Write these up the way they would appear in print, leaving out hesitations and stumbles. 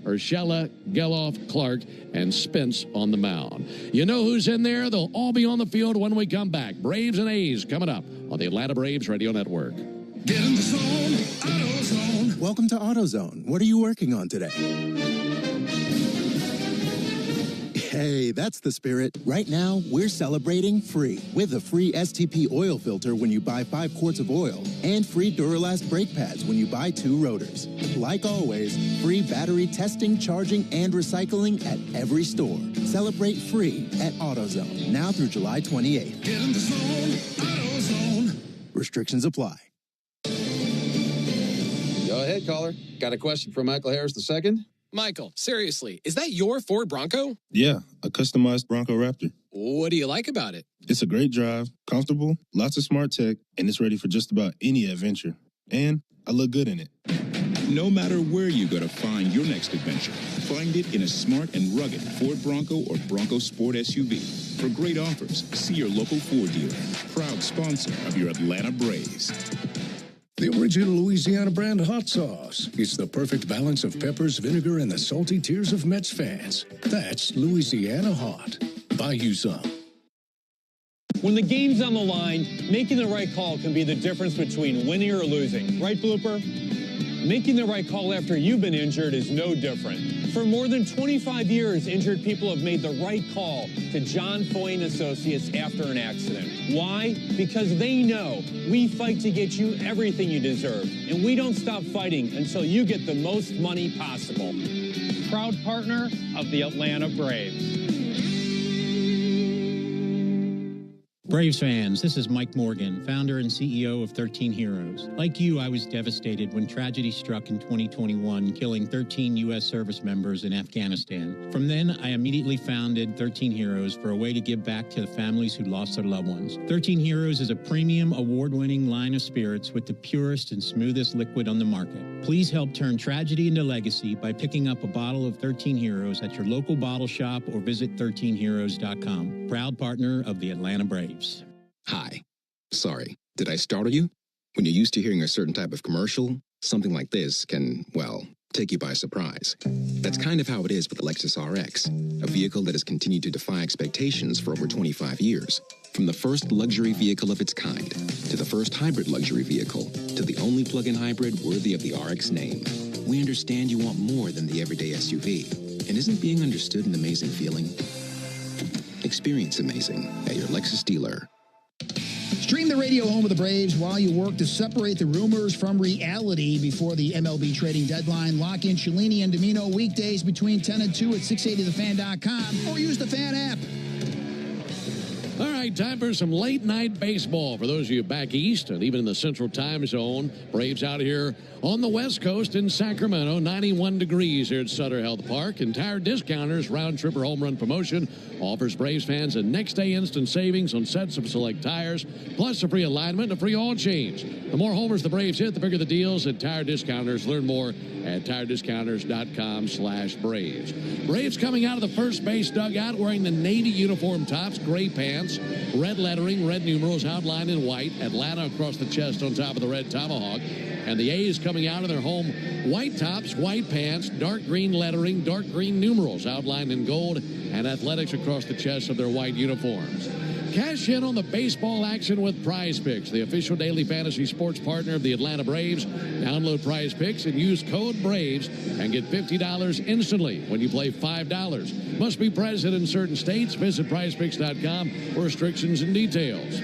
Urshela, Geloff, Clark, and Spence on the mound. You know who's in there? They'll all be on the field when we come back. Braves and A's coming up on the Atlanta Braves Radio Network. Get in the zone, AutoZone. Welcome to AutoZone. What are you working on today? Hey, that's the spirit. Right now, we're celebrating free with a free STP oil filter when you buy 5 quarts of oil and free Duralast brake pads when you buy 2 rotors. Like always, free battery testing, charging, and recycling at every store. Celebrate free at AutoZone now through July 28th. Get in the zone, AutoZone. Restrictions apply. Go ahead, caller. Got a question for Michael Harris II? Michael, seriously, is that your Ford Bronco? Yeah, a customized Bronco Raptor. What do you like about it? It's a great drive, comfortable, lots of smart tech, and it's ready for just about any adventure. And I look good in it. No matter where you go to find your next adventure, find it in a smart and rugged Ford Bronco or Bronco Sport SUV. For great offers, see your local Ford dealer. Proud sponsor of your Atlanta Braves. The original Louisiana brand hot sauce. It's the perfect balance of peppers, vinegar, and the salty tears of Mets fans. That's Louisiana Hot. Buy you some. When the game's on the line, making the right call can be the difference between winning or losing. Right, Blooper? Making the right call after you've been injured is no different. For more than 25 years, injured people have made the right call to John Foy and Associates after an accident. Why? Because they know we fight to get you everything you deserve, and we don't stop fighting until you get the most money possible. Proud partner of the Atlanta Braves. Braves fans, this is Mike Morgan, founder and CEO of 13 Heroes. Like you, I was devastated when tragedy struck in 2021, killing 13 U.S. service members in Afghanistan. From then, I immediately founded 13 Heroes for a way to give back to the families who lost their loved ones. 13 Heroes is a premium, award-winning line of spirits with the purest and smoothest liquid on the market. Please help turn tragedy into legacy by picking up a bottle of 13 Heroes at your local bottle shop or visit 13heroes.com. Proud partner of the Atlanta Braves. Hi. Sorry, did I startle you? When you're used to hearing a certain type of commercial, something like this can, well, take you by surprise. That's kind of how it is with the Lexus RX, a vehicle that has continued to defy expectations for over 25 years. From the first luxury vehicle of its kind, to the first hybrid luxury vehicle, to the only plug-in hybrid worthy of the RX name. We understand you want more than the everyday SUV. And isn't being understood an amazing feeling? Experience amazing at your Lexus dealer. Stream the radio home of the Braves while you work to separate the rumors from reality before the MLB trading deadline. Lock in Cellini and Domino weekdays between 10 and 2 at 680thefan.com or use the Fan app. All right, time for some late-night baseball. For those of you back east and even in the Central Time Zone, Braves out here on the West Coast in Sacramento, 91 degrees here at Sutter Health Park. And Tire Discounters round-trip or home run promotion offers Braves fans a next-day instant savings on sets of select tires, plus a free alignment and a free oil change. The more homers the Braves hit, the bigger the deals at Tire Discounters. Learn more at tirediscounters.com/Braves. Braves coming out of the first base dugout wearing the navy uniform tops, gray pants, red lettering, red numerals outlined in white, Atlanta across the chest on top of the red tomahawk. And the A's coming out of their home white tops, white pants, dark green lettering, dark green numerals outlined in gold, and athletics across the chest of their white uniforms. Cash in on the baseball action with Prize Picks, the official daily fantasy sports partner of the Atlanta Braves. Download Prize Picks and use code BRAVES and get $50 instantly when you play $5. Must be present in certain states. Visit prizepicks.com for restrictions and details.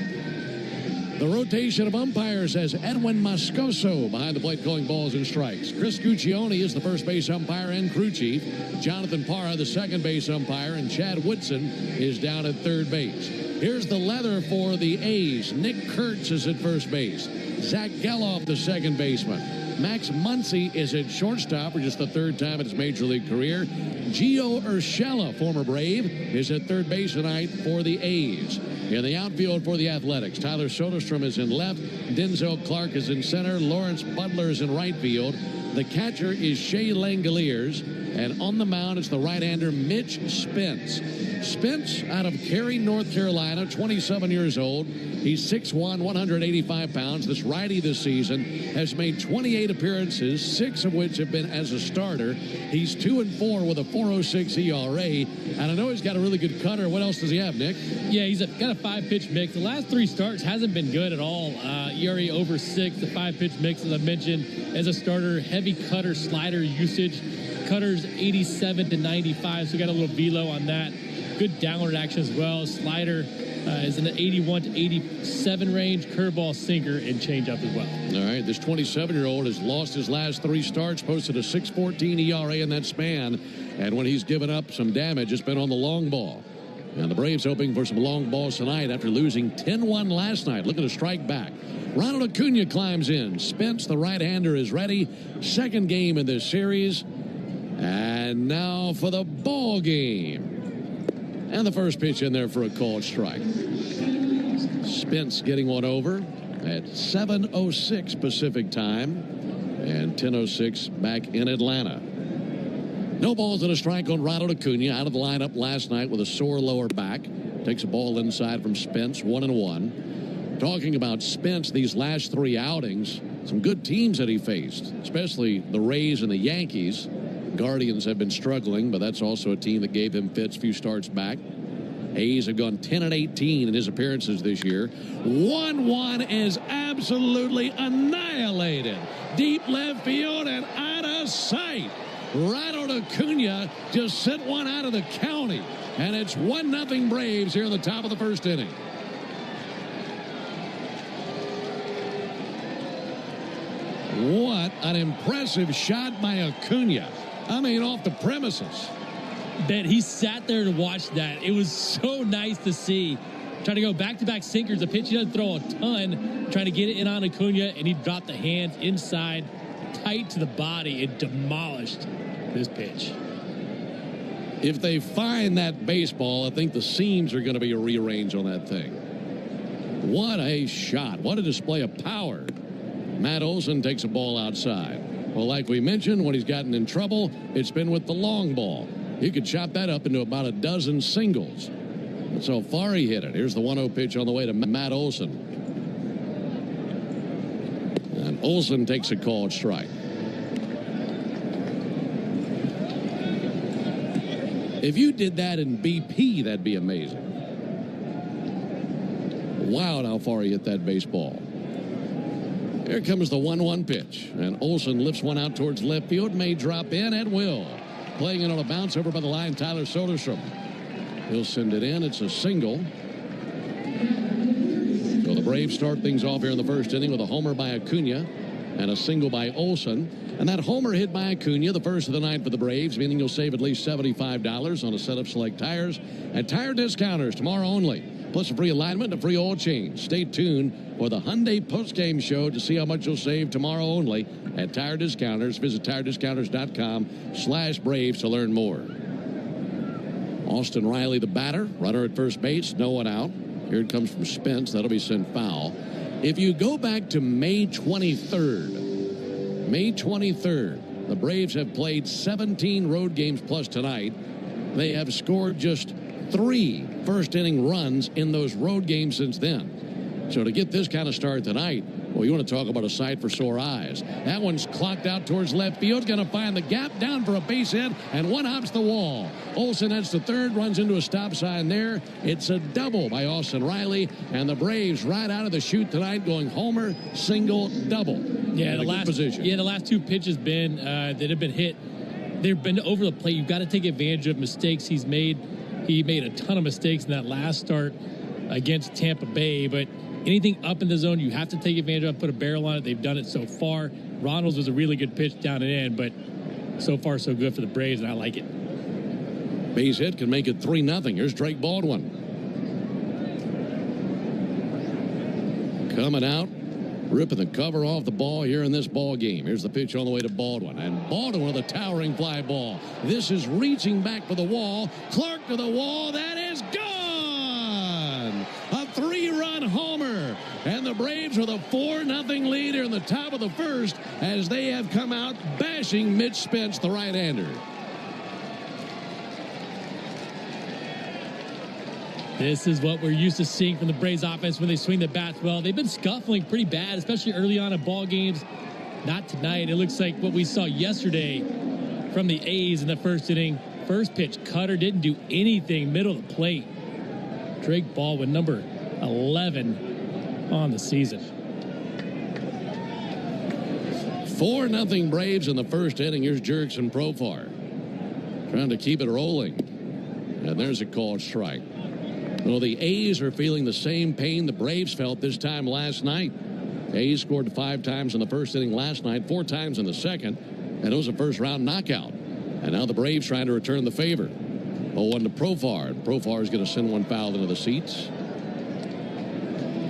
The rotation of umpires has Edwin Moscoso behind the plate calling balls and strikes. Chris Guccione is the first base umpire and crew chief. Jonathan Parra, the second base umpire, and Chad Woodson is down at third base. Here's the leather for the A's. Nick Kurtz is at first base. Zach Geloff, the second baseman. Max Muncy is at shortstop for just the third time in his major league career. Gio Urshela, former Brave, is at third base tonight for the A's. In the outfield for the Athletics, Tyler Soderstrom is in left. Denzel Clark is in center. Lawrence Butler is in right field. The catcher is Shea Langoliers. And on the mound, it's the right-hander Mitch Spence. Spence out of Cary, North Carolina, 27 years old. He's 6'1", 185 pounds. This righty this season has made 28 appearances, 6 of which have been as a starter. He's 2-4 with a 4.06 ERA. And I know he's got a really good cutter. What else does he have, Nick? Yeah, he's got a 5-pitch mix. The last 3 starts hasn't been good at all. ERA over 6, the 5-pitch mix, as I mentioned, as a starter, heavy cutter slider usage. Cutter's 87 to 95, so we got a little velo on that. Good downward action as well. Slider is in the 81 to 87 range. Curveball, sinker, and changeup as well. All right, this 27-year-old has lost his last 3 starts, posted a 6.14 ERA in that span. And when he's given up some damage, it's been on the long ball. And the Braves hoping for some long balls tonight after losing 10-1 last night. Looking to strike back. Ronald Acuna climbs in. Spence, the right-hander, is ready. Second game in this series. And now for the ball game. And the first pitch in there for a called strike. Spence getting one over at 7:06 Pacific time and 10:06 back in Atlanta. No balls and a strike on Ronald Acuna, out of the lineup last night with a sore lower back. Takes a ball inside from Spence, 1-1. Talking about Spence, these last 3 outings, some good teams that he faced, especially the Rays and the Yankees. Guardians have been struggling, but that's also a team that gave him fits a few starts back. A's have gone 10-18 in his appearances this year. 1-1 is absolutely annihilated. Deep left field and out of sight. Ronald Acuna just sent one out of the county, and it's 1-0 Braves here in the top of the first inning. What an impressive shot by Acuna. I mean, off the premises. Ben, he sat there to watch that. It was so nice to see. Trying to go back-to-back sinkers. A pitch he doesn't throw a ton. Trying to get it in on Acuna, and he dropped the hands inside, tight to the body. It demolished this pitch. If they find that baseball, I think the seams are going to be rearranged on that thing. What a shot. What a display of power. Matt Olson takes a ball outside. Well, like we mentioned, when he's gotten in trouble, it's been with the long ball. He could chop that up into about a dozen singles. That's how far he hit it. Here's the 1-0 pitch on the way to Matt Olson. And Olson takes a called strike. If you did that in BP, that'd be amazing. Wow, how far he hit that baseball. Here comes the 1-1 pitch. And Olson lifts one out towards left field. May drop in at will. Playing it on a bounce over by the line, Tyler Soderstrom. He'll send it in. It's a single. So the Braves start things off here in the first inning with a homer by Acuna and a single by Olson. And that homer hit by Acuna, the first of the night for the Braves, meaning you'll save at least $75 on a set of select tires at Tire Discounters tomorrow only. Plus a free alignment and a free oil change. Stay tuned for the Hyundai postgame show to see how much you'll save tomorrow only at Tire Discounters. Visit TireDiscounters.com/Braves to learn more. Austin Riley, the batter, runner at first base, no one out. Here it comes from Spence. That'll be sent foul. If you go back to May 23rd, the Braves have played 17 road games plus tonight. They have scored just 3 first-inning runs in those road games since then. So to get this kind of start tonight, well, you want to talk about a sight for sore eyes. That one's clocked out towards left field, going to find the gap, down for a base hit, and one hops the wall. Olson heads to third, runs into a stop sign there. It's a double by Austin Riley, and the Braves right out of the chute tonight going homer, single, double. Yeah, the last 2 pitches, Ben, that have been hit, they've been over the plate. You've got to take advantage of mistakes he's made. He made a ton of mistakes in that last start against Tampa Bay, but anything up in the zone, you have to take advantage of, put a barrel on it. They've done it so far. Ronald's was a really good pitch down and in, but so far so good for the Braves, and I like it. Base hit can make it 3-0. Here's Drake Baldwin. Coming out, ripping the cover off the ball here in this ball game. Here's the pitch on the way to Baldwin. And Baldwin with a towering fly ball. This is reaching back for the wall. Clark to the wall. That is gone! A 3-run homer. And the Braves with a 4-0 lead here in the top of the first as they have come out bashing Mitch Spence, the right-hander. This is what we're used to seeing from the Braves offense when they swing the bats well. They've been scuffling pretty bad, especially early on in ball games. Not tonight. It looks like what we saw yesterday from the A's in the first inning. First pitch, cutter, didn't do anything, middle of the plate. Drake Baldwin, number 11 on the season. 4-0 Braves in the first inning. Here's Jurickson Profar trying to keep it rolling. And there's a called strike. Well, the A's are feeling the same pain the Braves felt this time last night. A's scored 5 times in the first inning last night, 4 times in the second, and it was a first-round knockout. And now the Braves trying to return the favor. 0-1 to Profar. Profar is going to send one foul into the seats.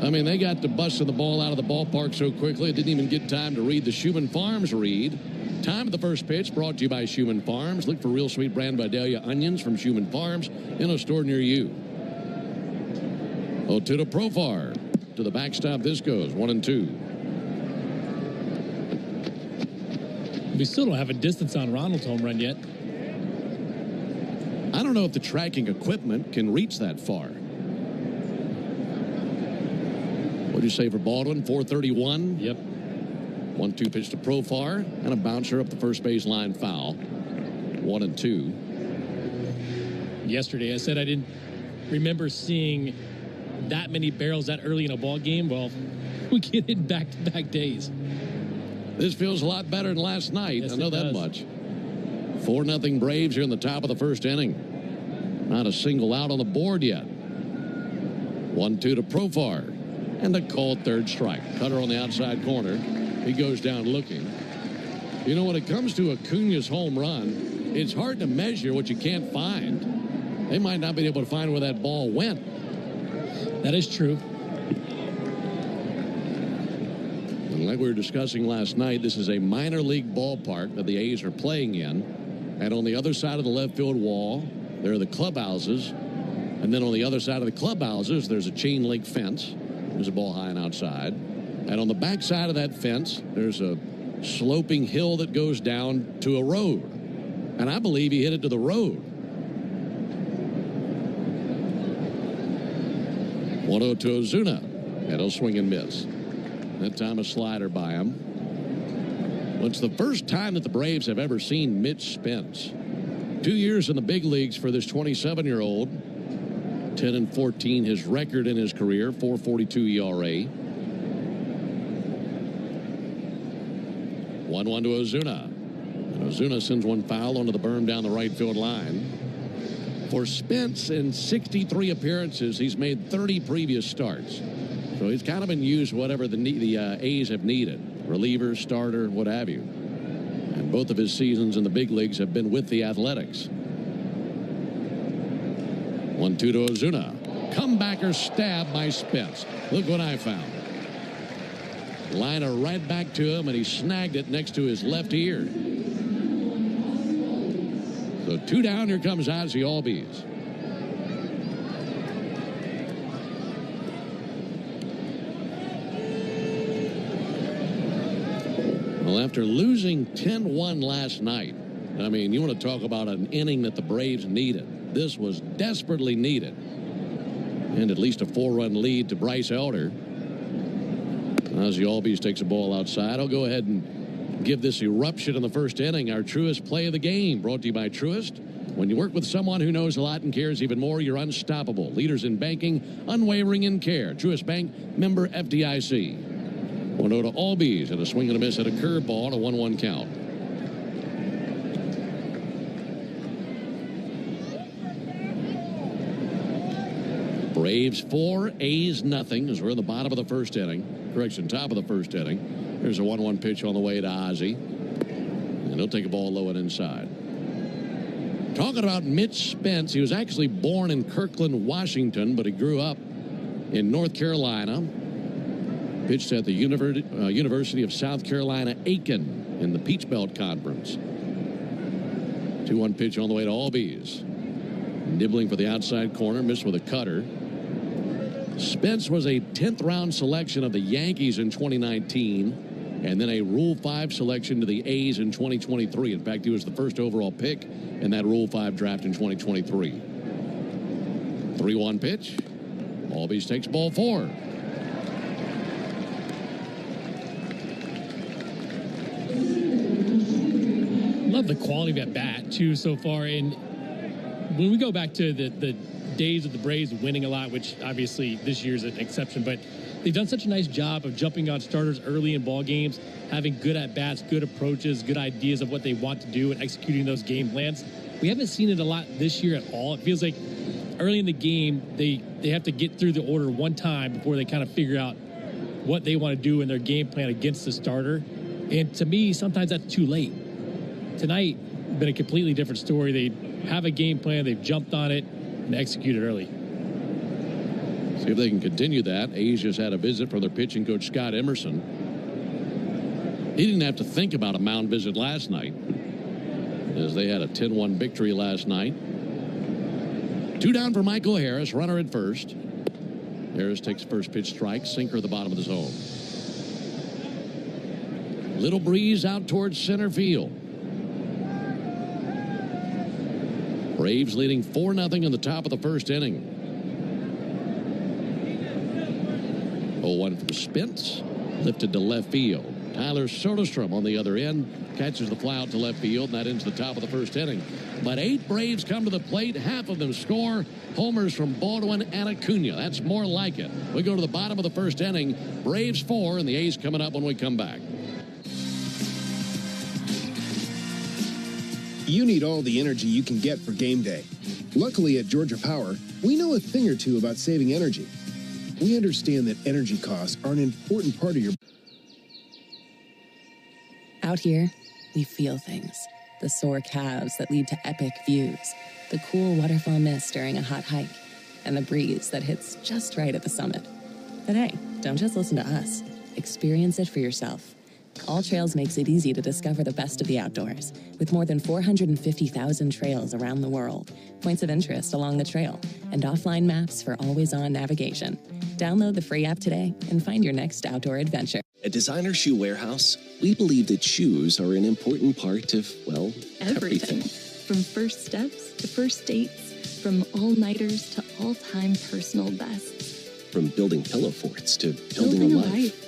I mean, they got to busting the ball out of the ballpark so quickly, it didn't even get time to read the Schumann Farms read. Time of the first pitch brought to you by Schumann Farms. Look for Real Sweet Brand Vidalia onions from Schumann Farms in a store near you. 0-2 to Profar. To the backstop this goes, 1-2. We still don't have a distance on Ronald's home run yet. I don't know if the tracking equipment can reach that far. What do you say for Baldwin? 431? Yep. 1-2 pitch to Profar and a bouncer up the first base line foul. 1-2. Yesterday I said I didn't remember seeing that many barrels that early in a ball game. Well, we get it back-to-back days. This feels a lot better than last night. Yes, I know that much. 4-0 Braves here in the top of the first inning. Not a single out on the board yet. 1-2 to Profar. And a called third strike. Cutter on the outside corner. He goes down looking. You know, when it comes to Acuña's home run, it's hard to measure what you can't find. They might not be able to find where that ball went. That is true. And like we were discussing last night, this is a minor league ballpark that the A's are playing in. And on the other side of the left field wall, there are the clubhouses. And then on the other side of the clubhouses, there's a chain link fence. There's a ball high and outside. And on the back side of that fence, there's a sloping hill that goes down to a road. And I believe he hit it to the road. 1-0 to Ozuna. And he'll swing and miss. That time a slider by him. Well, it's the first time that the Braves have ever seen Mitch Spence. 2 years in the big leagues for this 27-year-old. 10-14 his record in his career, 4.42 ERA. 1-1 to Ozuna. And Ozuna sends one foul onto the berm down the right field line. For Spence, in 63 appearances, he's made 30 previous starts. So he's kind of been used whatever the A's have needed. Reliever, starter, what have you. And both of his seasons in the big leagues have been with the Athletics. 1-2 to Ozuna. Comebacker stab by Spence. Look what I found. Liner right back to him, and he snagged it next to his left ear. So 2 down, here comes Ozzie Albies. Well, after losing 10-1 last night, I mean, you want to talk about an inning that the Braves needed. This was desperately needed. And at least a 4-run lead to Bryce Elder. Ozzie Albies takes a ball outside. I'll go ahead and give this eruption in the first inning our Truist play of the game. Brought to you by Truist. When you work with someone who knows a lot and cares even more, you're unstoppable. Leaders in banking, unwavering in care. Truist Bank, member FDIC. 1-0 to Albies, and a swing and a miss at a curveball, a 1-1 count. Braves 4, A's nothing as we're in the bottom of the first inning. Correction, top of the first inning. There's a 1-1 pitch on the way to Ozzie. And he'll take a ball low and inside. Talking about Mitch Spence, he was actually born in Kirkland, Washington, but he grew up in North Carolina. Pitched at the University of South Carolina, Aiken in the Peach Belt Conference. 2-1 pitch on the way to Albies. Nibbling for the outside corner, missed with a cutter. Spence was a 10th round selection of the Yankees in 2019 and then a Rule 5 selection to the A's in 2023. In fact, he was the first overall pick in that Rule 5 draft in 2023. 3-1 pitch. Albies takes ball 4. Love the quality of at bat too so far. And when we go back to the days of the Braves winning a lot, which obviously this year's an exception, but they've done such a nice job of jumping on starters early in ball games, having good at bats, good approaches, good ideas of what they want to do, and executing those game plans. We haven't seen it a lot this year at all. It feels like early in the game they have to get through the order one time before they kind of figure out what they want to do in their game plan against the starter. And to me, sometimes that's too late. Tonight, been a completely different story. They have a game plan, they've jumped on it, and executed early. See if they can continue that. A's just had a visit from their pitching coach, Scott Emerson. He didn't have to think about a mound visit last night, as they had a 10-1 victory last night. 2 down for Michael Harris, runner at first. Harris takes first pitch strike, sinker at the bottom of the zone. Little breeze out towards center field. Braves leading 4-0 in the top of the first inning. 0-1 from Spence, lifted to left field. Tyler Soderstrom on the other end catches the fly out to left field, and that ends the top of the first inning. But 8 Braves come to the plate, half of them score. Homers from Baldwin and Acuna. That's more like it. We go to the bottom of the first inning. Braves 4, and the A's coming up when we come back. You need all the energy you can get for game day. Luckily at Georgia Power, we know a thing or two about saving energy. We understand that energy costs are an important part of your... Out here, we feel things. The sore calves that lead to epic views, the cool waterfall mist during a hot hike, and the breeze that hits just right at the summit. But hey, don't just listen to us. Experience it for yourself. All Trails makes it easy to discover the best of the outdoors, with more than 450,000 trails around the world, points of interest along the trail, and offline maps for always-on navigation. Download the free app today and find your next outdoor adventure. At Designer Shoe Warehouse, we believe that shoes are an important part of, well, everything. From first steps to first dates, from all-nighters to all-time personal bests. From building pillow forts to building a life.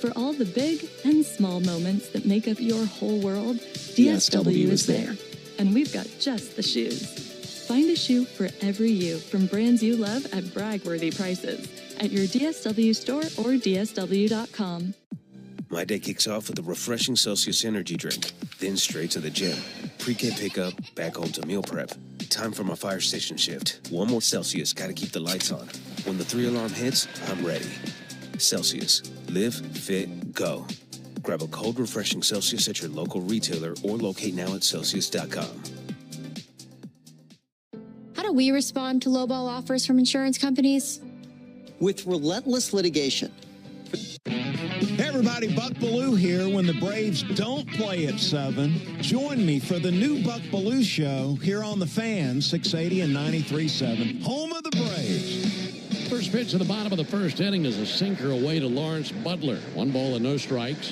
For all the big and small moments that make up your whole world, DSW is there. And we've got just the shoes. Find a shoe for every you from brands you love at brag-worthy prices at your DSW store or DSW.com. My day kicks off with a refreshing Celsius energy drink, then straight to the gym. Pre-K pickup, back home to meal prep. Time for my fire station shift. One more Celsius, gotta keep the lights on. When the 3-alarm hits, I'm ready. Celsius. Live, fit, go. Grab a cold, refreshing Celsius at your local retailer or locate now at Celsius.com. How do we respond to lowball offers from insurance companies? With relentless litigation. Hey everybody, Buck Belue here. When the Braves don't play at 7, join me for the new Buck Belue Show here on The Fan, 680 and 93.7, home of the Braves. First pitch to the bottom of the first inning is a sinker away to Lawrence Butler. 1 ball and no strikes.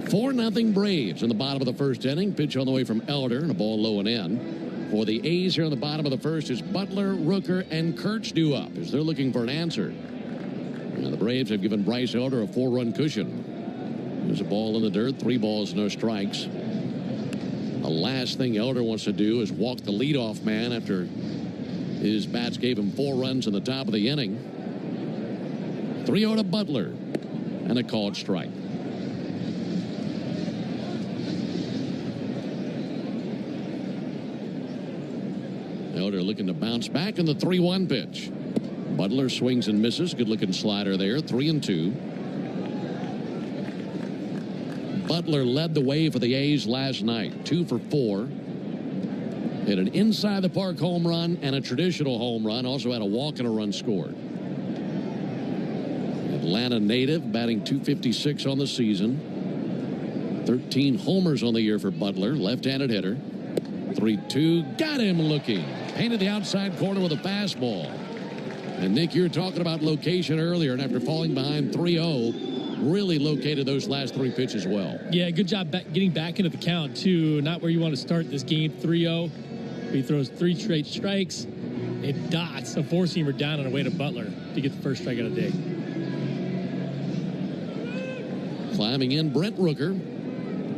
4-0 Braves in the bottom of the first inning. Pitch on the way from Elder and a ball low and in. For the A's here in the bottom of the first is Butler, Rooker, and Kurtz due up as they're looking for an answer. And the Braves have given Bryce Elder a 4-run cushion. There's a ball in the dirt, 3 balls, no strikes. The last thing Elder wants to do is walk the leadoff man after his bats gave him 4 runs in the top of the inning. 3-0 to Butler and a called strike. Elder looking to bounce back in the 3-1 pitch. Butler swings and misses. Good looking slider there. 3-2. Butler led the way for the A's last night. 2 for 4. Hit an inside the park home run and a traditional home run. Also had a walk and a run scored. Atlanta native, batting .256 on the season. 13 homers on the year for Butler. Left-handed hitter. 3-2. Got him looking. Painted the outside corner with a fastball. And Nick, you were talking about location earlier, and after falling behind 3-0, really located those last 3 pitches well. Yeah, good job getting back into the count, too. Not where you want to start this game, 3-0. He throws 3 straight strikes, it dots a four-seamer down on the way to Butler to get the first strikeout of the day. Climbing in, Brent Rooker.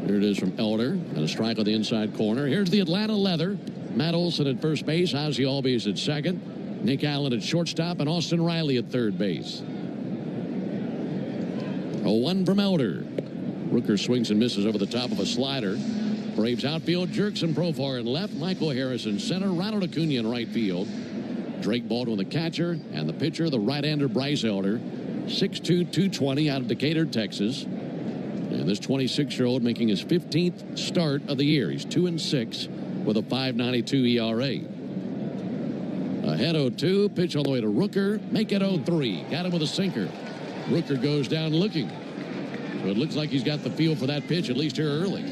Here it is from Elder, and a strike on the inside corner. Here's the Atlanta Leather. Matt Olson at first base, Ozzie Albies at second, Nick Allen at shortstop, and Austin Riley at third base. 0-1 from Elder. Rooker swings and misses over the top of a slider. Braves outfield, Jerkson Profar in left, Michael Harris in center, Ronald Acuna in right field. Drake Baldwin the catcher, and the pitcher, the right-hander Bryce Elder. 6'2", 220 out of Decatur, Texas. And this 26-year-old making his 15th start of the year. He's 2-6 with a 5.92 ERA. Ahead 0-2, pitch all the way to Rooker. Make it 0-3. Got him with a sinker. Rooker goes down looking. So it looks like he's got the feel for that pitch, at least here early.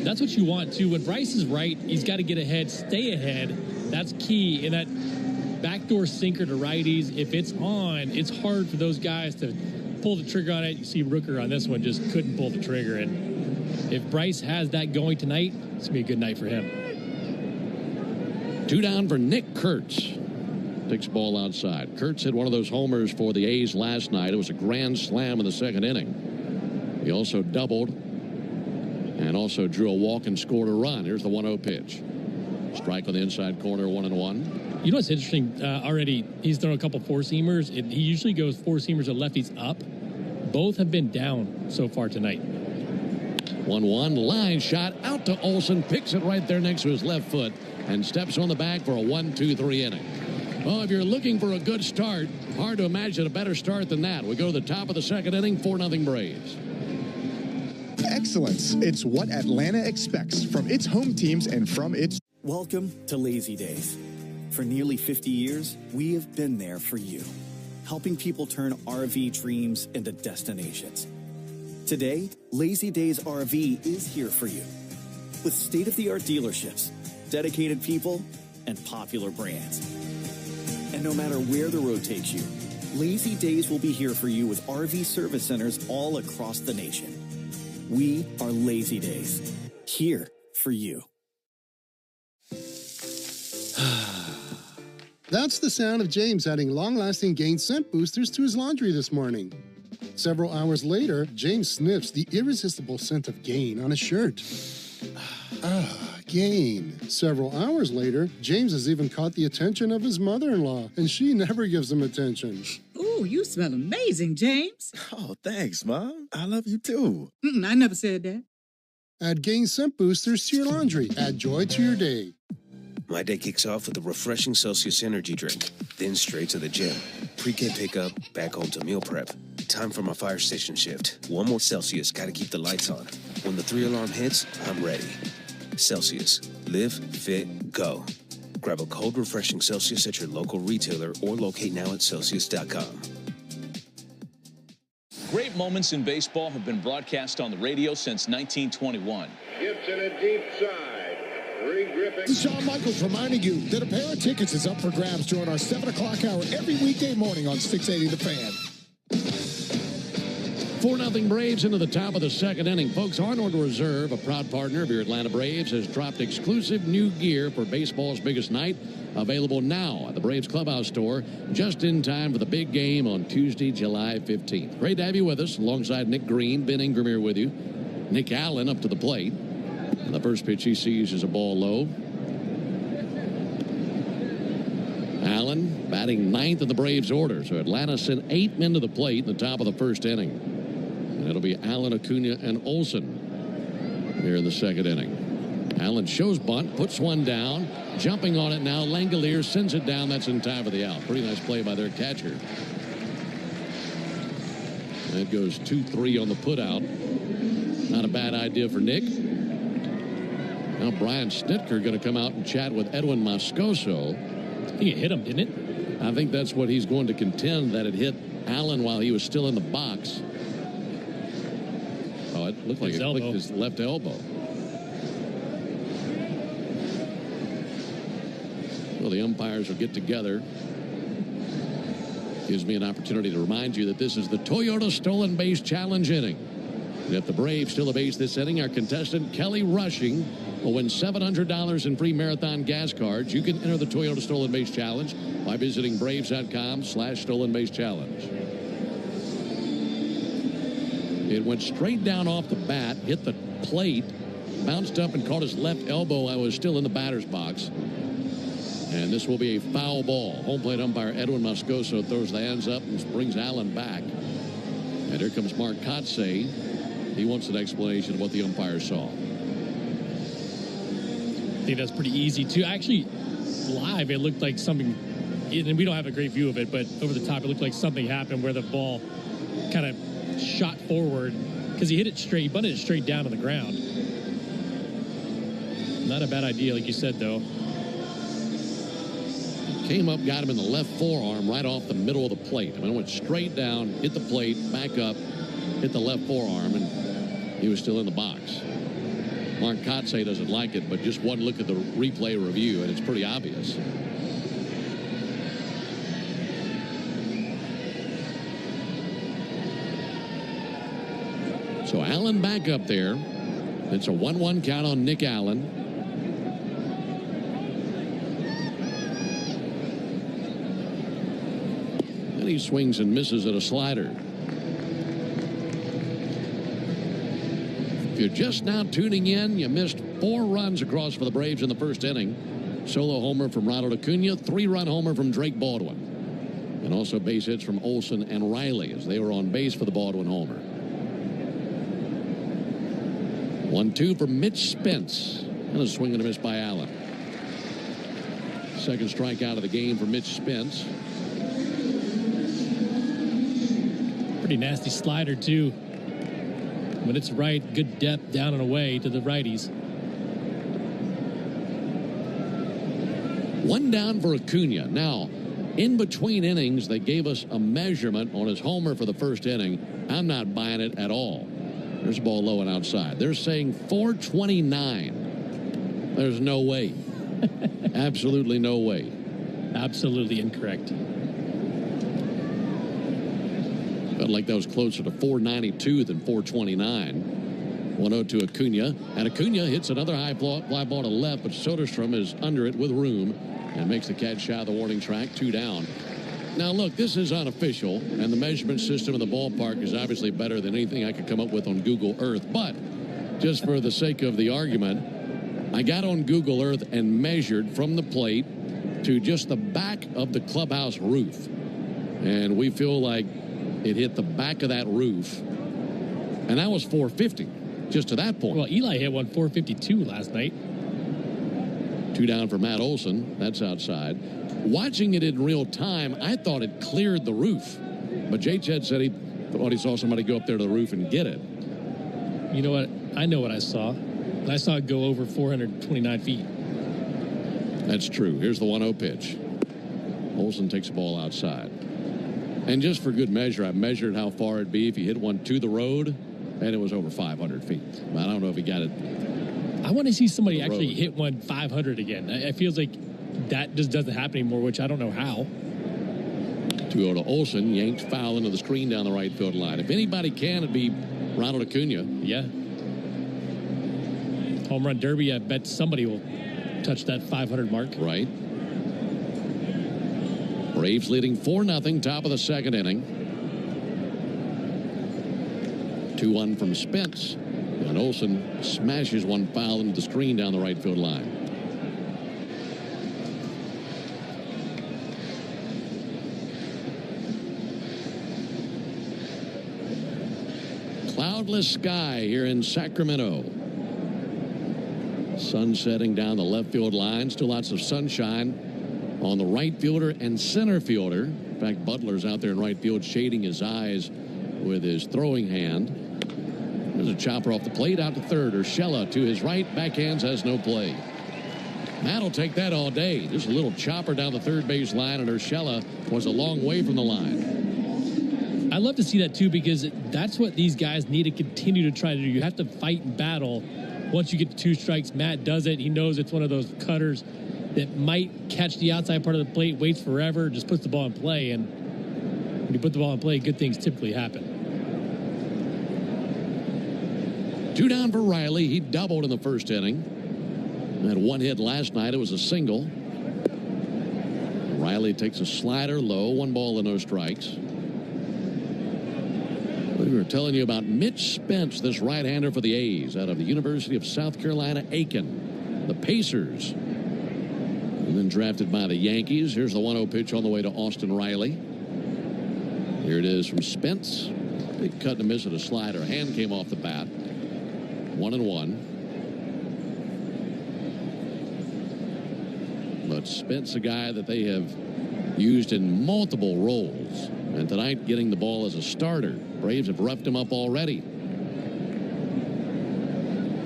That's what you want, too. When Bryce is right, he's got to get ahead, stay ahead. That's key. And that backdoor sinker to righties, if it's on, it's hard for those guys to pull the trigger on it. You see Rooker on this one just couldn't pull the trigger. And if Bryce has that going tonight, it's going to be a good night for him. 2 down for Nick Kurtz. Takes ball outside. Kurtz hit one of those homers for the A's last night. It was a grand slam in the second inning. He also doubled and also drew a walk and scored a run. Here's the 1-0 pitch. Strike on the inside corner, 1-1. You know what's interesting? Already, he's thrown a couple four-seamers. He usually goes four-seamers and lefties up. Both have been down so far tonight. 1-1, line shot out to Olson. Picks it right there next to his left foot and steps on the bag for a 1-2-3 inning. Well, if you're looking for a good start, hard to imagine a better start than that. We go to the top of the second inning, 4-0 Braves. Excellence. It's what Atlanta expects from its home teams and from its... Welcome to Lazy Days. For nearly 50 years, we have been there for you, helping people turn RV dreams into destinations. Today, Lazy Days RV is here for you, with state-of-the-art dealerships, dedicated people, and popular brands. And no matter where the road takes you, Lazy Days will be here for you with RV service centers all across the nation. We are Lazy Days, here for you. That's the sound of James adding long-lasting Gain scent boosters to his laundry this morning. Several hours later, James sniffs the irresistible scent of Gain on his shirt. Gain. Several hours later, James has even caught the attention of his mother-in-law, and she never gives him attention. Ooh, you smell amazing, James. Oh, thanks, Mom. I love you too. I never said that. Add Gain scent boosters to your laundry. Add joy to your day. My day kicks off with a refreshing Celsius energy drink, then straight to the gym. Pre-K pickup, back home to meal prep. Time for my fire station shift. One more Celsius, gotta keep the lights on. When the 3-alarm hits, I'm ready. Celsius. Live, fit, go. Grab a cold, refreshing Celsius at your local retailer or locate now at Celsius.com. Great moments in baseball have been broadcast on the radio since 1921. Gibson a deep side. This is Shawn Michaels reminding you that a pair of tickets is up for grabs during our 7 o'clock hour every weekday morning on 680 The Fan. 4-0 Braves into the top of the second inning. Folks, Arnold Reserve, a proud partner of your Atlanta Braves, has dropped exclusive new gear for baseball's biggest night. Available now at the Braves Clubhouse store, just in time for the big game on Tuesday, July 15th. Great to have you with us, alongside Nick Green, Ben Ingram here with you. Nick Allen up to the plate. And the first pitch he sees is a ball low. Allen batting ninth in the Braves order. So Atlanta sent 8 men to the plate in the top of the first inning. And it'll be Allen, Acuna, and Olson here in the second inning. Allen shows bunt, puts one down. Jumping on it now, Langolier sends it down. That's in time for the out. Pretty nice play by their catcher. That goes 2-3 on the putout. Not a bad idea for Nick. Now Brian Snitker going to come out and chat with Edwin Moscoso. I think it hit him, didn't it? I think that's what he's going to contend, that it hit Allen while he was still in the box. Oh, it looked like it clicked his left elbow. Well, the umpires will get together. Gives me an opportunity to remind you that this is the Toyota Stolen Base Challenge inning. And if the Braves still have ace this inning, our contestant Kelly Rushing will win $700 in free marathon gas cards. You can enter the Toyota Stolen Base Challenge by visiting Braves.com/Stolen Base Challenge. It went straight down off the bat, hit the plate, bounced up and caught his left elbow. I was still in the batter's box. And this will be a foul ball. Home plate umpire Edwin Moscoso throws the hands up and brings Allen back. And here comes Mark Kotsay. He wants an explanation of what the umpire saw. I think that's pretty easy, too. Actually, live, it looked like something, and we don't have a great view of it, but over the top, it looked like something happened where the ball kind of shot forward because he hit it straight, he bunted it straight down to the ground. Not a bad idea, like you said, though. Came up, got him in the left forearm right off the middle of the plate. I mean, it went straight down, hit the plate, back up, hit the left forearm, and he was still in the box. Mark Kotsay doesn't like it, but just one look at the replay review, and it's pretty obvious. So Allen back up there. It's a 1-1 count on Nick Allen. And he swings and misses at a slider. If you're just now tuning in, you missed 4 runs across for the Braves in the first inning. Solo homer from Ronald Acuna, 3-run homer from Drake Baldwin. And also base hits from Olson and Riley as they were on base for the Baldwin homer. 1-2 for Mitch Spence. And a swing and a miss by Allen. Second strikeout of the game for Mitch Spence. Pretty nasty slider, too. When it's right, good depth down and away to the righties. 1 down for Acuna. Now, in between innings, they gave us a measurement on his homer for the first inning. I'm not buying it at all. There's a ball low and outside. They're saying 429. There's no way. Absolutely no way. Absolutely incorrect. Felt like that was closer to 492 than 429. 1-0 to Acuna. And Acuna hits another high fly ball to left, but Soderstrom is under it with room and makes the catch shy of the warning track. 2 down. Now, look, this is unofficial, and the measurement system in the ballpark is obviously better than anything I could come up with on Google Earth. But just for the sake of the argument, I got on Google Earth and measured from the plate to just the back of the clubhouse roof. And we feel like it hit the back of that roof. And that was 450, just to that point. Well, Eli hit one 452 last night. 2 down for Matt Olson. That's outside. Watching it in real time, I thought it cleared the roof. But Jay Chet said he thought he saw somebody go up there to the roof and get it. You know what? I know what I saw. I saw it go over 429 feet. That's true. Here's the 1-0 pitch. Olson takes the ball outside. And just for good measure, I measured how far it'd be if he hit one to the road, and it was over 500 feet. I don't know if he got it. I want to see somebody actually hit one 500 again. It feels like that just doesn't happen anymore, which I don't know how. 2-0 to Olson, yanked foul into the screen down the right field line. If anybody can, it'd be Ronald Acuna. Yeah. Home run derby, I bet somebody will touch that 500 mark. Right. Braves leading 4-0, top of the second inning. 2-1 from Spence. And Olson smashes one foul into the screen down the right field line. Cloudless sky here in Sacramento. Sun setting down the left field line. Still lots of sunshine on the right fielder and center fielder. In fact, Butler's out there in right field shading his eyes with his throwing hand. There's a chopper off the plate out to third. Urshela to his right. Backhands has no play. Matt will take that all day. Just a little chopper down the third base line, and Urshela was a long way from the line. I love to see that, too, because that's what these guys need to continue to try to do. You have to fight and battle. Once you get to 2 strikes, Matt does it. He knows it's one of those cutters that might catch the outside part of the plate, waits forever, just puts the ball in play. And when you put the ball in play, good things typically happen. 2 down for Riley. He doubled in the first inning. Had one hit last night. It was a single. Riley takes a slider low. 1 ball and no strikes. We were telling you about Mitch Spence, this right-hander for the A's out of the University of South Carolina, Aiken. The Pacers. And then drafted by the Yankees. Here's the 1-0 pitch on the way to Austin Riley. Here it is from Spence. Big cut and a miss at a slider. Hand came off the bat. 1-1. But Spence, a guy that they have used in multiple roles. And tonight, getting the ball as a starter. Braves have roughed him up already.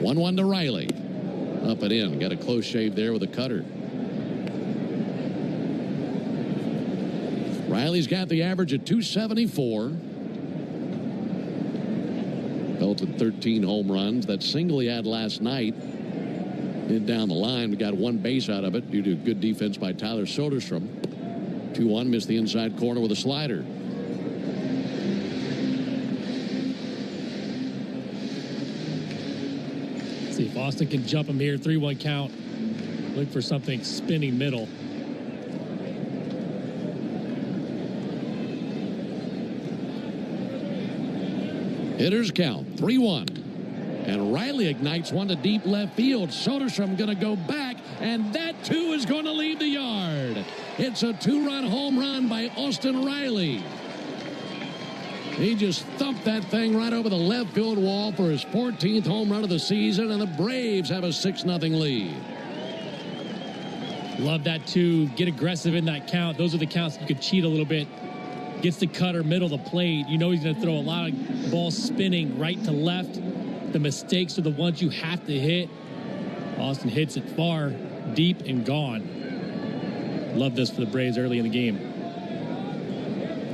1-1 to Riley. Up and in. Got a close shave there with a cutter. Riley's got the average at 274. Belted 13 home runs. That single he had last night hit down the line. We got 1 base out of it due to good defense by Tyler Soderstrom. 2-1, missed the inside corner with a slider. See if Austin can jump him here. 3-1 count. Look for something spinning middle. Hitters count 3-1. And Riley ignites one to deep left field. Soderstrom going to go back, and that too is going to leave the yard. It's a 2-run home run by Austin Riley. He just thumped that thing right over the left field wall for his 14th home run of the season, and the Braves have a 6-0 lead. Love that too. Get aggressive in that count. Those are the counts you could cheat a little bit. Gets the cutter middle of the plate. You know he's going to throw a lot of balls spinning right to left. The mistakes are the ones you have to hit. Austin hits it far, deep, and gone. Love this for the Braves early in the game.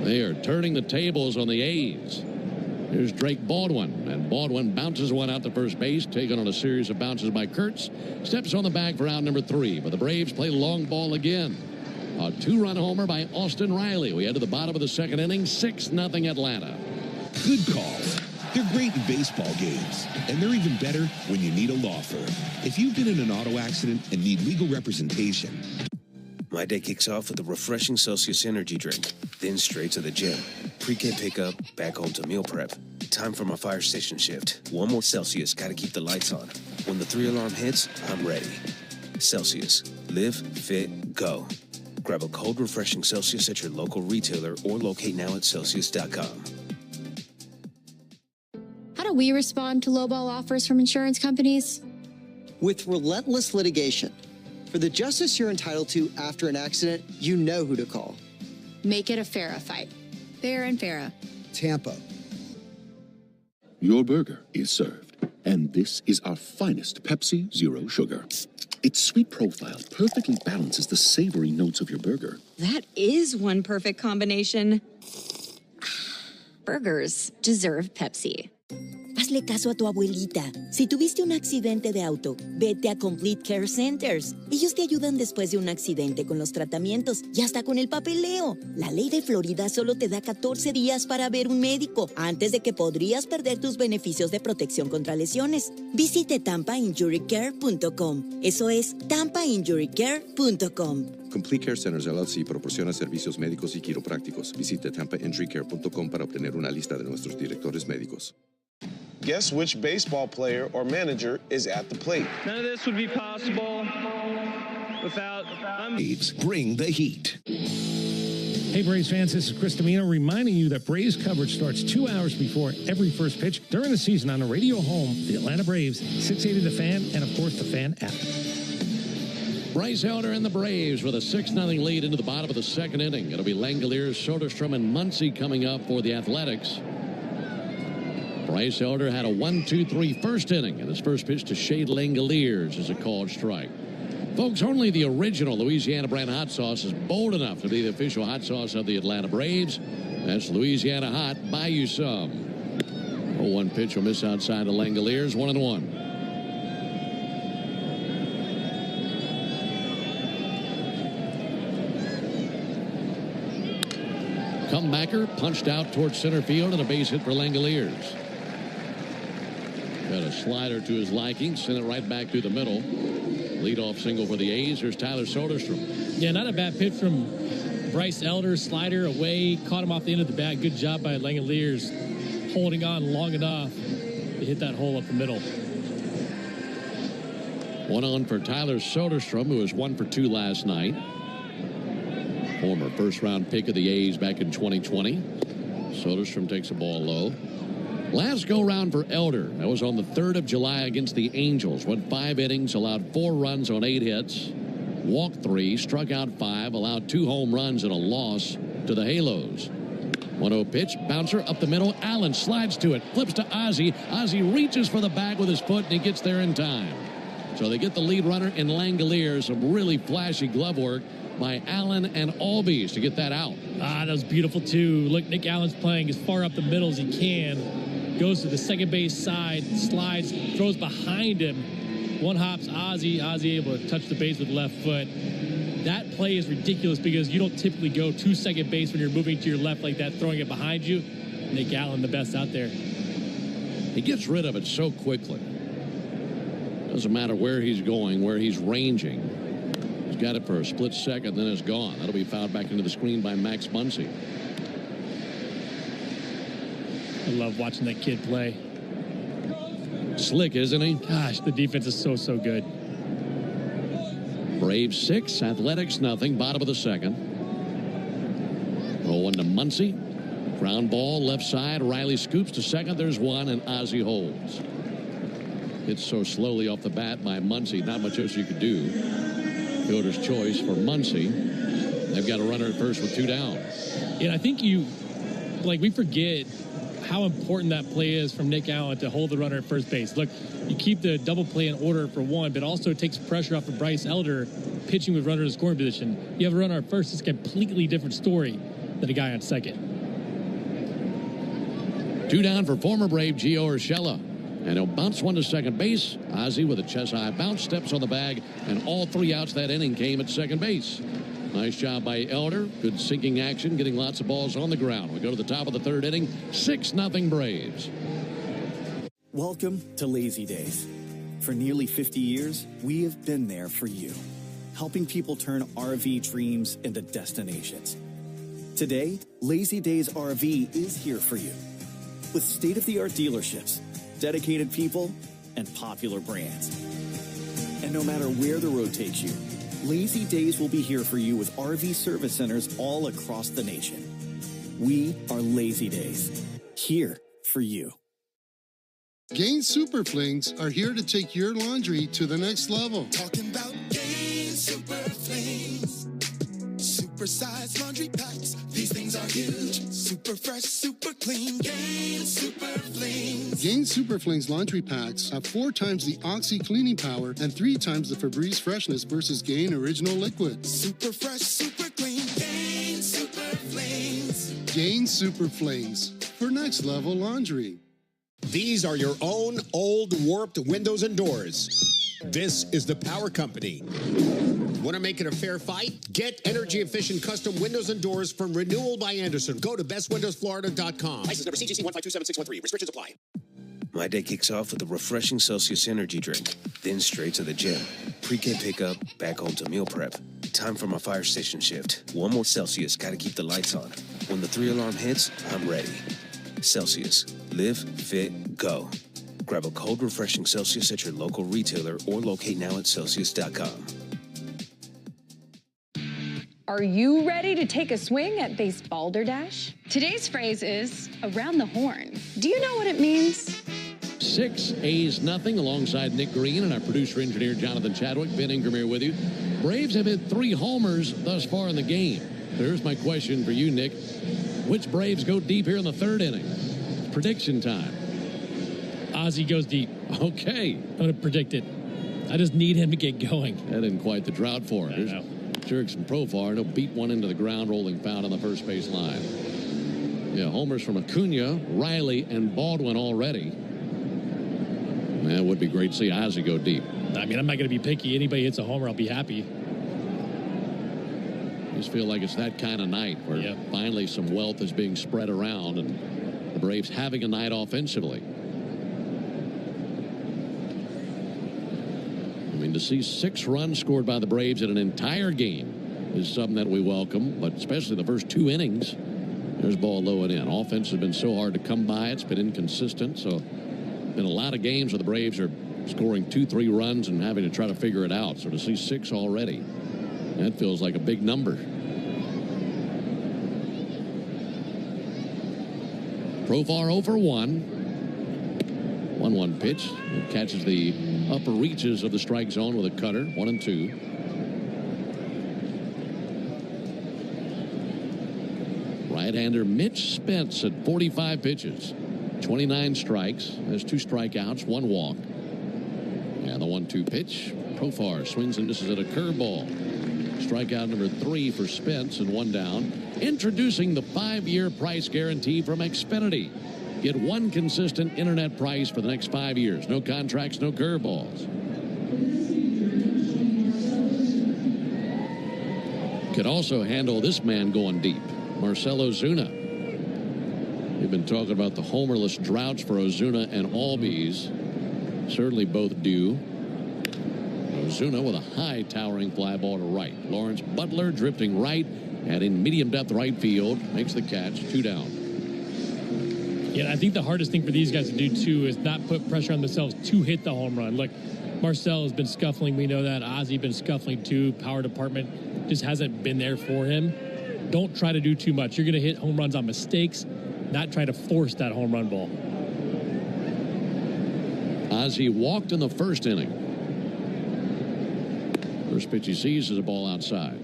They are turning the tables on the A's. Here's Drake Baldwin, and Baldwin bounces one out to first base, taken on a series of bounces by Kurtz. Steps on the bag for out number 3, but the Braves play long ball again. A 2-run homer by Austin Riley. We head to the bottom of the second inning, 6-0 Atlanta. Good calls. They're great in baseball games, and they're even better when you need a law firm. If you've been in an auto accident and need legal representation. My day kicks off with a refreshing Celsius energy drink, then straight to the gym. Pre-K pickup, back home to meal prep. Time for my fire station shift. 1 more Celsius, gotta keep the lights on. When the 3-alarm hits, I'm ready. Celsius. Live, fit, go. Grab a cold, refreshing Celsius at your local retailer or locate now at Celsius.com. How do we respond to lowball offers from insurance companies? With relentless litigation. For the justice you're entitled to after an accident, you know who to call. Make it a FARA fight. Fair and FARA. Tampa. Your burger is served, and this is our finest Pepsi Zero Sugar. Its sweet profile perfectly balances the savory notes of your burger. That is one perfect combination. Burgers deserve Pepsi. Hazle caso a tu abuelita. Si tuviste un accidente de auto, vete a Complete Care Centers. Ellos te ayudan después de un accidente con los tratamientos y hasta con el papeleo. La ley de Florida solo te da 14 días para ver un médico antes de que podrías perder tus beneficios de protección contra lesiones. Visite TampaInjuryCare.com. Eso es TampaInjuryCare.com. Complete Care Centers LLC proporciona servicios médicos y quiroprácticos. Visite TampaInjuryCare.com para obtener una lista de nuestros directores médicos. Guess which baseball player or manager is at the plate? None of this would be possible without... Braves bring the heat. Hey, Braves fans, this is Chris Domino reminding you that Braves coverage starts 2 hours before every first pitch during the season on the radio home, the Atlanta Braves, 680 The Fan, and, of course, the Fan app. Bryce Elder and the Braves with a 6-0 lead into the bottom of the second inning. It'll be Langeliers, Soderstrom, and Muncy coming up for the Athletics. Bryce Elder had a 1-2-3 first inning, and his first pitch to Shade Langeliers is a called strike. Folks, only the original Louisiana brand hot sauce is bold enough to be the official hot sauce of the Atlanta Braves. That's Louisiana Hot. Buy you some. 0-1 pitch will miss outside to Langeliers. 1-1. Comebacker punched out towards center field and a base hit for Langeliers. Got a slider to his liking, sent it right back to the middle. Leadoff single for the A's. Here's Tyler Soderstrom. Yeah, not a bad pitch from Bryce Elder. Slider away, caught him off the end of the bat. Good job by Langeliers holding on long enough to hit that hole up the middle. 1 on for Tyler Soderstrom, who was 1 for 2 last night. Former first-round pick of the A's back in 2020. Soderstrom takes a ball low. Last go-round for Elder. That was on the 3rd of July against the Angels. Went 5 innings, allowed 4 runs on 8 hits. Walked 3, struck out 5, allowed 2 home runs and a loss to the Halos. 1-0 pitch, bouncer up the middle. Allen slides to it, flips to Ozzie. Ozzie reaches for the bag with his foot, and he gets there in time. So they get the lead runner in Langeliers. Some really flashy glove work by Allen and Albies to get that out. That was beautiful, too. Look, Nick Allen's playing as far up the middle as he can. Goes to the second base side, slides, throws behind him. One hops Ozzie. Ozzie able to touch the base with left foot. That play is ridiculous because you don't typically go to second base when you're moving to your left like that, throwing it behind you. Nick Allen, the best out there. He gets rid of it so quickly. Doesn't matter where he's going, where he's ranging. He's got it for a split second, then it's gone. That'll be fouled back into the screen by Max Muncy. I love watching that kid play. Slick, isn't he? Gosh, the defense is so good. Braves 6, Athletics nothing. Bottom of the second. 0-1 to Muncy. Ground ball left side. Riley scoops to second. There's 1, and Ozzie holds. Hits so slowly off the bat by Muncy. Not much else you could do. Fielder's choice for Muncy. They've got a runner at first with 2 down. Yeah, I think we forget how important that play is from Nick Allen to hold the runner at first base. Look, you keep the double play in order for 1, but also it takes pressure off of Bryce Elder pitching with runner in scoring position. You have a runner at first, it's a completely different story than a guy on second. 2 down for former Brave Gio Urshela. And he'll bounce 1 to second base. Ozzie with a chest-high bounce, steps on the bag, and all 3 outs that inning came at second base. Nice job by Elder. Good sinking action, getting lots of balls on the ground. We go to the top of the 3rd inning. 6-0 Braves. Welcome to Lazy Days. For nearly 50 years, we have been there for you, helping people turn RV dreams into destinations. Today, Lazy Days RV is here for you. With state-of-the-art dealerships, dedicated people, and popular brands. And no matter where the road takes you, Lazy Days will be here for you with RV service centers all across the nation. We are Lazy Days, here for you. Gain Super Flings are here to take your laundry to the next level. Talking about Gain Super Flings. Super-sized laundry packs. These things are huge. Super fresh, super clean. Gain Super Flings. Gain Super Flings laundry packs have 4 times the Oxy cleaning power and 3 times the Febreze freshness versus Gain Original Liquid. Super fresh, super clean. Gain Super Flings. Gain Super Flings for next level laundry. These are your own old warped windows and doors. This is the Power Company. Want to make it a fair fight? Get energy-efficient custom windows and doors from Renewal by Andersen. Go to bestwindowsflorida.com. License number CGC 1527613. Restrictions apply. My day kicks off with a refreshing Celsius energy drink, then straight to the gym. Pre-K pickup, back home to meal prep. Time for my fire station shift. 1 more Celsius, gotta keep the lights on. When the 3-alarm hits, I'm ready. Celsius. Live, fit, go. Grab a cold, refreshing Celsius at your local retailer or locate now at Celsius.com. Are you ready to take a swing at base balderdash? Today's phrase is around the horn. Do you know what it means? 6 A's nothing alongside Nick Green and our producer engineer Jonathan Chadwick. Ben Ingram here with you. Braves have hit 3 homers thus far in the game. There's my question for you, Nick. Which Braves go deep here in the 3rd inning? Prediction time. Ozzie goes deep. Okay. I'm going to predict it. I just need him to get going. That isn't quite the drought for him. I know. Jurickson Profar, and he'll beat one into the ground, rolling foul on the first base line. Yeah, homers from Acuna, Riley, and Baldwin already. Man, it would be great to see Ozzie go deep. I mean, I'm not going to be picky. Anybody hits a homer, I'll be happy. I just feel like it's that kind of night where finally some wealth is being spread around and the Braves having a night offensively. I mean, to see 6 runs scored by the Braves in an entire game is something that we welcome, but especially the first 2 innings. There's ball low and in. Offense has been so hard to come by. It's been inconsistent. So been a lot of games where the Braves are scoring 2-3 runs and having to try to figure it out. So to see 6 already, that feels like a big number. Profar 0 for 1. 1-1 pitch. It catches the upper reaches of the strike zone with a cutter. 1-2. Right-hander Mitch Spence at 45 pitches. 29 strikes. Has 2 strikeouts, 1 walk. And the 1-2 pitch. Profar swings and misses at a curveball. Strikeout number 3 for Spence and 1 down. Introducing the 5-year price guarantee from Xfinity. Get 1 consistent internet price for the next 5 years. No contracts, no curveballs. Could also handle this man going deep. Marcell Ozuna. We've been talking about the homerless droughts for Ozuna and Albies. Certainly both due. Ozuna with a high towering fly ball to right. Lawrence Butler drifting right and in medium depth right field makes the catch. 2 down. Yeah, I think the hardest thing for these guys to do too is not put pressure on themselves to hit the home run. Look, Marcell has been scuffling. We know that. Ozzie been scuffling too. Power department just hasn't been there for him. Don't try to do too much. You're going to hit home runs on mistakes, not try to force that home run ball. Ozzie walked in the first inning. First pitch he sees is a ball outside.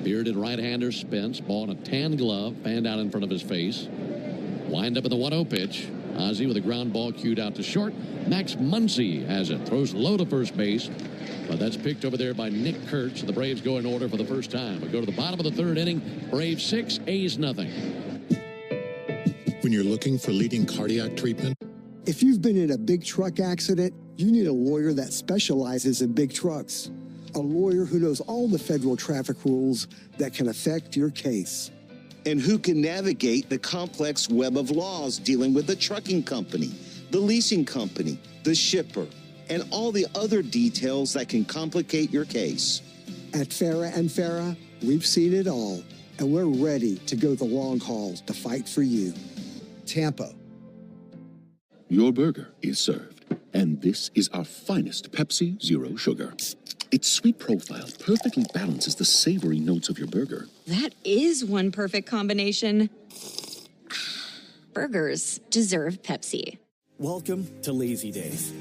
Bearded right-hander Spence. Ball in a tan glove. Fanned out in front of his face. Wind up in the 1-0 pitch. Ozzie with a ground ball cued out to short. Max Muncy has it. Throws low to first base. But that's picked over there by Nick Kurtz. The Braves go in order for the first time. We go to the bottom of the 3rd inning. Braves 6, A's nothing. When you're looking for leading cardiac treatment, if you've been in a big truck accident, you need a lawyer that specializes in big trucks. A lawyer who knows all the federal traffic rules that can affect your case. And who can navigate the complex web of laws dealing with the trucking company, the leasing company, the shipper, and all the other details that can complicate your case. At Farah & Farah, we've seen it all, and we're ready to go the long haul to fight for you. Tampa. Your burger is served, and this is our finest Pepsi Zero Sugar. Its sweet profile perfectly balances the savory notes of your burger. That is one perfect combination. Burgers deserve Pepsi. Welcome to Lazy Days.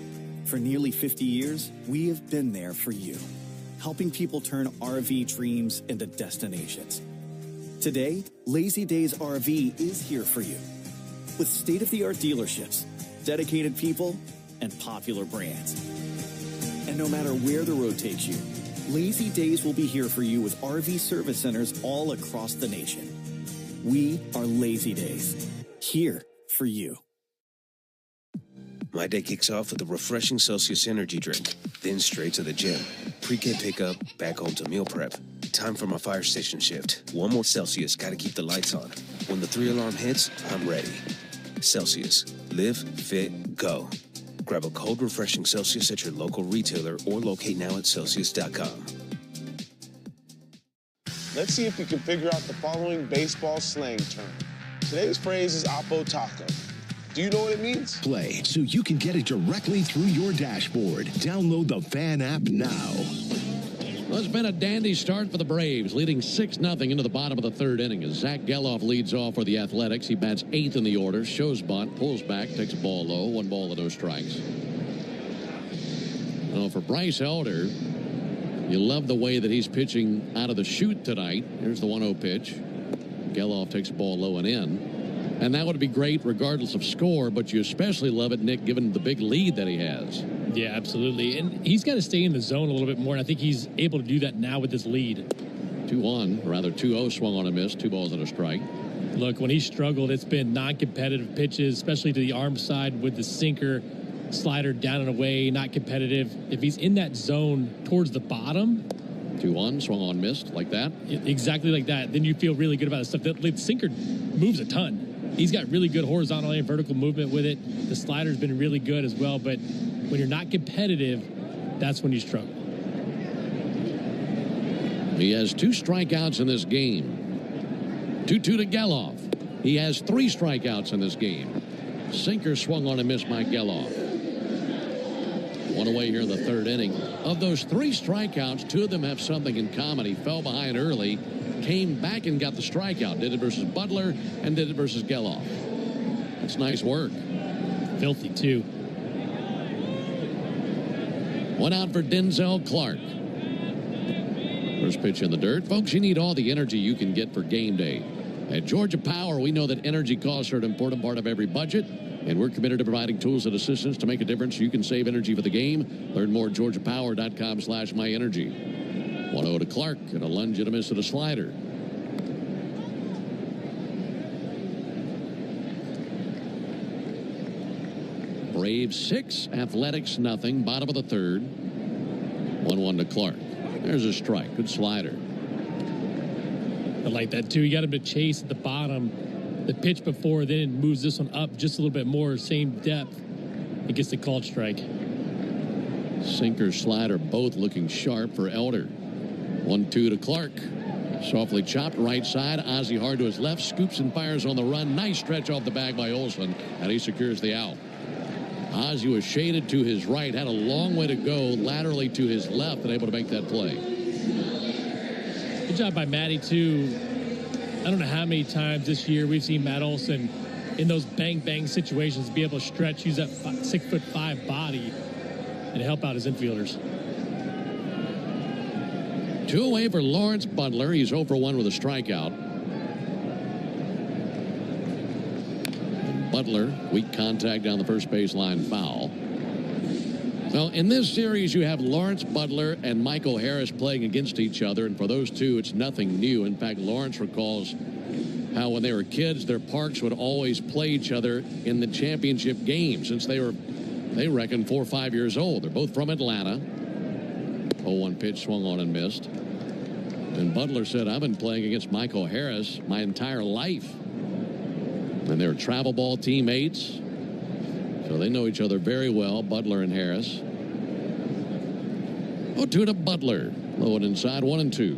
For nearly 50 years, we have been there for you, helping people turn RV dreams into destinations. Today, Lazy Days RV is here for you, with state-of-the-art dealerships, dedicated people, and popular brands. And no matter where the road takes you, Lazy Days will be here for you with RV service centers all across the nation. We are Lazy Days, here for you. My day kicks off with a refreshing Celsius energy drink, then straight to the gym. Pre-K pickup, back home to meal prep. Time for my fire station shift. 1 more Celsius, gotta keep the lights on. When the 3-alarm hits, I'm ready. Celsius. Live, fit, go. Grab a cold, refreshing Celsius at your local retailer or locate now at Celsius.com. Let's see if we can figure out the following baseball slang term. Today's phrase is Oppo Taco. Do you know what it means? Play so you can get it directly through your dashboard. Download the Fan app now. Well, it's been a dandy start for the Braves, leading 6-0 into the bottom of the 3rd inning as Zach Geloff leads off for the Athletics. He bats 8th in the order, shows bunt, pulls back, takes a ball low, 1 ball and no strikes. Well, for Bryce Elder, you love the way that he's pitching out of the chute tonight. Here's the 1-0 pitch. Geloff takes a ball low and in. And that would be great regardless of score, but you especially love it, Nick, given the big lead that he has. Yeah, absolutely. And he's got to stay in the zone a little bit more, and I think he's able to do that now with this lead. 2-0 swung on a miss, 2 balls and a strike. Look, when he struggled, it's been non-competitive pitches, especially to the arm side with the sinker, slider down and away, not competitive. If he's in that zone towards the bottom. 2-1, swung on, missed, like that? Exactly like that. Then you feel really good about the stuff. The sinker moves a ton. He's got really good horizontal and vertical movement with it. The slider's been really good as well, but when you're not competitive, that's when you struggle. He has 2 strikeouts in this game. 2-2 to Geloff. He has 3 strikeouts in this game. Sinker swung on and missed by Geloff. 1 away here in the 3rd inning. Of those 3 strikeouts, 2 of them have something in common. He fell behind early, came back and got the strikeout. Did it versus Butler and did it versus Geloff. That's nice work. Filthy, too. 1 out for Denzel Clark. First pitch in the dirt. Folks, you need all the energy you can get for game day. At Georgia Power, we know that energy costs are an important part of every budget, and we're committed to providing tools and assistance to make a difference so you can save energy for the game. Learn more at georgiapower.com/myenergy. 1-0 to Clark, and a lunge and a miss at a slider. Braves 6, Athletics nothing. Bottom of the 3rd. 1-1 to Clark. There's a strike. Good slider. I like that, too. You got him to chase at the bottom. The pitch before, then it moves this one up just a little bit more, same depth. It gets the called strike. Sinker, slider, both looking sharp for Elder. 1-2 to Clark. Softly chopped right side. Ozzie hard to his left. Scoops and fires on the run. Nice stretch off the bag by Olson, and he secures the out. Ozzie was shaded to his right, had a long way to go laterally to his left, and able to make that play. Good job by Matty, too. I don't know how many times this year we've seen Matt Olson in those bang-bang situations be able to stretch, use that 6'5" body, and help out his infielders. 2 away for Lawrence Butler. He's 0 for 1 with a strikeout. Butler, weak contact down the first baseline, foul. Now, in this series, you have Lawrence Butler and Michael Harris playing against each other, and for those two, it's nothing new. In fact, Lawrence recalls how when they were kids, their parks would always play each other in the championship game since they reckon 4 or 5 years old. They're both from Atlanta. 0-1 pitch swung on and missed. And Butler said, I've been playing against Michael Harris my entire life. And they're travel ball teammates. So they know each other very well, Butler and Harris. 0-2 to Butler. Low and inside, 1-2.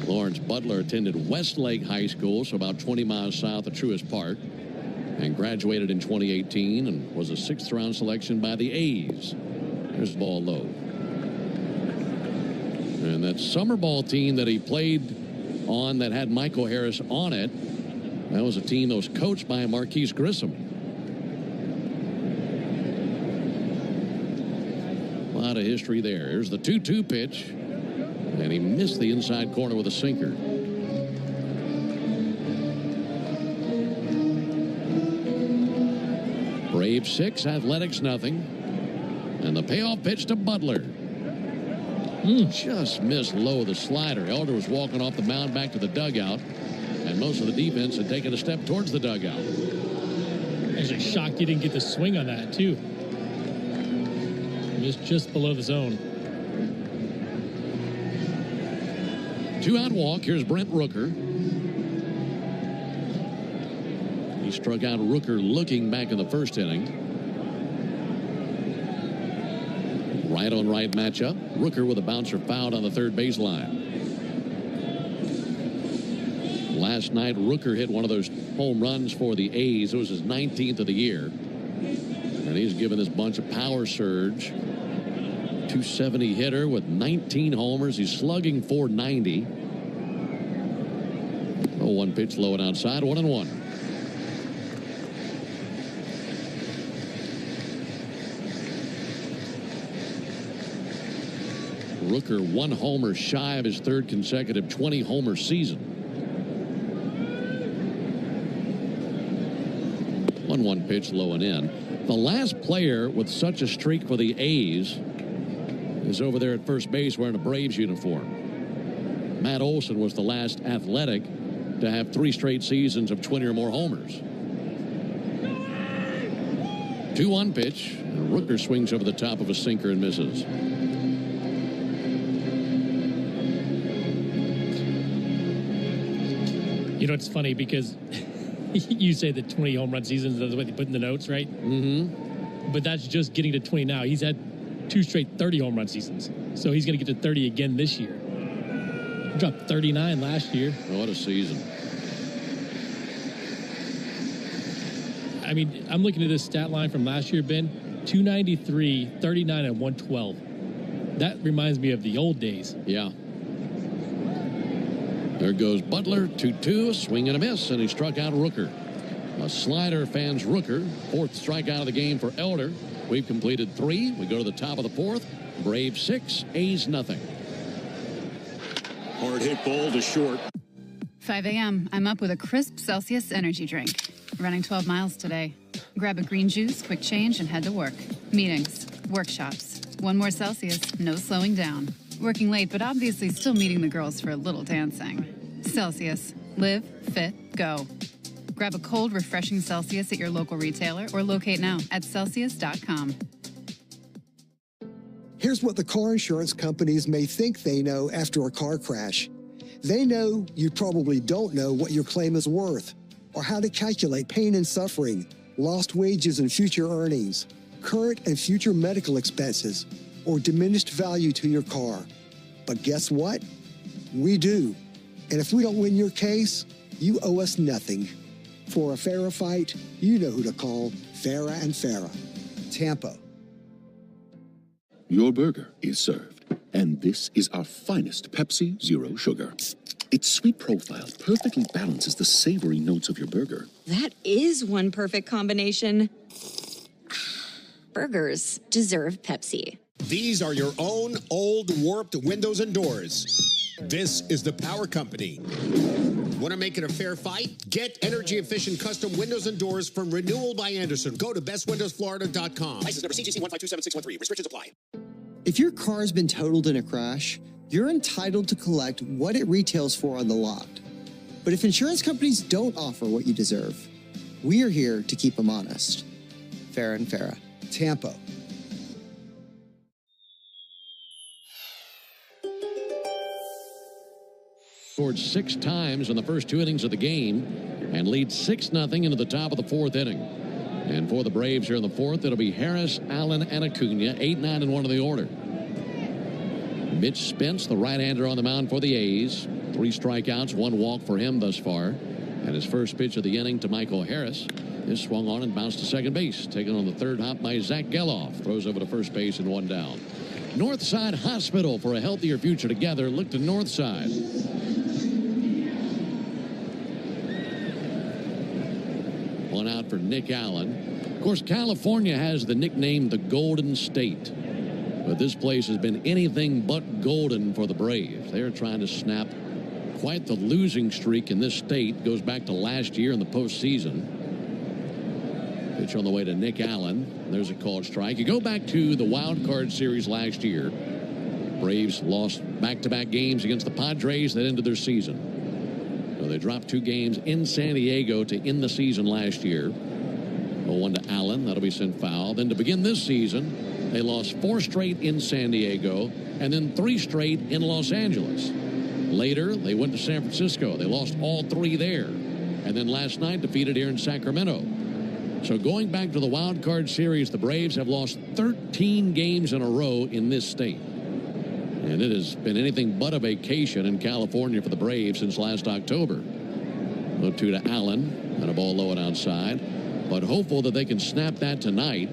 Lawrence Butler attended Westlake High School, so about 20 miles south of Truist Park, and graduated in 2018 and was a 6th round selection by the A's. There's the ball low. And that summer ball team that he played on that had Michael Harris on it, that was a team that was coached by Marquise Grissom. A lot of history there. Here's the 2-2 pitch, and he missed the inside corner with a sinker. Braves 6, Athletics nothing. And the payoff pitch to Butler. Just missed low the slider. Elder was walking off the mound back to the dugout, and most of the defense had taken a step towards the dugout. I was just shocked you didn't get the swing on that, too. Missed just below the zone. 2-out walk. Here's Brent Rooker. He struck out Rooker looking back in the first inning. Right on right matchup. Rooker with a bouncer fouled on the third baseline. Last night, Rooker hit one of those home runs for the A's. It was his 19th of the year. And he's given this bunch a power surge. 270 hitter with 19 homers. He's slugging .490. 0-1 pitch low and outside. 1-1. Rooker 1 homer shy of his 3rd consecutive 20-homer season. 1-1 pitch low and in. The last player with such a streak for the A's is over there at first base wearing a Braves uniform. Matt Olson was the last Athletic to have 3 straight seasons of 20 or more homers. 2-1 pitch. And Rooker swings over the top of a sinker and misses. You know, it's funny because you say that 20 home run seasons is what they put in the notes, right? Mm-hmm. But that's just getting to 20 now. He's had 2 straight 30 home run seasons. So he's going to get to 30 again this year. He dropped 39 last year. What a season. I mean, I'm looking at this stat line from last year, Ben. 293, 39, and 112. That reminds me of the old days. Yeah. There goes Butler, 2-2, swing and a miss, and he struck out Rooker. A slider fans Rooker, 4th strikeout of the game for Elder. We've completed 3. We go to the top of the 4th. Braves 6, A's nothing. Hard hit ball to short. 5 a.m. I'm up with a crisp Celsius energy drink. Running 12 miles today. Grab a green juice, quick change, and head to work. Meetings, workshops. 1 more Celsius, no slowing down. Working late, but obviously still meeting the girls for a little dancing. Celsius. Live, fit, go. Grab a cold, refreshing Celsius at your local retailer or locate now at Celsius.com. Here's what the car insurance companies may think they know after a car crash. They know you probably don't know what your claim is worth, or how to calculate pain and suffering, lost wages and future earnings, current and future medical expenses, or diminished value to your car. But guess what? We do. And if we don't win your case, you owe us nothing. For a fairer fight, you know who to call. Farah and Farah. Tampa. Your burger is served, and this is our finest Pepsi Zero Sugar. Its sweet profile perfectly balances the savory notes of your burger. That is one perfect combination. Burgers deserve Pepsi. These are your own old warped windows and doors. This is the Power Company. Want to make it a fair fight? Get energy-efficient custom windows and doors from Renewal by Andersen. Go to bestwindowsflorida.com. License number CGC 1527613. Restrictions apply. If your car's been totaled in a crash, you're entitled to collect what it retails for on the lot. But if insurance companies don't offer what you deserve, we are here to keep them honest. Farah and Farah. Tampa. Scored 6 times in the first 2 innings of the game and leads 6-0 into the top of the 4th inning. And for the Braves here in the 4th, it'll be Harris, Allen, and Acuna, 8, 9, and 1 of the order. Mitch Spence, the right-hander on the mound for the A's. 3 strikeouts, 1 walk for him thus far. And his first pitch of the inning to Michael Harris is swung on and bounced to second base. Taken on the 3rd hop by Zach Geloff. Throws over to first base and 1 down. Northside Hospital, for a healthier future together. Look to Northside. One out for Nick Allen. Of course, California has the nickname the Golden State. But this place has been anything but golden for the Braves. They're trying to snap quite the losing streak in this state. Goes back to last year in the postseason. Pitch on the way to Nick Allen. There's a called strike. You go back to the wild card series last year. Braves lost back-to-back games against the Padres that ended their season. So they dropped 2 games in San Diego to end the season last year. 0-1 to Allen. That'll be sent foul. Then to begin this season, they lost 4 straight in San Diego and then 3 straight in Los Angeles. Later, they went to San Francisco. They lost all 3 there. And then last night, defeated here in Sacramento. So going back to the wild card series, the Braves have lost 13 games in a row in this state. And it has been anything but a vacation in California for the Braves since last October. 0-2 to Allen, and a ball low and outside. But hopeful that they can snap that tonight.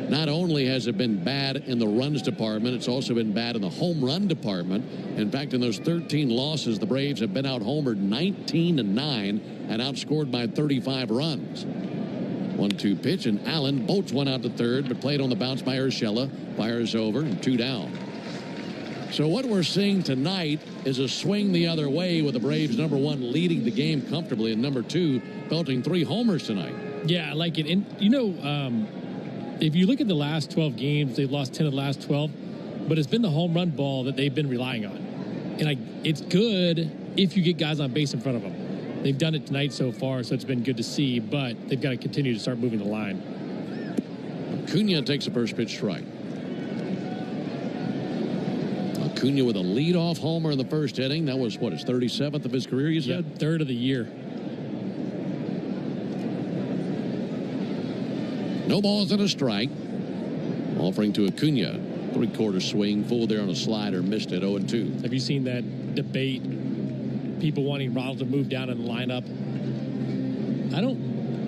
Not only has it been bad in the runs department, it's also been bad in the home run department. In fact, in those 13 losses, the Braves have been out-homered 19-9 and outscored by 35 runs. 1-2 pitch, and Allen bolts one out to third, but played on the bounce by Urshela. Fires over, and 2 down. So what we're seeing tonight is a swing the other way with the Braves, number 1, leading the game comfortably, and number 2, belting 3 homers tonight. Yeah, I like it. And, you know, if you look at the last 12 games, they've lost 10 of the last 12, but it's been the home run ball that they've been relying on. And it's good if you get guys on base in front of them. They've done it tonight so far, so it's been good to see, but they've got to continue to start moving the line. Acuna takes a first pitch strike. Acuna with a leadoff homer in the first inning. That was, what, his 37th of his career, you said? Yeah, 3rd of the year. No balls and a strike. Offering to Acuna. Three-quarter swing, full there on a slider, missed it, 0-2. Have you seen that debate? People wanting Ronald to move down in the lineup.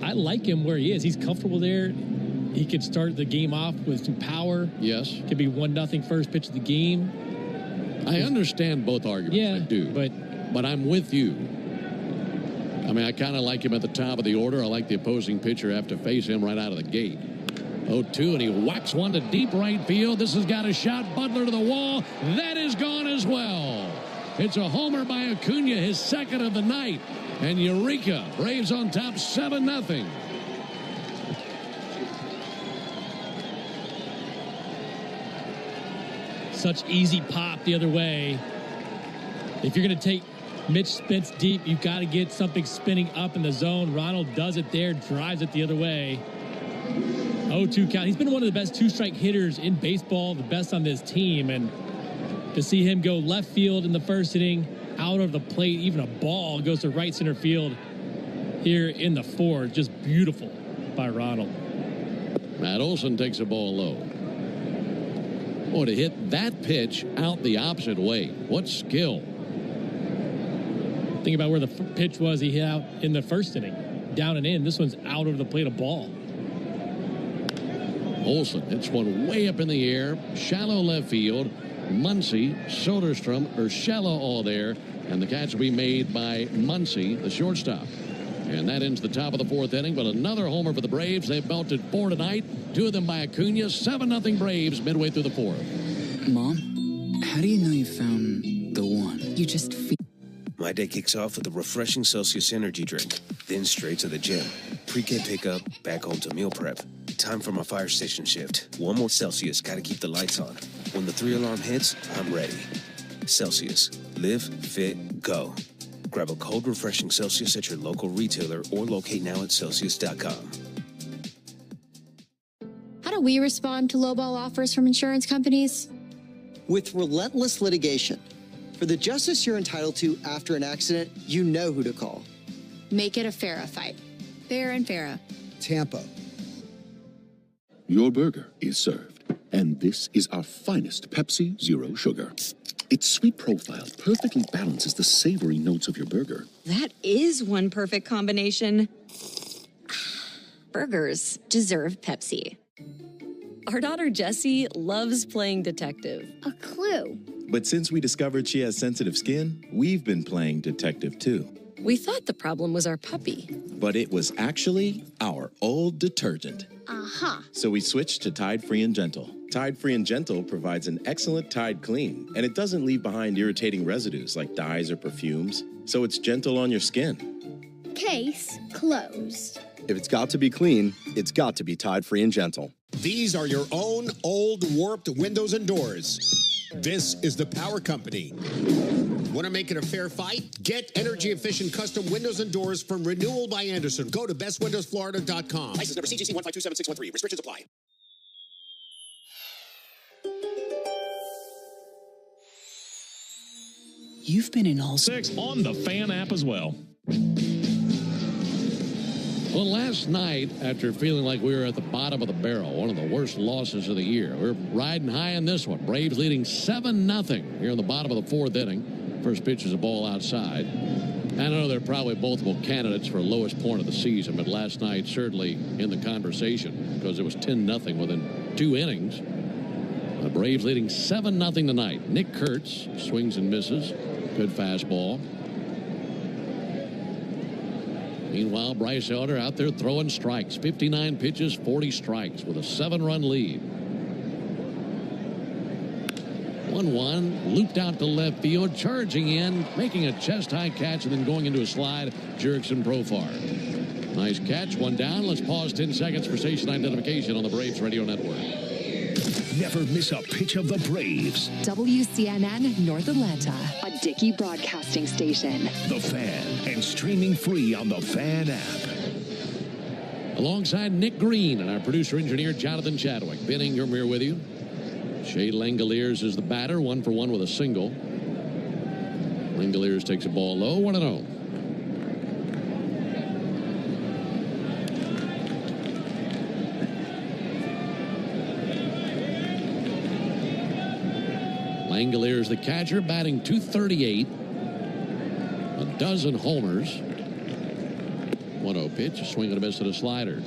I like him where he is. He's comfortable there. He could start the game off with some power. Yes. Could be 1-0 first pitch of the game. I understand both arguments. Yeah, I do. But I'm with you. I mean, I kind of like him at the top of the order. I like the opposing pitcher have to face him right out of the gate. 0-2, and he whacks one to deep right field. This has got a shot. Butler to the wall. That is gone as well. It's a homer by Acuna, his second of the night. And Eureka, Braves on top 7-0. Such easy pop the other way. If you're going to take Mitch Spence deep, you've got to get something spinning up in the zone. Ronald does it there, drives it the other way. 0-2 count. He's been one of the best two-strike hitters in baseball, the best on this team. And to see him go left field in the first inning, out of the plate, even a ball goes to right center field here in the fourth. Just beautiful by Ronald. Matt Olson takes a ball low. Oh, to hit that pitch out the opposite way. What skill. Think about where the pitch was he hit out in the first inning. Down and in. This one's out of the plate, a ball. Olson hits one way up in the air. Shallow left field. Muncy, Soderstrom, Urshela all there. And the catch will be made by Muncy, the shortstop. And that ends the top of the fourth inning. But another homer for the Braves. They've belted 4 tonight. 2 of them by Acuna. 7-0 Braves midway through the fourth. Mom, how do you know you found the one? You just feel. My day kicks off with a refreshing Celsius energy drink. Then straight to the gym. Pre-K pickup, back home to meal prep. Time for my fire station shift. One more Celsius, gotta keep the lights on. When the 3-alarm hits, I'm ready. Celsius. Live, fit, go. Grab a cold, refreshing Celsius at your local retailer or locate now at Celsius.com. How do we respond to lowball offers from insurance companies? With relentless litigation. For the justice you're entitled to after an accident, you know who to call. Make it a FARA fight. Fair and FARA. Tampa. Your burger is served, and this is our finest Pepsi Zero Sugar. Its sweet profile perfectly balances the savory notes of your burger. That is one perfect combination. Burgers deserve Pepsi. Our daughter Jessie loves playing detective. A clue. But since we discovered she has sensitive skin, we've been playing detective too. We thought the problem was our puppy. But it was actually our old detergent. Uh-huh. So we switched to Tide Free and Gentle. Tide Free and Gentle provides an excellent Tide clean, and it doesn't leave behind irritating residues like dyes or perfumes, so it's gentle on your skin. Case closed. If it's got to be clean, it's got to be Tide Free and Gentle. These are your own old warped windows and doors. This is the Power Company. Want to make it a fair fight? Get energy-efficient custom windows and doors from Renewal by Andersen. Go to bestwindowsflorida.com. License number CGC 1527613. Restrictions apply. You've been in all 6 on the Fan app as well. Well, last night, after feeling like we were at the bottom of the barrel, one of the worst losses of the year, we're riding high in this one. Braves leading 7-0 here in the bottom of the fourth inning. First pitch is a ball outside. And I know they're probably multiple candidates for lowest point of the season, but last night certainly in the conversation because it was 10-0 within 2 innings. The Braves leading 7-0 tonight. Nick Kurtz swings and misses. Good fastball. Meanwhile, Bryce Elder out there throwing strikes. 59 pitches, 40 strikes with a 7-run lead. 1-1, looped out to left field, charging in, making a chest-high catch, and then going into a slide. Jurickson Profar. Nice catch, one down. Let's pause 10 seconds for station identification on the Braves Radio Network. Never miss a pitch of the Braves. WCNN North Atlanta, a Dickey broadcasting station. The Fan, and streaming free on the Fan app. Alongside Nick Green and our producer-engineer Jonathan Chadwick. Ben Ingram here with you. Shea Langoliers is the batter, 1 for 1 with a single. Langoliers takes a ball low, 1-0. Langoliers, the catcher, batting .238. A dozen homers. 1-0 pitch, a swing and a miss at a slider.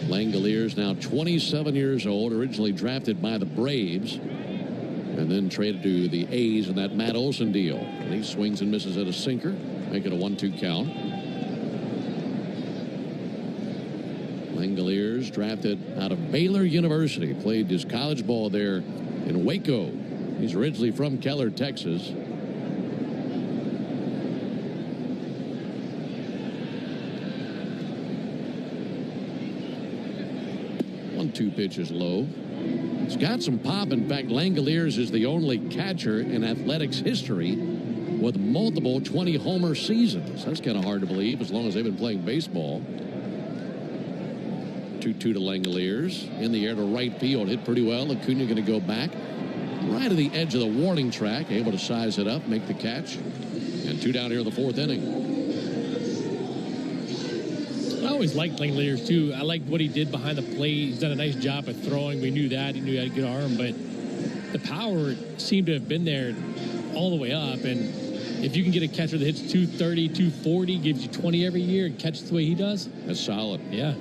Langoliers now 27 years old, originally drafted by the Braves, and then traded to the A's in that Matt Olson deal. And he swings and misses at a sinker, make it a 1-2 count. Langoliers, drafted out of Baylor University, played his college ball there in Waco. He's originally from Keller, Texas. 1-2 pitch is low. It's got some pop. In fact, Langoliers is the only catcher in athletics history with multiple 20-homer seasons. That's kind of hard to believe as long as they've been playing baseball. 2-2 to Langoliers. In the air to right field. Hit pretty well. Acuna going to go back. Right to the edge of the warning track. Able to size it up, make the catch. And 2 down here in the 4th inning. I always liked Langoliers, too. I liked what he did behind the plate. He's done a nice job of throwing. We knew that. He knew he had a good arm. But the power seemed to have been there all the way up. And if you can get a catcher that hits 230, 240, gives you 20 every year, and catches the way he does, that's solid. Yeah.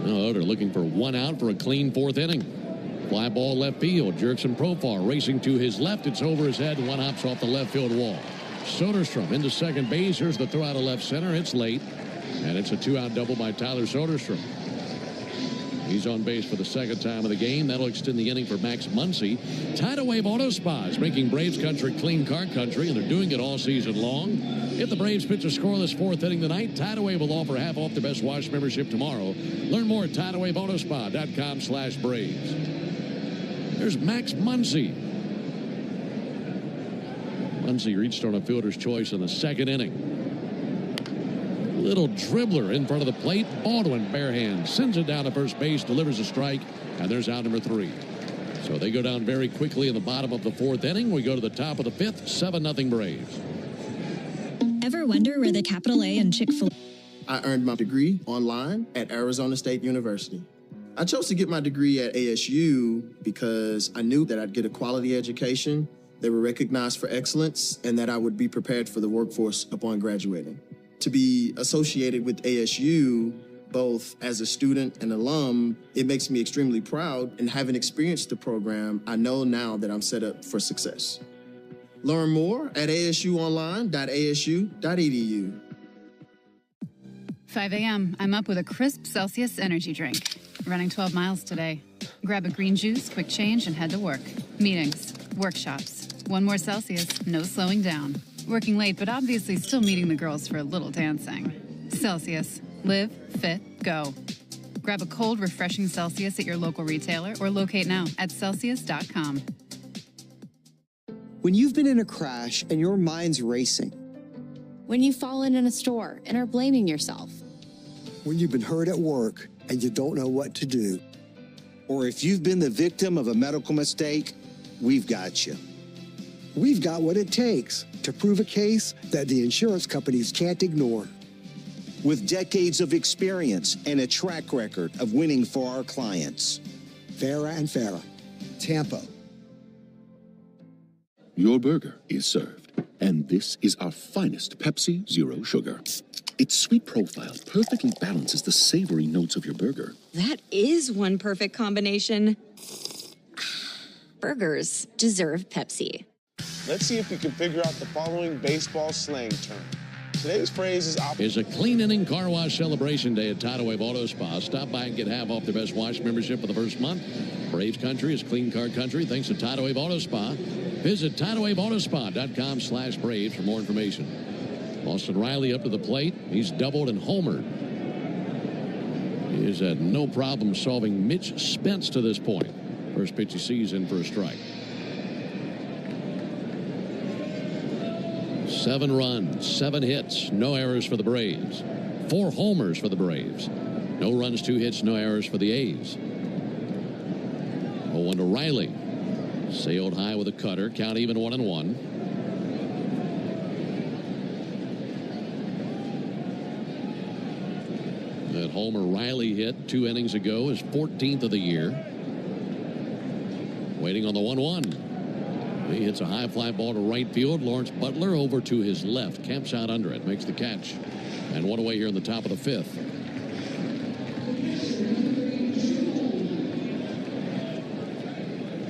Oh, they're looking for 1 out for a clean 4th inning. Fly ball left field. Jurickson Profar racing to his left. It's over his head. 1 hops off the left field wall. Soderstrom into second base. Here's the throw out of left center. It's late. And it's a 2-out double by Tyler Soderstrom. He's on base for the 2nd time of the game. That'll extend the inning for Max Muncy. Tidal Wave Auto Spa is making Braves country clean car country, and they're doing it all season long. If the Braves pitch a scoreless 4th inning tonight, Tidal Wave will offer half off their Best Wash membership tomorrow. Learn more at TidalWaveAutoSpa.com/Braves. There's Max Muncy. Muncy reached on a fielder's choice in the 2nd inning. Little dribbler in front of the plate. Baldwin, bare hand, sends it down to first base, delivers a strike, and there's out number 3. So they go down very quickly in the bottom of the 4th inning. We go to the top of the 5th, 7-0 Braves. Ever wonder where the capital A in Chick-fil-A? I earned my degree online at Arizona State University. I chose to get my degree at ASU because I knew that I'd get a quality education, they were recognized for excellence, and that I would be prepared for the workforce upon graduating. To be associated with ASU, both as a student and alum, it makes me extremely proud. And having experienced the program, I know now that I'm set up for success. Learn more at asuonline.asu.edu. 5 a.m. I'm up with a crisp Celsius energy drink. Running 12 miles today. Grab a green juice, quick change, and head to work. Meetings, workshops. 1 more Celsius, no slowing down. Working late, but obviously still meeting the girls for a little dancing. Celsius. Live, fit, go. Grab a cold, refreshing Celsius at your local retailer or locate now at Celsius.com. When you've been in a crash and your mind's racing. When you've fallen in a store and are blaming yourself. When you've been hurt at work and you don't know what to do. Or if you've been the victim of a medical mistake, we've got you. We've got what it takes to prove a case that the insurance companies can't ignore. With decades of experience and a track record of winning for our clients. Farah and Farah, Tampa. Your burger is served, and this is our finest Pepsi Zero Sugar. Its sweet profile perfectly balances the savory notes of your burger. That is one perfect combination. Burgers deserve Pepsi. Let's see if we can figure out the following baseball slang term. Today's phrase is a clean inning car wash celebration day at Tidal Wave Auto Spa. Stop by and get half off their Best Wash membership for the first month. Braves country is clean car country thanks to Tidal Wave Auto Spa. Visit TidalWaveAutoSpa.com/Braves for more information. Austin Riley up to the plate. He's doubled and homered. He has had no problem solving Mitch Spence to this point. First pitch he sees in for a strike. 7 runs, 7 hits, no errors for the Braves. 4 homers for the Braves. No runs, 2 hits, no errors for the A's. 0-1 to Riley. Sailed high with a cutter. Count even 1-1. That homer Riley hit 2 innings ago, his 14th of the year. Waiting on the 1-1. He hits a high fly ball to right field. Lawrence Butler over to his left. Camps out under it. Makes the catch. And one away here in the top of the 5th.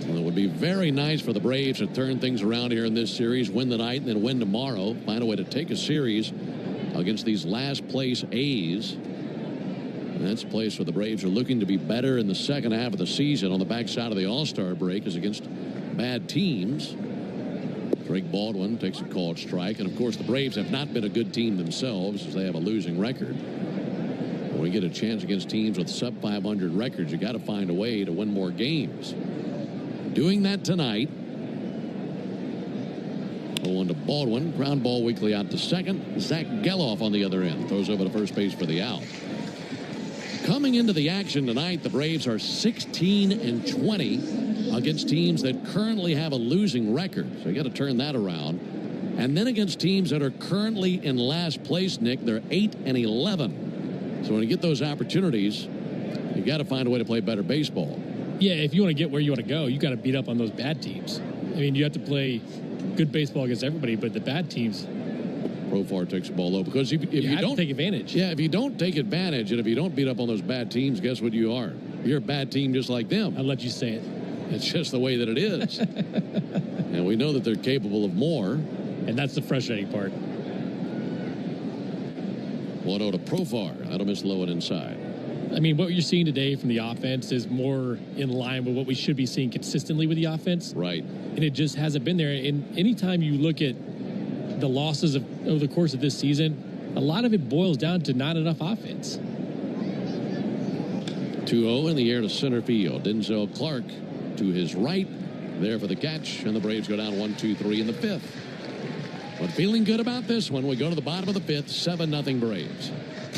Well, it would be very nice for the Braves to turn things around here in this series, win the night, and then win tomorrow. Find a way to take a series against these last place A's. And that's a place where the Braves are looking to be better in the second half of the season on the backside of the All-Star break is against bad teams. Drake Baldwin takes a called strike. And, of course, the Braves have not been a good team themselves as they have a losing record. When we get a chance against teams with sub-500 records, you got to find a way to win more games. Doing that tonight. 0-1 to Baldwin. Ground ball weakly out to second. Zach Geloff on the other end. Throws over to first base for the out. Coming into the action tonight, the Braves are 16-20 against teams that currently have a losing record. So you got to turn that around. And then against teams that are currently in last place, Nick, they're 8-11. So when you get those opportunities, you got to find a way to play better baseball. Yeah, if you want to get where you want to go, you got to beat up on those bad teams. I mean, you have to play good baseball against everybody, but the bad teams. Profar takes the ball low because if you don't take advantage. Yeah, if you don't take advantage and if you don't beat up on those bad teams, guess what you are? You're a bad team just like them. I'll let you say it. It's just the way that it is. And we know that they're capable of more. And that's the frustrating part. 1-0 to Profar. That'll miss low and inside. I mean, what you're seeing today from the offense is more in line with what we should be seeing consistently with the offense. Right. And it just hasn't been there. And anytime you look at the losses over the course of this season, a lot of it boils down to not enough offense. 2-0 in the air to center field. Denzel Clark to his right. There for the catch. And the Braves go down 1-2-3 in the 5th. But feeling good about this one, we go to the bottom of the 5th, 7-0 Braves.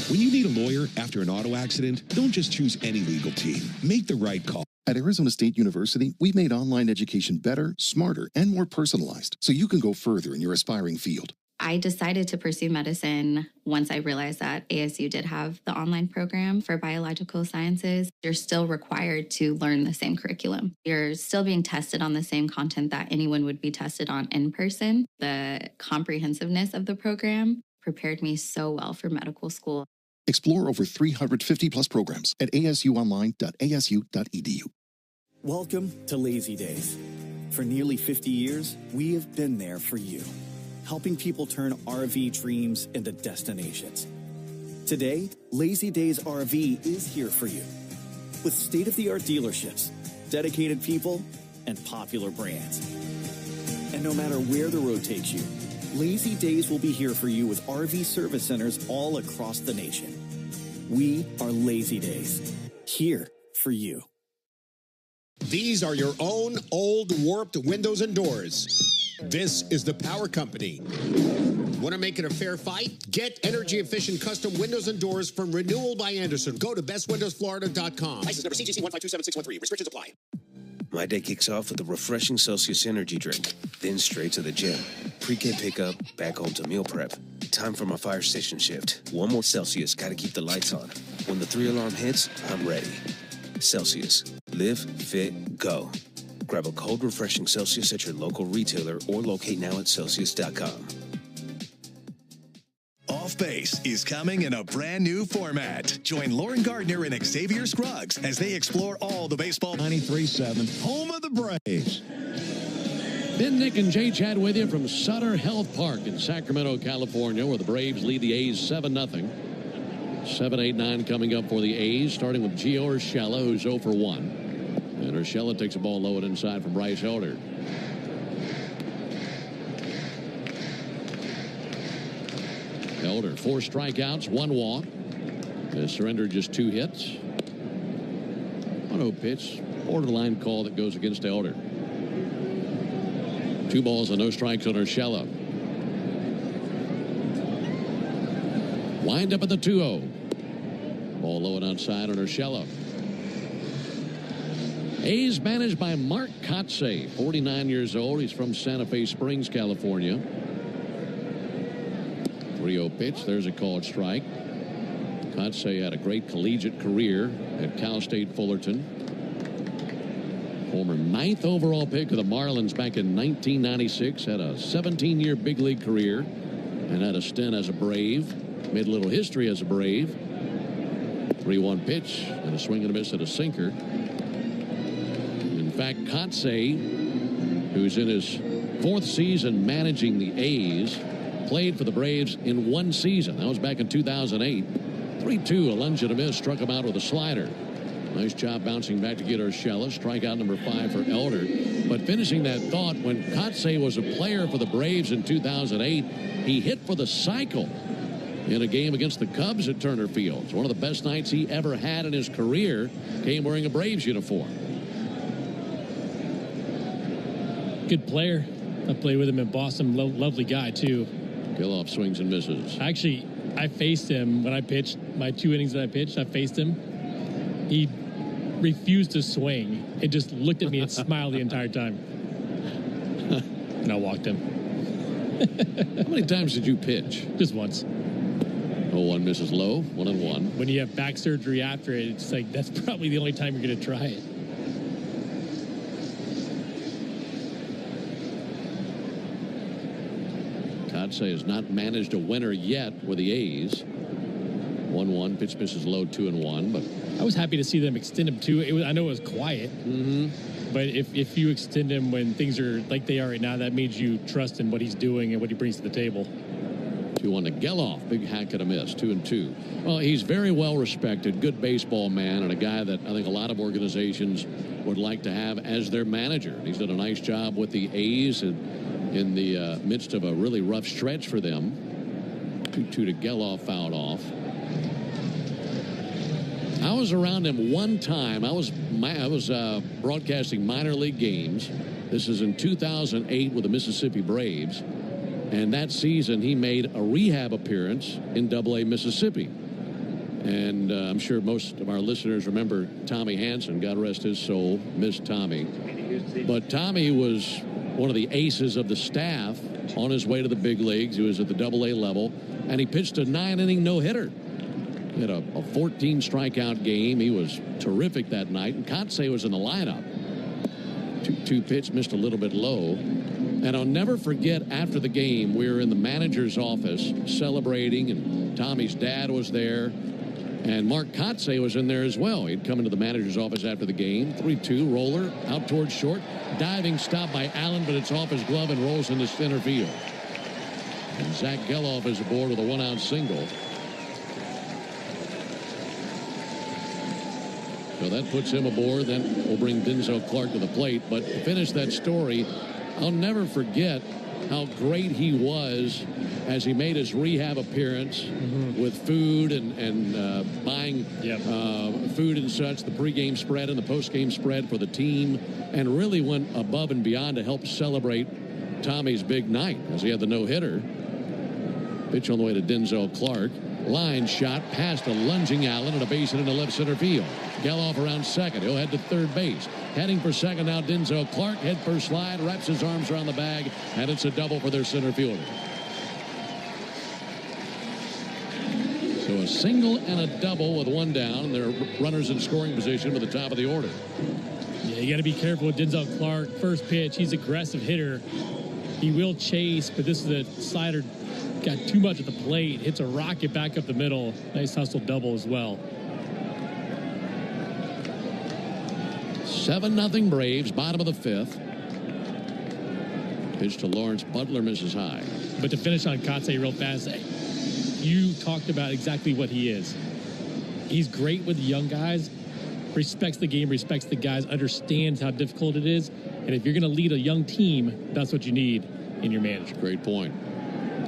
When you need a lawyer after an auto accident, don't just choose any legal team. Make the right call. At Arizona State University, we've made online education better, smarter, and more personalized so you can go further in your aspiring field. I decided to pursue medicine once I realized that ASU did have the online program for biological sciences. You're still required to learn the same curriculum. You're still being tested on the same content that anyone would be tested on in person. The comprehensiveness of the program prepared me so well for medical school. Explore over 350-plus programs at asuonline.asu.edu. Welcome to Lazy Days. For nearly 50 years, we have been there for you, helping people turn RV dreams into destinations. Today, Lazy Days RV is here for you, with state-of-the-art dealerships, dedicated people, and popular brands. And no matter where the road takes you, Lazy Days will be here for you with RV service centers all across the nation. We are Lazy Days, here for you. These are your own old warped windows and doors. This is the Power Company. Want to make it a fair fight? Get energy-efficient custom windows and doors from Renewal by Andersen. Go to bestwindowsflorida.com. License number CGC 1527613. Restrictions apply. My day kicks off with a refreshing Celsius energy drink, then straight to the gym. Pre-K pickup, back home to meal prep. Time for my fire station shift. One more Celsius, gotta keep the lights on. When the 3-alarm hits, I'm ready. Celsius. Live, fit, go. Grab a cold, refreshing Celsius at your local retailer or locate now at Celsius.com. Off Base is coming in a brand new format. Join Lauren Gardner and Xavier Scruggs as they explore all the baseball. 93.7, home of the Braves. Ben, Nick, and Jay Chad with you from Sutter Health Park in Sacramento, California, where the Braves lead the A's 7-0. 7-8-9 coming up for the A's, starting with Gio Urshela, who's 0 for 1. And Urshela takes a ball low and inside from Bryce Elder. Elder, 4 strikeouts, 1 walk. Has surrendered just 2 hits. 1-0 pitch, borderline call that goes against Elder. 2 balls and no strikes on Urshela. Wind up at the 2-0. Ball low and outside on Urshela. A's managed by Mark Kotsay, 49 years old. He's from Santa Fe Springs, California. 3-0 pitch. There's a called strike. Kotsay had a great collegiate career at Cal State Fullerton. Former 9th overall pick of the Marlins back in 1996. Had a 17-year big league career and had a stint as a Brave. Made a little history as a Brave. 3-1 pitch and a swing and a miss at a sinker. In fact, Kotsay, who's in his 4th season managing the A's, played for the Braves in 1 season. That was back in 2008. 3-2, a lunge and a miss, struck him out with a slider. Nice job bouncing back to get Urshela. Strikeout number 5 for Elder. But finishing that thought, when Kotsay was a player for the Braves in 2008, he hit for the cycle in a game against the Cubs at Turner Field. It's one of the best nights he ever had in his career. Came wearing a Braves uniform. Good player. I played with him in Boston. Lovely guy, too. Geloff swings and misses. Actually, I faced him when I pitched. My 2 innings that I pitched, I faced him. He refused to swing. It just looked at me and smiled the entire time. And I walked him. How many times did you pitch? Just once. 0-1 misses low, 1-1. When you have back surgery after it, it's like that's probably the only time you're going to try it. Kotsay has not managed a winner yet with the A's. 1-1, pitch misses low, 2-1. But I was happy to see them extend him too. I know it was quiet, but if you extend him when things are like they are right now, that means you trust in what he's doing and what he brings to the table. 2-1 to Geloff. Big hack and a miss. 2-2. Well, he's very well respected, good baseball man, and a guy that I think a lot of organizations would like to have as their manager. He's done a nice job with the A's in the midst of a really rough stretch for them. 2-2 to Geloff, fouled off. I was around him one time. I was broadcasting minor league games. This is in 2008 with the Mississippi Braves. And that season, he made a rehab appearance in AA Mississippi. And I'm sure most of our listeners remember Tommy Hanson. God rest his soul. Missed Tommy. But Tommy was one of the aces of the staff on his way to the big leagues. He was at the AA level. And he pitched a 9-inning no-hitter. He had a 14 strikeout game. He was terrific that night. And Kotsay was in the lineup. 2-2 pitch, missed a little bit low. And I'll never forget, after the game, we were in the manager's office celebrating, and Tommy's dad was there, and Mark Kotsay was in there as well. He'd come into the manager's office after the game. 3-2, roller, out towards short. Diving stop by Allen, but it's off his glove and rolls into center field. And Zach Geloff is aboard with a 1-out single. So that puts him aboard. Then we'll bring Denzel Clark to the plate. But to finish that story, I'll never forget how great he was as he made his rehab appearance with food and buying food and such, the pregame spread and the postgame spread for the team, and really went above and beyond to help celebrate Tommy's big night as he had the no-hitter. Pitch on the way to Denzel Clark. Line shot past a lunging Allen and a base hit into left center field. Geloff around second. He'll head to third base. Heading for second now, Denzel Clark. Head first slide, wraps his arms around the bag, and it's a double for their center fielder. So a single and a double with one down, and they're runners in scoring position with the top of the order. Yeah, you got to be careful with Denzel Clark. First pitch, he's an aggressive hitter. He will chase, but this is a slider. Got too much at the plate. Hits a rocket back up the middle. Nice hustle double as well. 7-0 Braves, bottom of the fifth. Pitch to Lawrence Butler, misses high. But to finish on Kotsay real fast, you talked about exactly what he is. He's great with the young guys, respects the game, respects the guys, understands how difficult it is. And if you're going to lead a young team, that's what you need in your manager. Great point.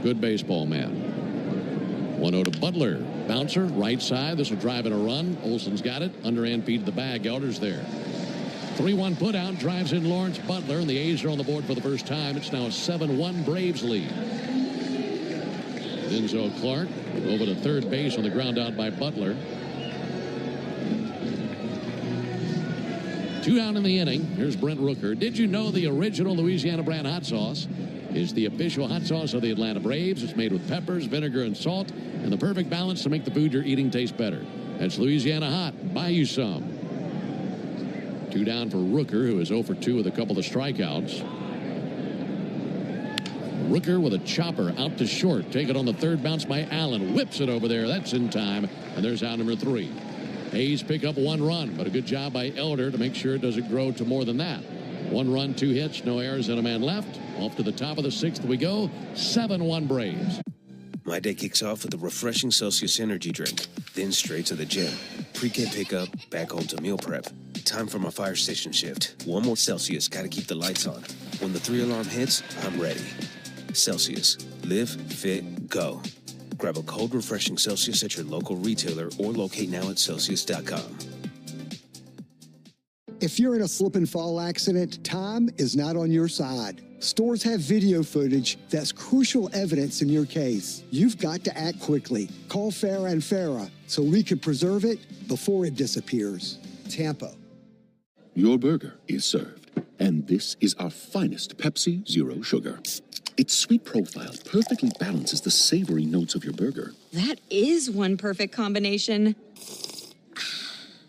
Good baseball man. 1-0 to Butler. Bouncer, right side. This will drive in a run. Olson's got it. Underhand feed to the bag. Elder's there. 3-1 put out. Drives in Lawrence Butler, and the A's are on the board for the first time. It's now a 7-1 Braves lead. Denzel Clark over to third base on the ground out by Butler. 2 down in the inning. Here's Brent Rooker. Did you know the original Louisiana brand hot sauce is the official hot sauce of the Atlanta Braves. It's made with peppers, vinegar, and salt, and the perfect balance to make the food you're eating taste better. That's Louisiana Hot. Buy you some. 2 down for Rooker, who is 0 for 2 with a couple of strikeouts. Rooker with a chopper out to short. Take it on the third bounce by Allen. Whips it over there. That's in time. And there's out number 3. A's pick up 1 run, but a good job by Elder to make sure it doesn't grow to more than that. 1 run, 2 hits, no errors, and a man left. Off to the top of the 6th we go. 7-1 Braves. My day kicks off with a refreshing Celsius energy drink, then straight to the gym. Pre-K pickup, back home to meal prep. Time for my fire station shift. 1 more Celsius, gotta keep the lights on. When the 3-alarm hits, I'm ready. Celsius. Live, fit, go. Grab a cold, refreshing Celsius at your local retailer or locate now at Celsius.com. If you're in a slip and fall accident, time is not on your side. Stores have video footage that's crucial evidence in your case. You've got to act quickly. Call Farah and Farah so we can preserve it before it disappears. Tampa. Your burger is served, and this is our finest Pepsi Zero Sugar. Its sweet profile perfectly balances the savory notes of your burger. That is one perfect combination.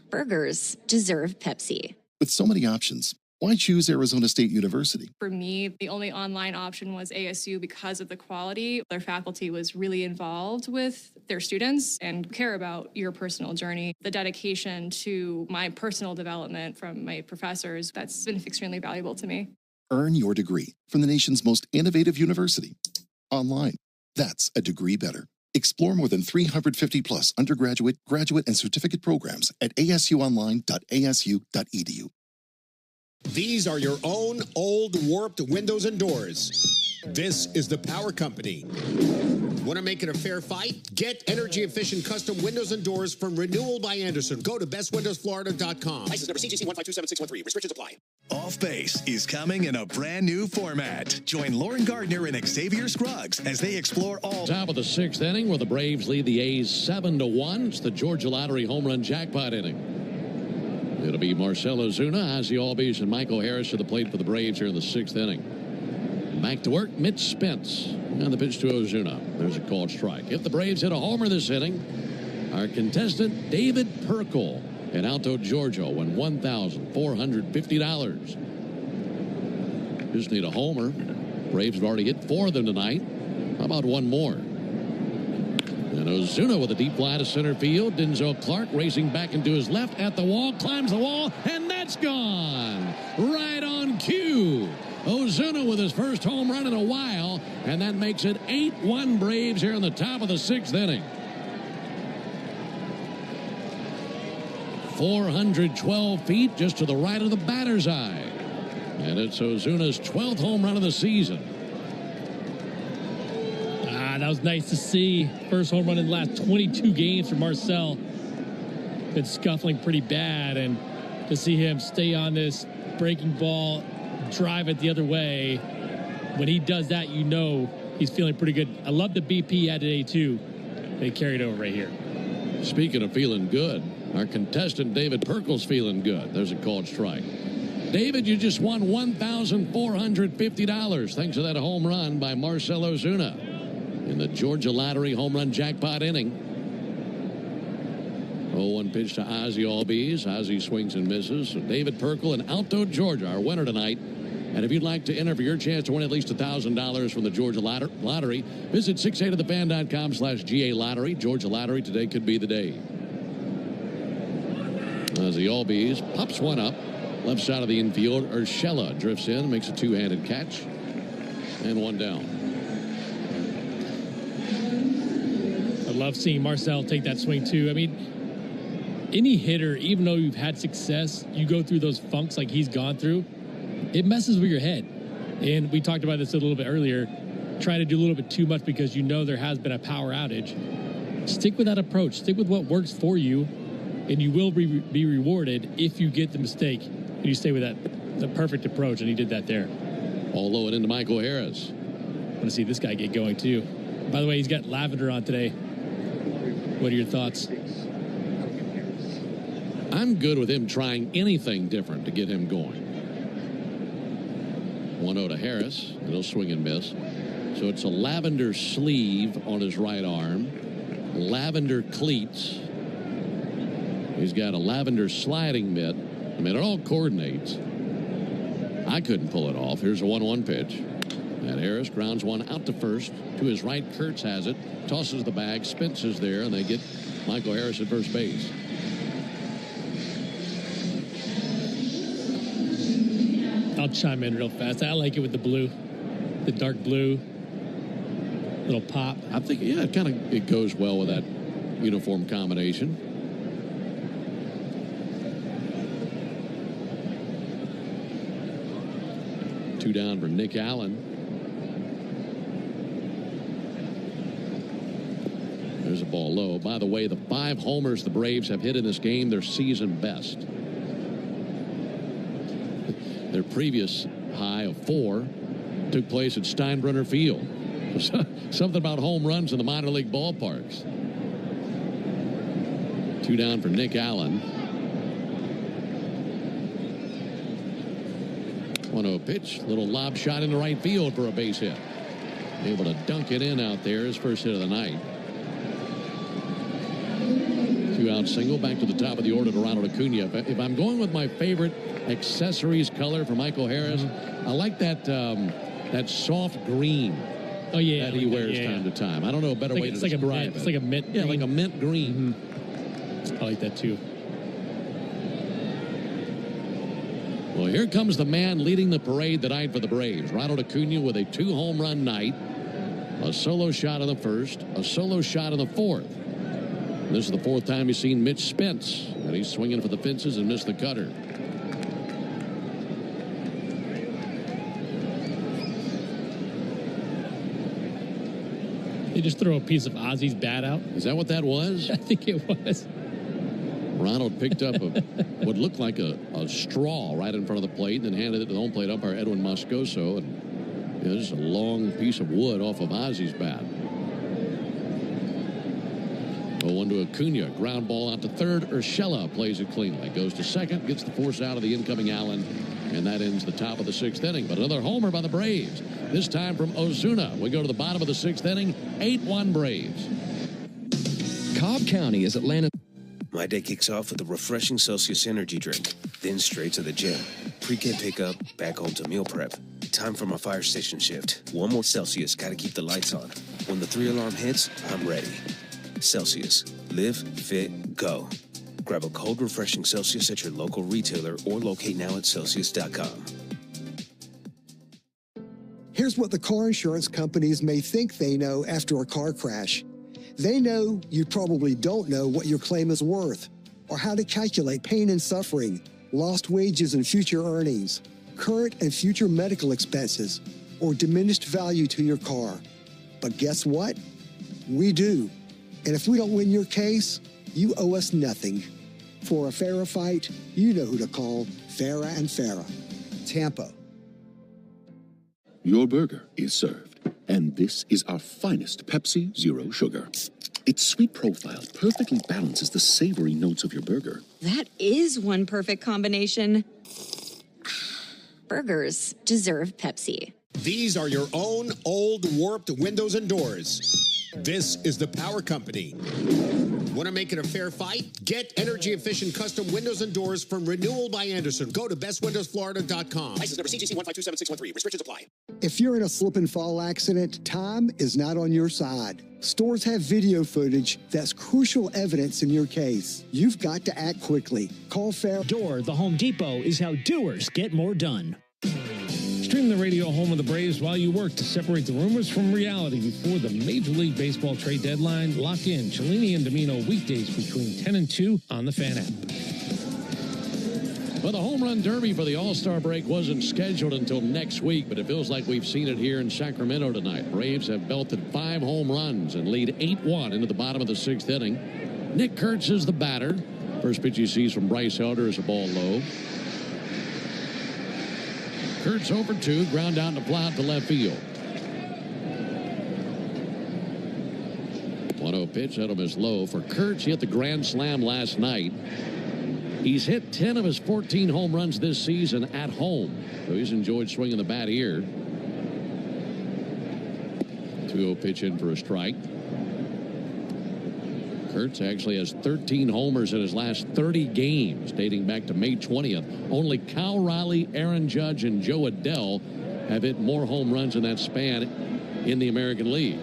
Burgers deserve Pepsi. With so many options, why choose Arizona State University? For me, the only online option was ASU because of the quality. Their faculty was really involved with their students and care about your personal journey. The dedication to my personal development from my professors, that's been extremely valuable to me. Earn your degree from the nation's most innovative university. Online. That's a degree better. Explore more than 350 plus undergraduate, graduate, and certificate programs at asuonline.asu.edu. These are your own old warped windows and doors. This is the Power Company. Want to make it a fair fight? Get energy-efficient custom windows and doors from Renewal by Andersen. Go to bestwindowsflorida.com. License number CGC 1527613. Restrictions apply. Off Base is coming in a brand new format. Join Lauren Gardner and Xavier Scruggs as they explore all. Top of the 6th inning where the Braves lead the A's 7-1. It's the Georgia Lottery home run jackpot inning. It'll be Marcell Ozuna, Ozzie Albies, and Michael Harris to the plate for the Braves here in the 6th inning. Back to work, Mitch Spence. And the pitch to Ozuna. There's a called strike. If the Braves hit a homer this inning, our contestant David Perkle in Alto, Georgia, won $1,450. Just need a homer. Braves have already hit 4 of them tonight. How about 1 more? And Ozuna with a deep fly to center field. Denzel Clark racing back into his left at the wall, climbs the wall, and that's gone. Right on cue. Ozuna with his first home run in a while, and that makes it 8-1 Braves here in the top of the 6th inning. 412 feet just to the right of the batter's eye. And it's Ozuna's 12th home run of the season. That was nice to see. First home run in the last 22 games for Marcell. Been scuffling pretty bad, and to see him stay on this breaking ball, drive it the other way. When he does that, you know he's feeling pretty good. I love the BP he had today, too. They carried over right here. Speaking of feeling good, our contestant David Perkle's feeling good. There's a called strike. David, you just won $1,450 thanks to that home run by Marcell Ozuna in the Georgia Lottery home run jackpot inning. 0-1 pitch to Ozzie Albies. Ozzie swings and misses. So David Perkle in Alto, Georgia, our winner tonight. And if you'd like to enter for your chance to win at least $1,000 from the Georgia Lottery, visit 680thefan.com/GA Lottery. Georgia Lottery, today could be the day. Ozzie Albies pops one up. Left side of the infield, Urshela drifts in, makes a two-handed catch. And 1 down. I love seeing Marcell take that swing, too. I mean, any hitter, even though you've had success, you go through those funks like he's gone through, it messes with your head. And we talked about this a little bit earlier. Try to do a little bit too much because you know there has been a power outage. Stick with that approach. Stick with what works for you, and you will be rewarded if you get the mistake and you stay with the perfect approach, and he did that there. All low and into Michael Harris. I want to see this guy get going, too. By the way, he's got lavender on today. What are your thoughts? I'm good with him trying anything different to get him going. 1-0 to Harris, and he'll swing and miss. So it's a lavender sleeve on his right arm, lavender cleats. He's got a lavender sliding mitt. I mean, it all coordinates. I couldn't pull it off. Here's a 1-1 pitch. And Harris grounds one out to first. To his right, Kurtz has it. Tosses the bag. Spence is there, and they get Michael Harris at first base. I'll chime in real fast. I like it with the blue, the dark blue, little pop. I think, yeah, it goes well with that uniform combination. Two down for Nick Allen. There's a ball low. By the way, the 5 homers the Braves have hit in this game, their season best. Their previous high of 4 took place at Steinbrenner Field. Something about home runs in the minor league ballparks. 2 down for Nick Allen. 1-0 pitch. Little lob shot into right field for a base hit. Able to dunk it in out there. His first hit of the night. 2-out single. Back to the top of the order to Ronald Acuna. If I'm going with my favorite accessories color for Michael Harris, I like that that soft green. Oh yeah, that he wears time to time. I don't know a better way to describe it. It's like a mint. Yeah, like a mint green. I like that too. Well, here comes the man leading the parade tonight for the Braves. Ronald Acuna with a 2-home run night. A solo shot in the first, a solo shot in the fourth. And this is the 4th time he's seen Mitch Spence. And he's swinging for the fences and missed the cutter. They just throw a piece of Ozzy's bat out. Is that what that was? I think it was. Ronald picked up what looked like a straw right in front of the plate and then handed it to the home plate umpire Edwin Moscoso. And there's a long piece of wood off of Ozzy's bat. 0-1 to Acuna. Ground ball out to third. Urshela plays it cleanly. Goes to second. Gets the force out of the incoming Allen. And that ends the top of the 6th inning. But another homer by the Braves. This time from Ozuna. We go to the bottom of the 6th inning. 8-1 Braves. Cobb County is Atlanta. My day kicks off with a refreshing Celsius energy drink. Then straight to the gym. Pre-K pickup, back home to meal prep. Time for my fire station shift. One more Celsius, gotta keep the lights on. When the 3-alarm hits, I'm ready. Celsius. Live, fit, go. Grab a cold, refreshing Celsius at your local retailer or locate now at Celsius.com. Here's what the car insurance companies may think they know after a car crash. They know you probably don't know what your claim is worth, or how to calculate pain and suffering, lost wages and future earnings, current and future medical expenses, or diminished value to your car. But guess what? We do. And if we don't win your case, you owe us nothing. For a fairer fight, you know who to call. Farah and Farah. Tampa. Your burger is served. And this is our finest Pepsi Zero Sugar. Its sweet profile perfectly balances the savory notes of your burger. That is one perfect combination. Burgers deserve Pepsi. These are your own old warped windows and doors. This is the Power Company. Want to make it a fair fight? Get energy-efficient custom windows and doors from Renewal by Andersen. Go to bestwindowsflorida.com. License number CGC 1527613. Restrictions apply. If you're in a slip and fall accident, time is not on your side. Stores have video footage that's crucial evidence in your case. You've got to act quickly. Call Fair. Door, the Home Depot is how doers get more done. Stream the radio home of the Braves while you work to separate the rumors from reality before the Major League Baseball trade deadline. Lock in Cellini and Domino weekdays between 10 and 2 on the Fan app. Well, the home run derby for the All-Star break wasn't scheduled until next week, but it feels like we've seen it here in Sacramento tonight. Braves have belted 5 home runs and lead 8-1 into the bottom of the 6th inning. Nick Kurtz is the batter. First pitch he sees from Bryce Elder is a ball low. Kurtz over 2, ground down to fly out to left field. 1-0 pitch, that'll miss low. For Kurtz, he hit the grand slam last night. He's hit 10 of his 14 home runs this season at home. So he's enjoyed swinging the bat here. 2-0 pitch in for a strike. Kurtz actually has 13 homers in his last 30 games, dating back to May 20th. Only Cal Riley, Aaron Judge, and Joe Adele have hit more home runs in that span in the American League.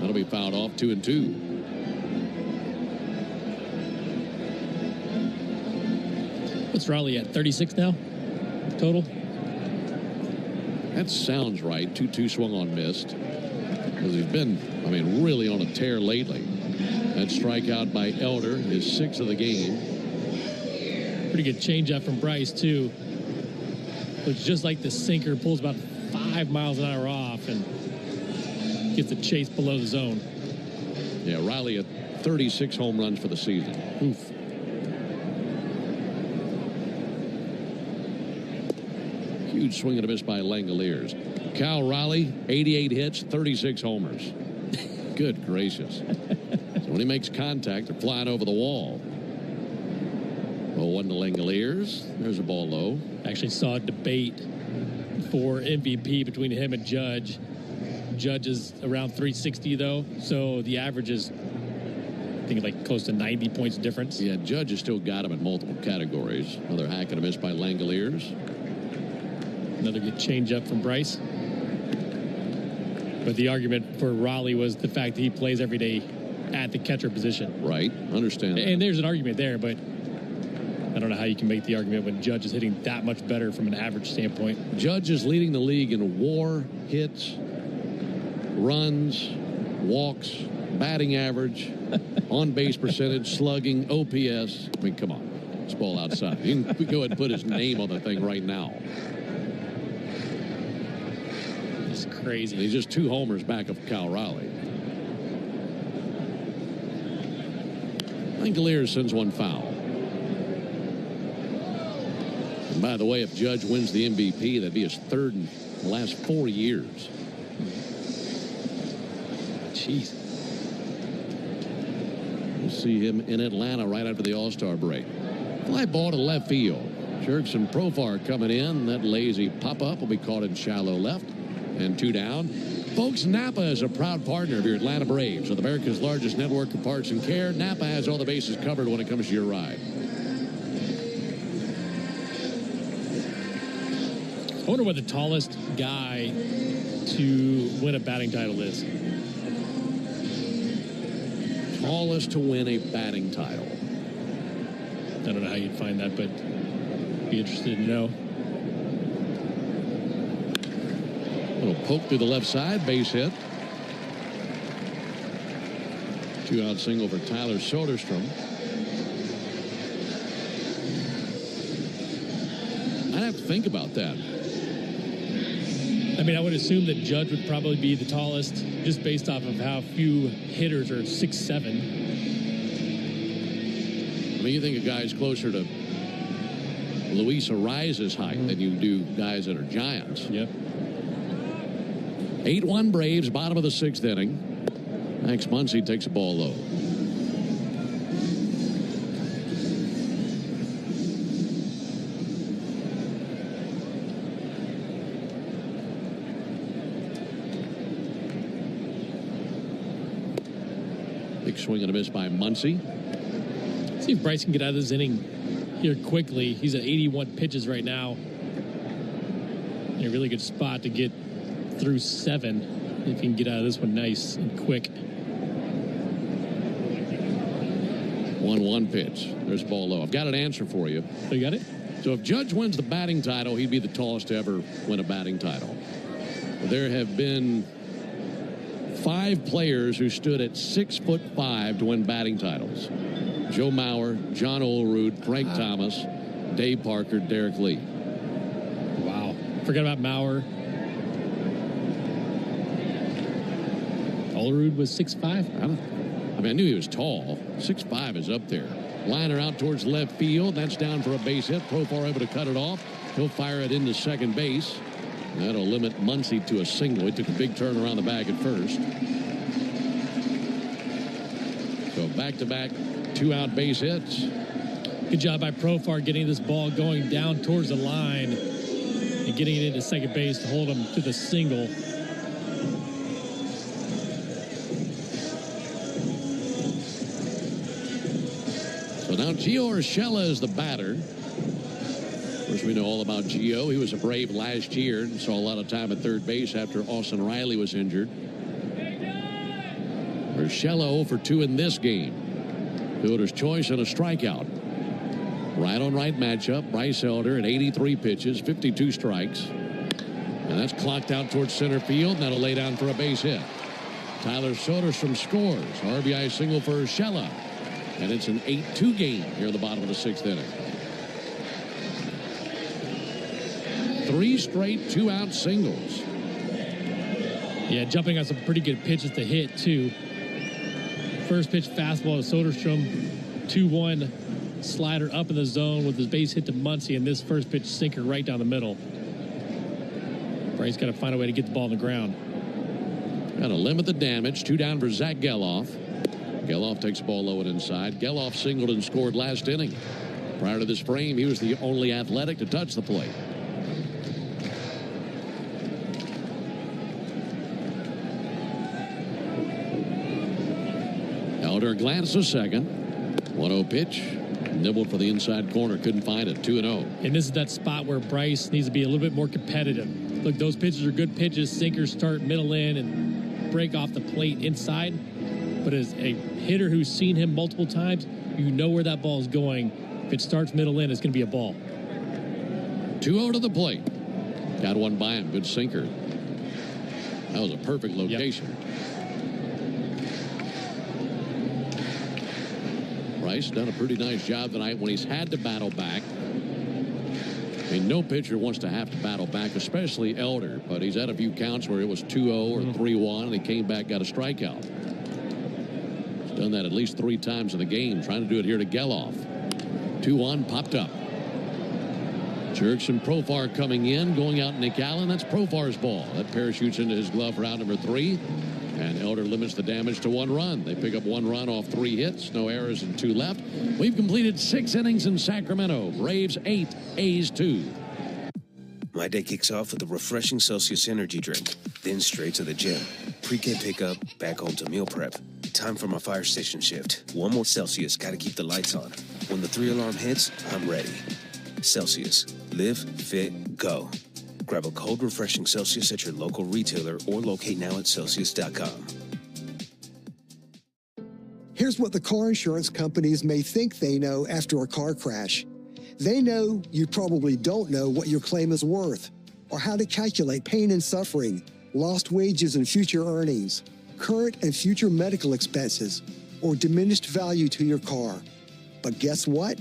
That'll be fouled off, 2-2. What's Riley at, 36 now total? That sounds right. 2-2 swung on, missed. Because he's been, really on a tear lately. That strikeout by Elder is 6th of the game. Pretty good changeup from Bryce, too. Looks just like the sinker, pulls about 5 miles an hour off and gets the chase below the zone. Yeah, Riley at 36 home runs for the season. Oof. Huge swing and a miss by Langoliers. Cal Riley, 88 hits, 36 homers. Good gracious. So when he makes contact, they're flying over the wall. 0-1 to Langoliers. There's a ball low. Actually saw a debate for MVP between him and Judge. Judge is around 360, though. So the average is, I think, like close to 90 points difference. Yeah, Judge has still got him in multiple categories. Another hack and a miss by Langoliers. Another good changeup from Bryce. But the argument for Raleigh was the fact that he plays every day at the catcher position. Right. Understand that. And there's an argument there, but I don't know how you can make the argument when Judge is hitting that much better from an average standpoint. Judge is leading the league in WAR, hits, runs, walks, batting average, on-base percentage, slugging, OPS. Come on. It's ball outside. You can go ahead and put his name on the thing right now. It's crazy. He's just 2 homers back of Cal Riley. Langoliers sends one foul. And by the way, if Judge wins the MVP, that'd be his 3rd in the last 4 years. Jeez. We'll see him in Atlanta right after the All-Star break. Fly ball to left field. Jerks and Profar coming in. That lazy pop-up will be caught in shallow left. And 2 down. Folks, Napa is a proud partner of your Atlanta Braves. With America's largest network of parts and care, Napa has all the bases covered when it comes to your ride. I wonder what the tallest guy to win a batting title is. Tallest to win a batting title. I don't know how you'd find that, but be interested to know. Little poke through the left side, base hit. 2-out single for Tyler Soderstrom. I'd have to think about that. I would assume that Judge would probably be the tallest just based off of how few hitters are 6'7". You think a guy's closer to Luis Ariza's height than you do guys that are giants. Yep. 8-1 Braves, bottom of the 6th inning. Max Muncy takes a ball low. Big swing and a miss by Muncy. See if Bryce can get out of this inning here quickly. He's at 81 pitches right now. In a really good spot to get through 7 if he can get out of this one nice and quick. 1-1 pitch. There's ball low. I've got an answer for you. Oh, you got it? So if Judge wins the batting title, he'd be the tallest to ever win a batting title. There have been 5 players who stood at 6'5" to win batting titles. Joe Mauer, John Olerud, Frank Thomas, Dave Parker, Derek Lee. Wow. Forgot about Mauer. Olerud was 6'5". I knew he was tall. 6'5" is up there. Liner out towards left field. That's down for a base hit. Profar able to cut it off. He'll fire it into second base. That'll limit Muncy to a single. He took a big turn around the bag at first. So back-to-back 2-out base hits. Good job by Profar getting this ball going down towards the line and getting it into second base to hold him to the single. So now Gio Urshela is the batter. Of course, we know all about Gio. He was a Brave last year and saw a lot of time at third base after Austin Riley was injured. Urshela 0 for 2 in this game. Fielder's choice and a strikeout. Right on right matchup. Bryce Elder at 83 pitches, 52 strikes. And that's clocked out towards center field. And that'll lay down for a base hit. Tyler Soderstrom scores. RBI single for Urshela. And it's an 8-2 game here in the bottom of the 6th inning. 3 straight 2-out singles. Yeah, jumping on some pretty good pitches to hit, too. First pitch fastball to Soderstrom. 2-1 slider up in the zone with his base hit to Muncy, and this first pitch sinker right down the middle. Bryce got to find a way to get the ball on the ground. Got to limit the damage. 2 down for Zach Geloff. Geloff takes the ball low and inside. Geloff singled and scored last inning. Prior to this frame, he was the only athletic to touch the plate. Elder glance to second. 1-0 pitch. Nibbled for the inside corner. Couldn't find it. 2-0. And this is that spot where Bryce needs to be a little bit more competitive. Look, those pitches are good pitches. Sinkers start middle in and break off the plate inside. But as a hitter who's seen him multiple times, you know where that ball is going. If it starts middle in, it's going to be a ball. 2-0 to the plate. Got one by him. Good sinker. That was a perfect location. Yep. Bryce done a pretty nice job tonight when he's had to battle back. I mean, no pitcher wants to have to battle back, especially Elder, but he's had a few counts where it was 2-0 or 3-1, and he came back, got a strikeout. He's done that at least 3 times in the game, trying to do it here to Geloff. 2-1, popped up. Jerks and Profar coming in, going out Nick Allen. That's Profar's ball. That parachutes into his glove, round number 3. And Elder limits the damage to 1 run. They pick up 1 run off 3 hits. No errors and 2 left. We've completed 6 innings in Sacramento. Braves 8, A's 2. My day kicks off with a refreshing Celsius energy drink. Then straight to the gym. Pre-K pickup, back home to meal prep. Time for my fire station shift. 1 more Celsius, gotta keep the lights on. When the 3-alarm hits, I'm ready. Celsius. Live, fit, go. Grab a cold, refreshing Celsius at your local retailer or locate now at Celsius.com. Here's what the car insurance companies may think they know after a car crash. They know you probably don't know what your claim is worth, or how to calculate pain and suffering, lost wages and future earnings, current and future medical expenses, or diminished value to your car. But guess what?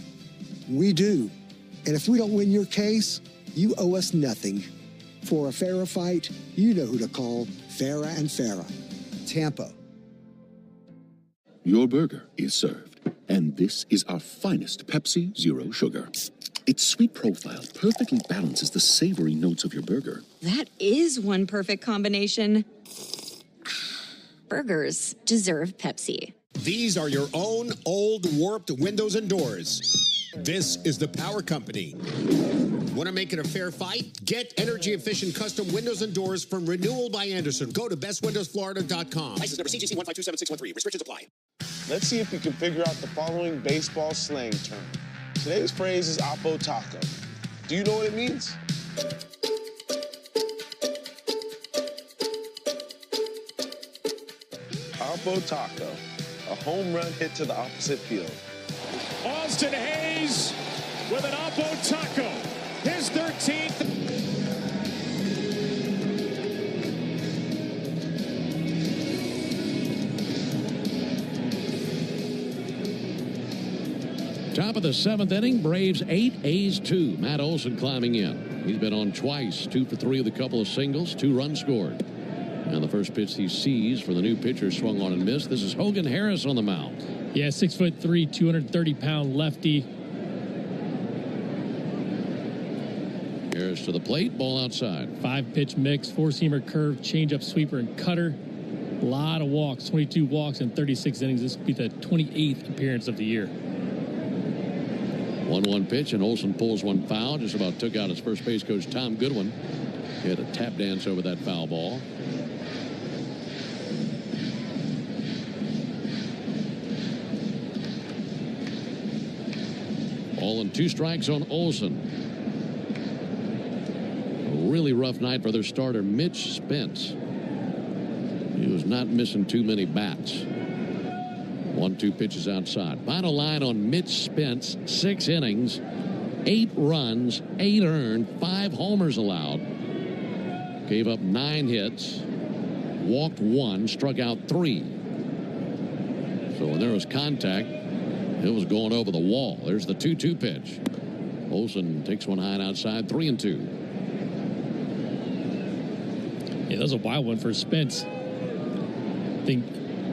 We do. And if we don't win your case, you owe us nothing. For a fairer fight, you know who to call. Farah and Farah. Tampa. Your burger is served. And this is our finest Pepsi Zero Sugar. Its sweet profile perfectly balances the savory notes of your burger. That is one perfect combination. Burgers deserve Pepsi. These are your own old warped windows and doors. This is the Power Company. Want to make it a fair fight? Get energy-efficient custom windows and doors from Renewal by Andersen. Go to bestwindowsflorida.com. License number CGC 1527613. Restrictions apply. Let's see if you can figure out the following baseball slang term. Today's phrase is Oppo Taco. Do you know what it means? Oppo Taco, a home run hit to the opposite field. Austin Hayes with an Oppo Taco, his 13th. Top of the 7th inning, Braves 8, A's 2. Matt Olson climbing in. He's been on twice, 2 for 3 with a couple of singles, 2 runs scored. And the first pitch he sees for the new pitcher swung on and missed. This is Hogan Harris on the mound. Yeah, 6'3", 230-pound lefty. Harris to the plate, ball outside. 5-pitch mix, 4-seamer curve, changeup, sweeper, and cutter. A lot of walks, 22 walks in 36 innings. This will be the 28th appearance of the year. 1-1 pitch, and Olson pulls one foul. Just about took out his first base coach, Tom Goodwin. He had a tap dance over that foul ball. Ball and 2 strikes on Olson. A really rough night for their starter, Mitch Spence. He was not missing too many bats. 1-2 pitches outside. Final line on Mitch Spence, 6 innings, 8 runs, 8 earned, 5 homers allowed. Gave up 9 hits, walked 1, struck out 3. So when there was contact, it was going over the wall. There's the 2-2 pitch. Olson takes one high and outside, 3-2. Yeah, that was a wild one for Spence. I think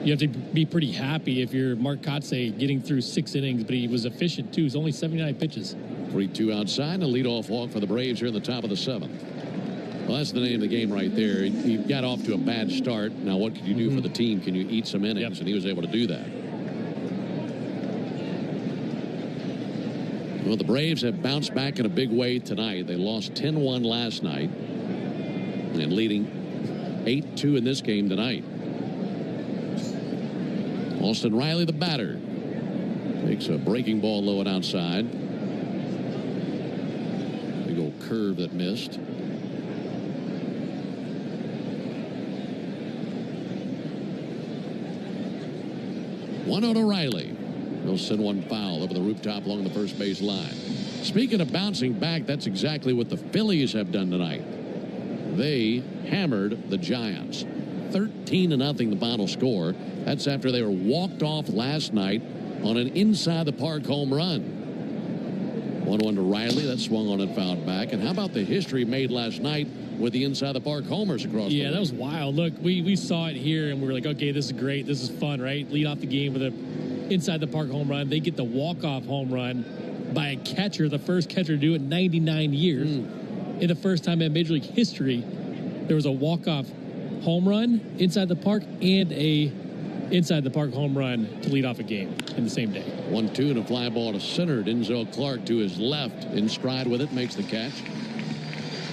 you have to be pretty happy if you're Mark Kotsay getting through 6 innings, but he was efficient too. It's only 79 pitches. 3-2 outside, and a leadoff walk for the Braves here in the top of the 7th. Well, that's the name of the game right there. He got off to a bad start. Now, what could you do for the team? Can you eat some innings? And he was able to do that. Well, the Braves have bounced back in a big way tonight. They lost 10-1 last night and leading 8-2 in this game tonight. Austin Riley, the batter, takes a breaking ball low and outside. Big old curve that missed. One out to Riley. He'll send one foul over the rooftop along the first base line. Speaking of bouncing back, that's exactly what the Phillies have done tonight. They hammered the Giants. 13-0 the final score. That's after they were walked off last night on an inside-the-park home run. 1-1 to Riley. That swung on and fouled back. And how about the history made last night with the inside-the-park homers across the league? Yeah, that was wild. Look, we saw it here, and we were like, okay, this is great. This is fun, right? Lead off the game with a inside-the-park home run. They get the walk-off home run by a catcher, the first catcher to do it in 99 years. In the first time in Major League history, there was a walk-off home run inside the park and a inside-the-park home run to lead off a game in the same day. 1-2 and a fly ball to center. Denzel Clark to his left, in stride with it, makes the catch.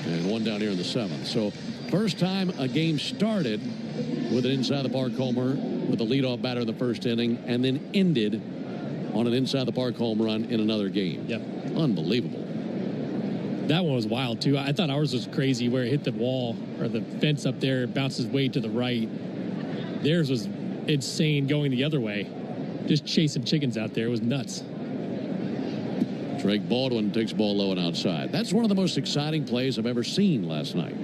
And one down here in the 7th. So first time a game started with an inside-the-park homer with a leadoff batter in the first inning, and then ended on an inside-the-park home run in another game. Yep. Unbelievable. That one was wild, too. I thought ours was crazy where it hit the wall or the fence up there, bounces way to the right. Theirs was insane going the other way. Just chasing chickens out there. It was nuts. Drake Baldwin takes ball low and outside. That's one of the most exciting plays I've ever seen last night.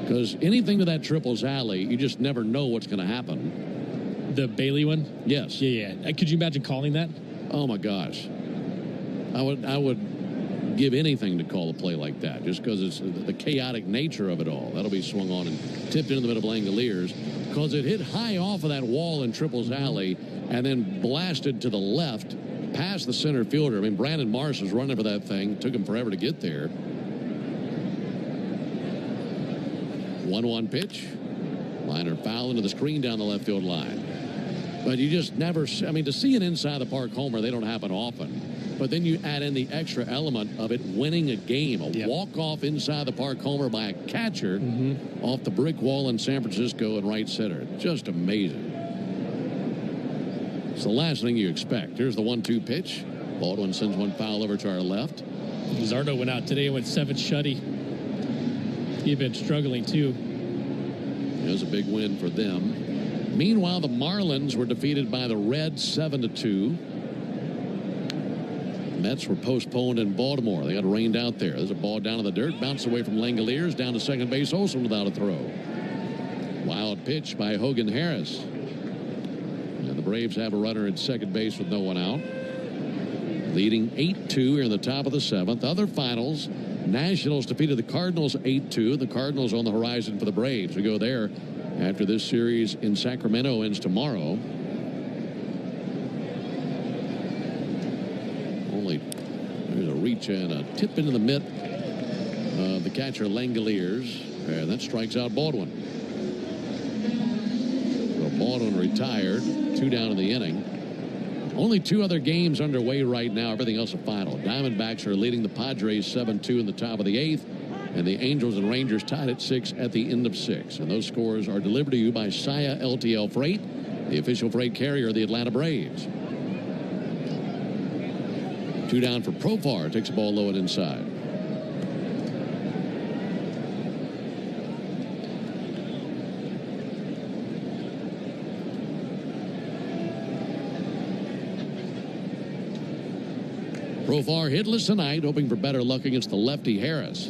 Because anything to that triples alley, you just never know what's going to happen. The Bailey one? Yes. Yeah. Could you imagine calling that? Oh, my gosh. I would give anything to call a play like that, just because it's the chaotic nature of it all. That'll be swung on and tipped into the middle of Langoliers, because it hit high off of that wall in Triples Alley and then blasted to the left past the center fielder. I mean, Brandon Marsh was running for that thing. Took him forever to get there. 1-1 pitch. Liner foul into the screen down the left field line. But you just never, I mean, to see an inside-the-park homer, they don't happen often. But then you add in the extra element of it winning a game, a walk-off inside-the-park homer by a catcher off the brick wall in San Francisco and right center. Just amazing. It's the last thing you expect. Here's the 1-2 pitch. Baldwin sends one foul over to our left. Luzardo went out today and went 7 shutty. He had been struggling, too. It was a big win for them. Meanwhile, the Marlins were defeated by the Reds 7-2. Mets were postponed in Baltimore. They got rained out there. There's a ball down in the dirt, bounced away from Langoliers, down to second base, Olson without a throw. Wild pitch by Hogan Harris. And the Braves have a runner at second base with no one out. Leading 8-2 here in the top of the 7th. Other finals, Nationals defeated the Cardinals 8-2. The Cardinals on the horizon for the Braves. We go there after this series in Sacramento ends tomorrow. There's a reach and a tip into the mitt of the catcher Langoliers, and that strikes out Baldwin. So Baldwin retired, 2 down in the inning. Only 2 other games underway right now. Everything else a final. Diamondbacks are leading the Padres 7-2 in the top of the 8th. And the Angels and Rangers tied at 6 at the end of 6. And those scores are delivered to you by Saia LTL Freight, the official freight carrier of the Atlanta Braves. 2 down for Profar. Takes the ball low and inside. Profar hitless tonight, hoping for better luck against the lefty Harris.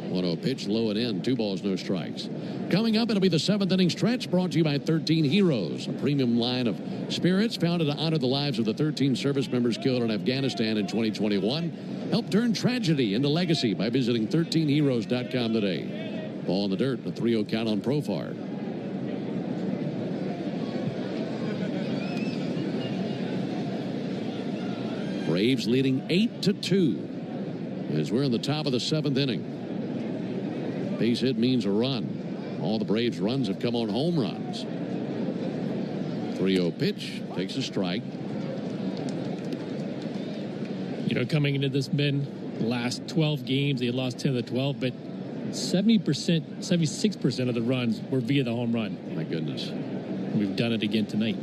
1-0 pitch, low and in. 2 balls, no strikes. Coming up, it'll be the 7th inning stretch, brought to you by 13 Heroes, a premium line of spirits founded to honor the lives of the 13 service members killed in Afghanistan in 2021. Help turn tragedy into legacy by visiting 13heroes.com today. Ball in the dirt, a 3-0 count on Profar. Braves leading 8-2 as we're in the top of the 7th inning. Base hit means a run. All the Braves' runs have come on home runs. 3-0 pitch, takes a strike. You know, coming into this, Ben, the last 12 games, they had lost 10 of the 12, but 76% of the runs were via the home run. My goodness. We've done it again tonight.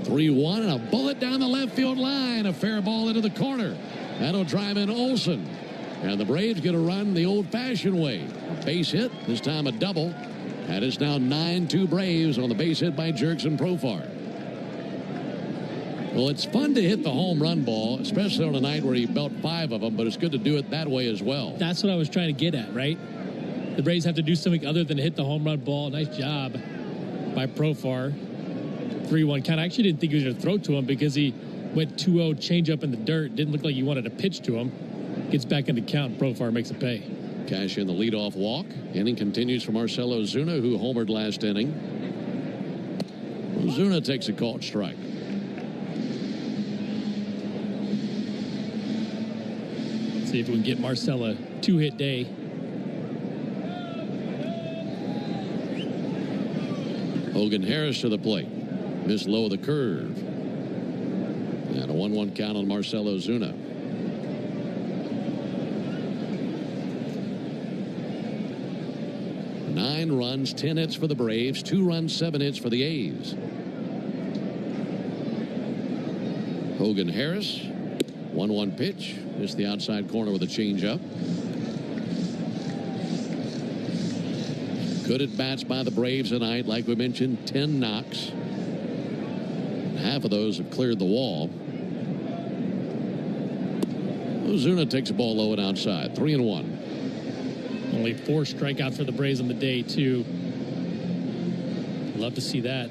3-1 and a bullet down the left field line. A fair ball into the corner. That'll drive in Olson. And the Braves get a run the old-fashioned way. A base hit, this time a double. And it's now 9-2 Braves on the base hit by Jurickson Profar. Well, it's fun to hit the home run ball, especially on a night where you belt 5 of them, but it's good to do it that way as well. That's what I was trying to get at, right? The Braves have to do something other than hit the home run ball. Nice job by Profar. 3-1 count. I actually didn't think he was going to throw to him because he went 2-0 changeup in the dirt. Didn't look like he wanted to pitch to him. Gets back in the count. Profar makes a pay. Cash in the leadoff walk. Inning continues for Marcell Ozuna, who homered last inning. Ozuna takes a called strike. See if we can get Marcell a 2-hit day. Hogan Harris to the plate. Missed low of the curve. And a 1-1 count on Marcell Ozuna. Nine runs, 10 hits for the Braves, 2 runs, 7 hits for the A's. Hogan Harris, 1-1 pitch, missed the outside corner with a changeup. Good at bats by the Braves tonight, like we mentioned, 10 knocks. Half of those have cleared the wall. Ozuna takes a ball low and outside, 3-1. Only 4 strikeouts for the Braves on the day, too. Love to see that.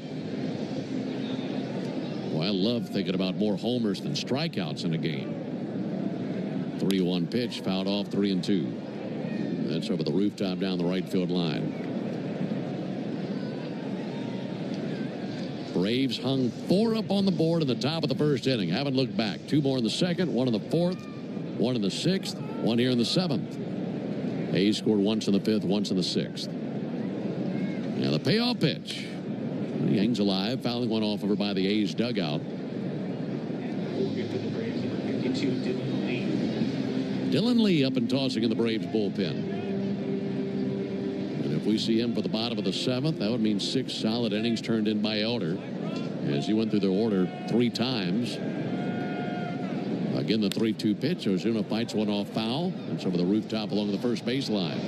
Well, I love thinking about more homers than strikeouts in a game. 3-1 pitch, fouled off, 3-2. That's over the rooftop down the right field line. Braves hung 4 up on the board in the top of the first inning. Haven't looked back. 2 more in the second, 1 in the 4th, 1 in the 6th, 1 here in the 7th. A's scored once in the 5th, once in the 6th. Now the payoff pitch. He hangs alive, fouling one off over by the A's dugout. Dylan Lee up and tossing in the Braves bullpen. And if we see him for the bottom of the 7th, that would mean 6 solid innings turned in by Elder as he went through the order 3 times. Again, the 3-2 pitch. Ozuna fights one off foul. It's over the rooftop along the first baseline.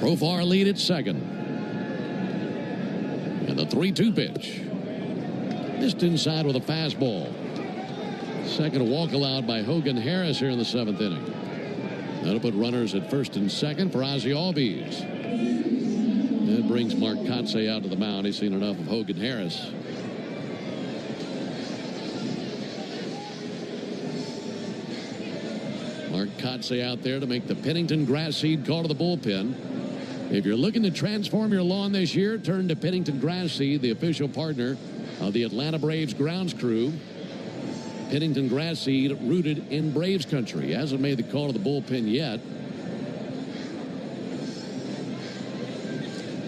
Profar lead at second. And the 3-2 pitch. Missed inside with a fastball. Second walk allowed by Hogan Harris here in the 7th inning. That'll put runners at first and second for Ozzie Albies. That brings Mark Kotsay out to the mound. He's seen enough of Hogan Harris. Mark Kotsay out there to make the Pennington grass seed call to the bullpen. If you're looking to transform your lawn this year, turn to Pennington Grass Seed, the official partner of the Atlanta Braves grounds crew. Pennington grass seed rooted in Braves country. He hasn't made the call to the bullpen yet.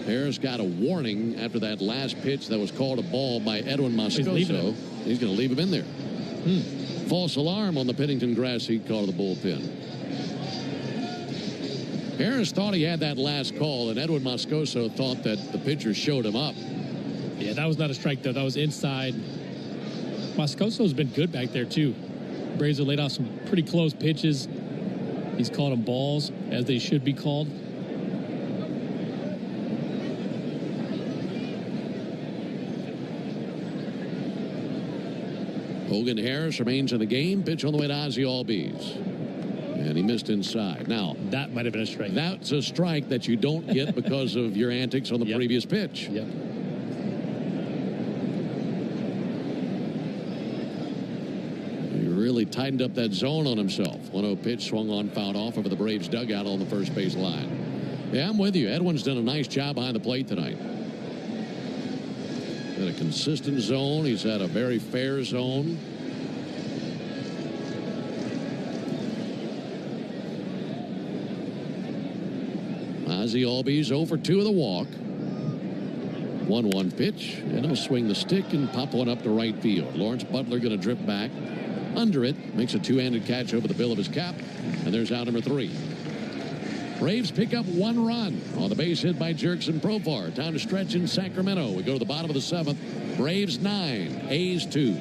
Harris got a warning after that last pitch that was called a ball by Edwin Moscoso. He's going to leave him in there. False alarm on the Pennington grass seed call to the bullpen. Harris thought he had that last call, and Edwin Moscoso thought that the pitcher showed him up. Yeah, that was not a strike, though. That was inside. Moscoso's been good back there, too. Braves have laid off some pretty close pitches. He's called them balls, as they should be called. Hogan Harris remains in the game. Pitch on the way to Ozzie Albies. And he missed inside. Now, that might have been a strike. That's a strike that you don't get because of your antics on the previous pitch. Yep. He really tightened up that zone on himself. 1-0 pitch swung on, fouled off over the Braves dugout on the first base line. Yeah, I'm with you. Edwin's done a nice job behind the plate tonight. Had a consistent zone. He's had a very fair zone. Ozzie Albies 0 for 2 of the walk. 1-1 pitch, and he'll swing the stick and pop one up to right field. Lawrence Butler going to drip back under it, makes a two-handed catch over the bill of his cap, and there's out number 3. Braves pick up 1 run on the base hit by Jurickson Profar. Time to stretch in Sacramento. We go to the bottom of the 7th. Braves 9, A's 2.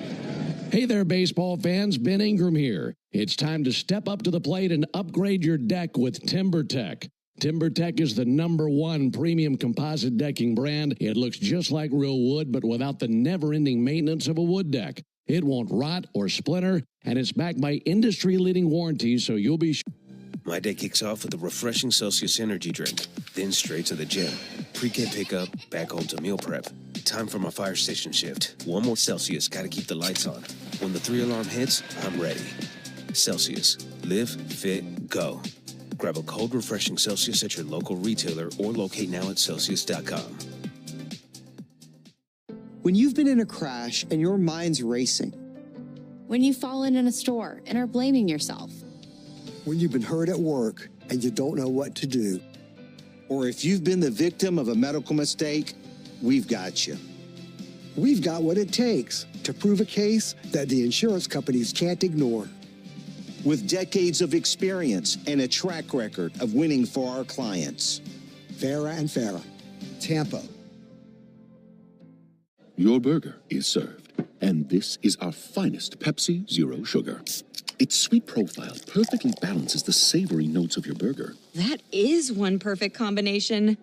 Hey there, baseball fans. Ben Ingram here. It's time to step up to the plate and upgrade your deck with TimberTech. TimberTech is the #1 premium composite decking brand. It looks just like real wood, but without the never-ending maintenance of a wood deck. It won't rot or splinter, and it's backed by industry-leading warranties, so you'll be My day kicks off with a refreshing Celsius energy drink, then straight to the gym. Pre-K pickup, back home to meal prep. Time for my fire station shift. One more Celsius, gotta keep the lights on. When the 3-alarm hits, I'm ready. Celsius. Live, fit, go. Grab a cold, refreshing Celsius at your local retailer or locate now at Celsius.com. When you've been in a crash and your mind's racing. When you've fallen in a store and are blaming yourself. When you've been hurt at work and you don't know what to do. Or if you've been the victim of a medical mistake, we've got you. We've got what it takes to prove a case that the insurance companies can't ignore. With decades of experience and a track record of winning for our clients. Farah and Farah, Tampa. Your burger is served, and this is our finest Pepsi Zero Sugar. Its sweet profile perfectly balances the savory notes of your burger. That is one perfect combination.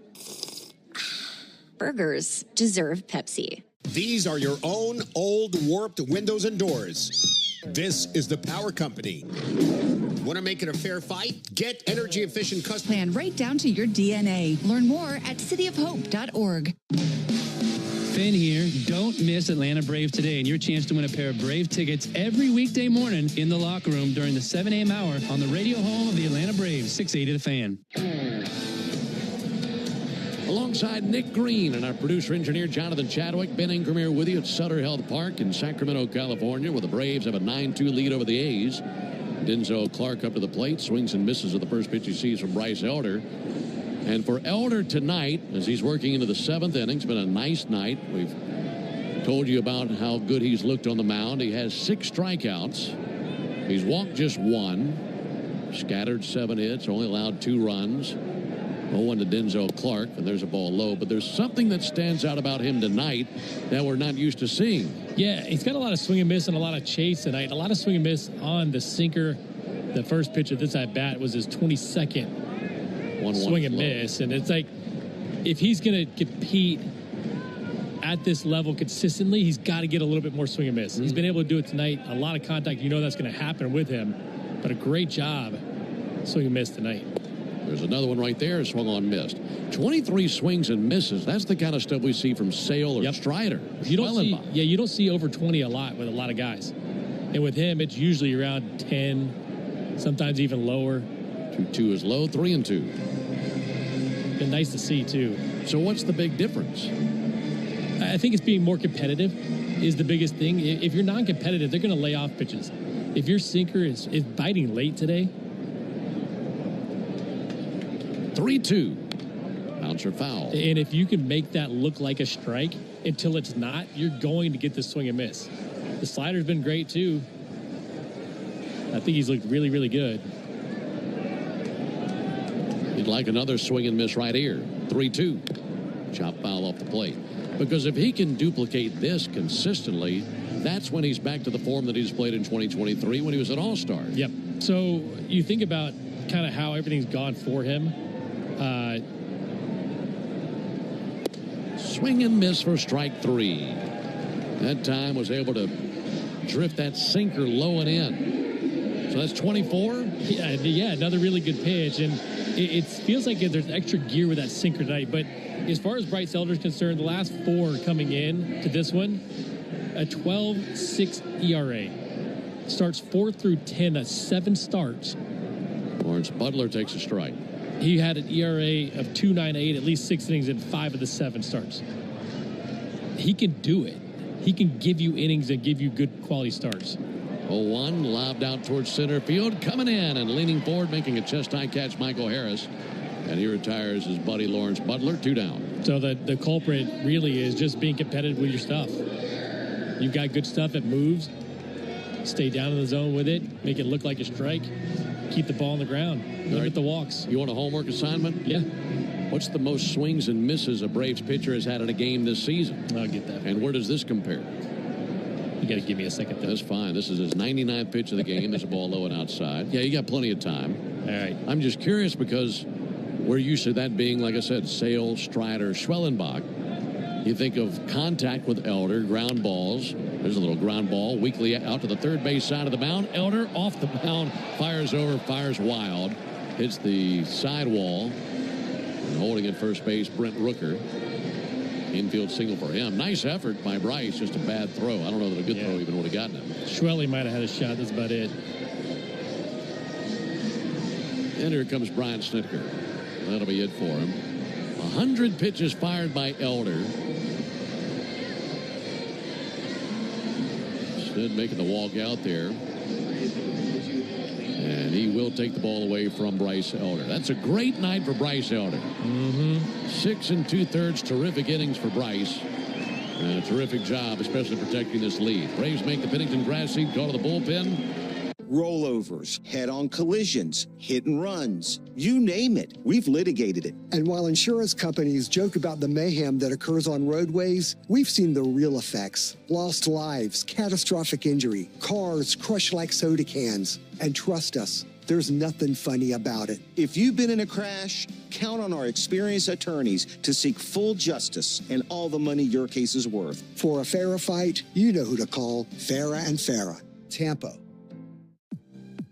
Burgers deserve Pepsi. These are your own old warped windows and doors. This is the Power Company. Want to make it a fair fight? Get energy efficient custom. Plan right down to your DNA. Learn more at cityofhope.org. Finn here. Don't miss Atlanta Braves today and your chance to win a pair of Brave tickets every weekday morning in the locker room during the 7 a.m. hour on the radio home of the Atlanta Braves, 680 The Fan. Alongside Nick Green and our producer-engineer Jonathan Chadwick, Ben Ingram here with you at Sutter Health Park in Sacramento, California, where the Braves have a 9-2 lead over the A's. Denzel Clark up to the plate, swings and misses at the first pitch he sees from Bryce Elder. And for Elder tonight, as he's working into the 7th inning, it's been a nice night. We've told you about how good he's looked on the mound. He has 6 strikeouts. He's walked just 1, scattered 7 hits, only allowed 2 runs. 0-1 to Denzel Clark, and there's a ball low. But there's something that stands out about him tonight that we're not used to seeing. Yeah, he's got a lot of swing and miss and a lot of chase tonight. A lot of swing and miss on the sinker. The first pitch of this at-bat was his 22nd swing and miss. And it's like, if he's going to compete at this level consistently, he's got to get a little bit more swing and miss. He's been able to do it tonight. A lot of contact. You know that's going to happen with him. But a great job swing and miss tonight. There's another one right there, swung on, missed. 23 swings and misses. That's the kind of stuff we see from Sale or Strider. You don't see over 20 a lot with a lot of guys. And with him, it's usually around 10, sometimes even lower. 2-2 is low, 3-2. Been nice to see, too. So what's the big difference? I think it's being more competitive. is the biggest thing. If you're non-competitive, they're going to lay off pitches. If your sinker is biting late today. 3-2. Bouncer foul. And if you can make that look like a strike until it's not, you're going to get the swing and miss. The slider's been great, too. I think he's looked really, really good. He'd like another swing and miss right here. 3-2. Chop foul off the plate. Because if he can duplicate this consistently, that's when he's back to the form that he's played in 2023 when he was an All-Star. Yep. So you think about kind of how everything's gone for him. Swing and miss for strike 3. That time was able to drift that sinker low and in. So that's 24? Yeah, another really good pitch. And it feels like there's extra gear with that sinker tonight. But as far as Bryce Elder is concerned, the last 4 coming in to this one, a 12.6 ERA. Starts 4 through 10. That's 7 starts. Lawrence Butler takes a strike. He had an ERA of 2.98, at least 6 innings in 5 of the 7 starts. He can do it. He can give you innings and give you good quality starts. 0-1, lobbed out towards center field, coming in and leaning forward, making a chest-high catch, Michael Harris. And he retires his buddy Lawrence Butler, 2 down. So the culprit really is just being competitive with your stuff. You've got good stuff that moves. Stay down in the zone with it. Make it look like a strike. Keep the ball on the ground. Limit the walks. You want a homework assignment? Yeah. What's the most swings and misses a Braves pitcher has had in a game this season? I'll get that. And where does this compare? You got to give me a second. That's fine. This is his 99th pitch of the game. There's a ball low and outside. Yeah, you got plenty of time. All right. I'm just curious because we're used to that being, like I said, Sale, Strider, Schwellenbach. You think of contact with Elder, ground balls. There's a little ground ball weakly out to the third base side of the mound. Elder off the mound, fires over, fires wild, hits the sidewall. And holding at first base, Brent Rooker. Infield single for him. Nice effort by Bryce, just a bad throw. I don't know that a good throw even would have gotten him. Schwelly might have had a shot. That's about it. And here comes Brian Snitker. That'll be it for him. 100 pitches fired by Elder. Snit making the walk out there. And he will take the ball away from Bryce Elder. That's a great night for Bryce Elder. 6 2/3 terrific innings for Bryce. And a terrific job, especially protecting this lead. Braves make the Pennington grass seat go to the bullpen. Rollovers, head-on collisions, hit and runs, you name it. We've litigated it. And while insurance companies joke about the mayhem that occurs on roadways, we've seen the real effects. Lost lives, catastrophic injury, cars crushed like soda cans. And trust us, there's nothing funny about it. If you've been in a crash, count on our experienced attorneys to seek full justice and all the money your case is worth. For a fairer fight, you know who to call. Farah and Farah. Tampa.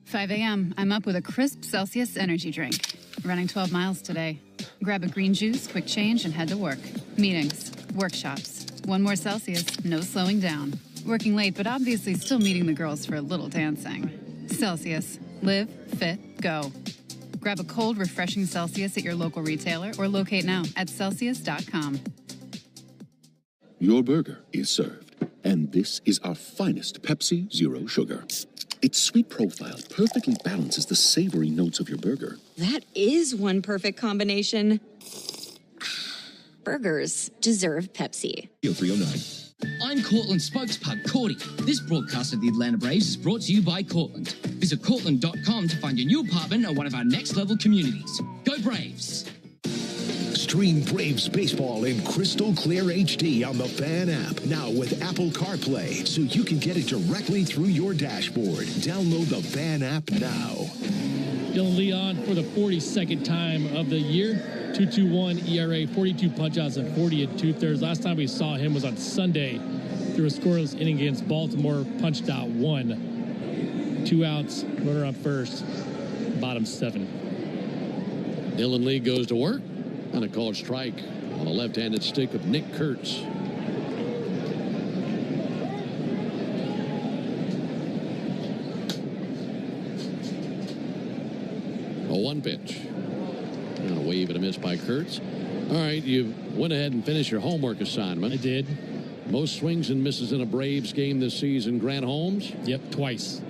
5 a.m. I'm up with a crisp Celsius energy drink. Running 12 miles today. Grab a green juice, quick change, and head to work. Meetings, workshops. 1 more Celsius, no slowing down. Working late, but obviously still meeting the girls for a little dancing. Celsius. Live, fit, go. Grab a cold, refreshing Celsius at your local retailer or locate now at Celsius.com. Your burger is served. And this is our finest Pepsi Zero Sugar. Its sweet profile perfectly balances the savory notes of your burger. That is one perfect combination. Burgers deserve Pepsi. 309. I'm Cortland spokespug Cordy. This broadcast of the Atlanta Braves is brought to you by Cortland. Visit Cortland.com to find your new apartment or one of our next level communities. Go Braves! Stream Braves baseball in crystal clear HD on the Fan app. Now with Apple CarPlay, so you can get it directly through your dashboard. Download the Fan app now. Dylan Leon for the 42nd time of the year. 2.21 ERA, 42 punch-outs, and 40 2/3. Last time we saw him was on Sunday through a scoreless inning against Baltimore. Punched out 1. 2 outs, runner up first, bottom 7. Dylan Lee goes to work on a called strike on the left-handed stick of Nick Kurtz. A 1 pitch. And a wave and a miss by Kurtz. All right, you went ahead and finished your homework assignment. I did. Most swings and misses in a Braves game this season, Grant Holmes? Yep, twice.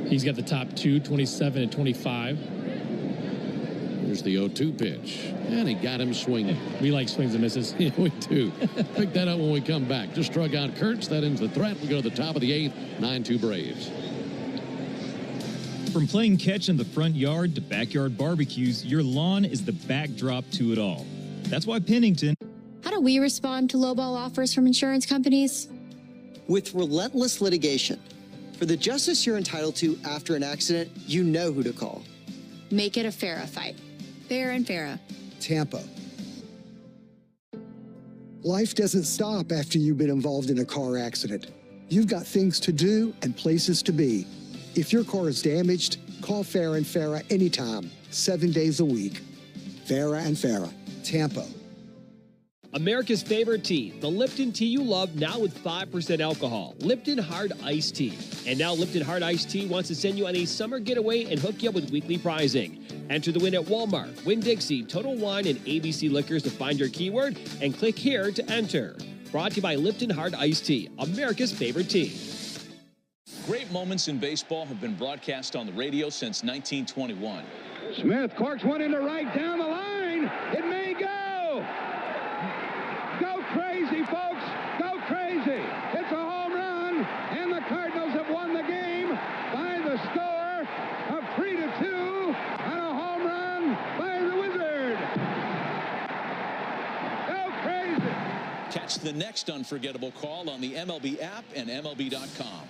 He's got the top two, 27 and 25. Here's the 0-2 pitch, and he got him swinging. We like swings and misses. Yeah, we do. Pick that up when we come back. Just struck out Kurtz. That ends the threat. We go to the top of the 8th, 9-2 Braves. From playing catch in the front yard to backyard barbecues, your lawn is the backdrop to it all. That's why Pennington... How do we respond to lowball offers from insurance companies? With relentless litigation. For the justice you're entitled to after an accident, you know who to call. Make it a FARA fight. Fair and Farah. Tampa. Life doesn't stop after you've been involved in a car accident. You've got things to do and places to be. If your car is damaged, call Farah and Farah anytime, 7 days a week. Farah and Farah, Tampa. America's favorite tea, the Lipton tea you love, now with 5% alcohol. Lipton Hard Iced Tea. And now Lipton Hard Iced Tea wants to send you on a summer getaway and hook you up with weekly prizing. Enter the win at Walmart, Winn-Dixie, Total Wine, and ABC Liquors to find your keyword and click here to enter. Brought to you by Lipton Hard Iced Tea, America's favorite tea. Great moments in baseball have been broadcast on the radio since 1921. Smith corks one into right down the line. It may go. Go crazy, folks. Go crazy. It's a home run, and the Cardinals have won the game by the score of 3-2 on a home run by the Wizard. Go crazy. Catch the next unforgettable call on the MLB app and MLB.com.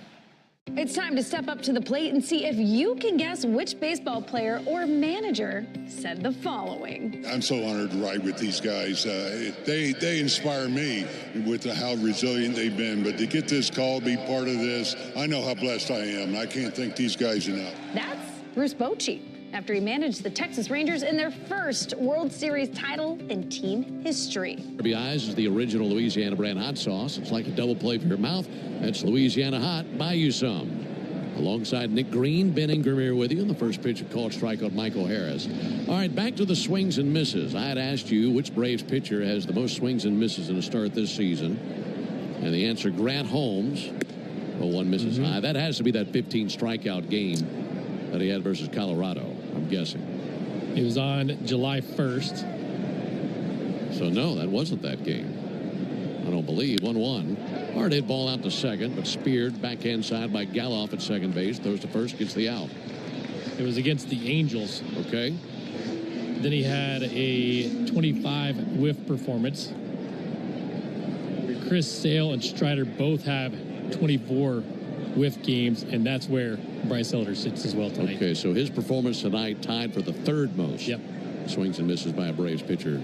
It's time to step up to the plate and see if you can guess which baseball player or manager said the following. I'm so honored to ride with these guys. They inspire me with how resilient they've been. But to get this call, be part of this, I know how blessed I am. I can't thank these guys enough. That's Bruce Bochy, after he managed the Texas Rangers in their first World Series title in team history. RBIs is the original Louisiana brand hot sauce. It's like a double play for your mouth. That's Louisiana Hot. Buy you some. Alongside Nick Green, Ben Ingram here with you. And the first pitch, a called strikeout, Michael Harris. All right, back to the swings and misses. I had asked you which Braves pitcher has the most swings and misses in a start this season. And the answer, Grant Holmes. Oh, one misses high. That has to be that 15 strikeout game that he had versus Colorado, I'm guessing. It was on July 1st. So, no, that wasn't that game. I don't believe. 1-1. Hard hit ball out to second, but speared backhand side by Galoff at second base. Throws to first, gets the out. It was against the Angels. Okay. Then he had a 25 whiff performance. Chris Sale and Strider both have 24 whiff games, and that's where Bryce Elder sits as well tonight. Okay, so his performance tonight tied for the third most swings and misses by a Braves pitcher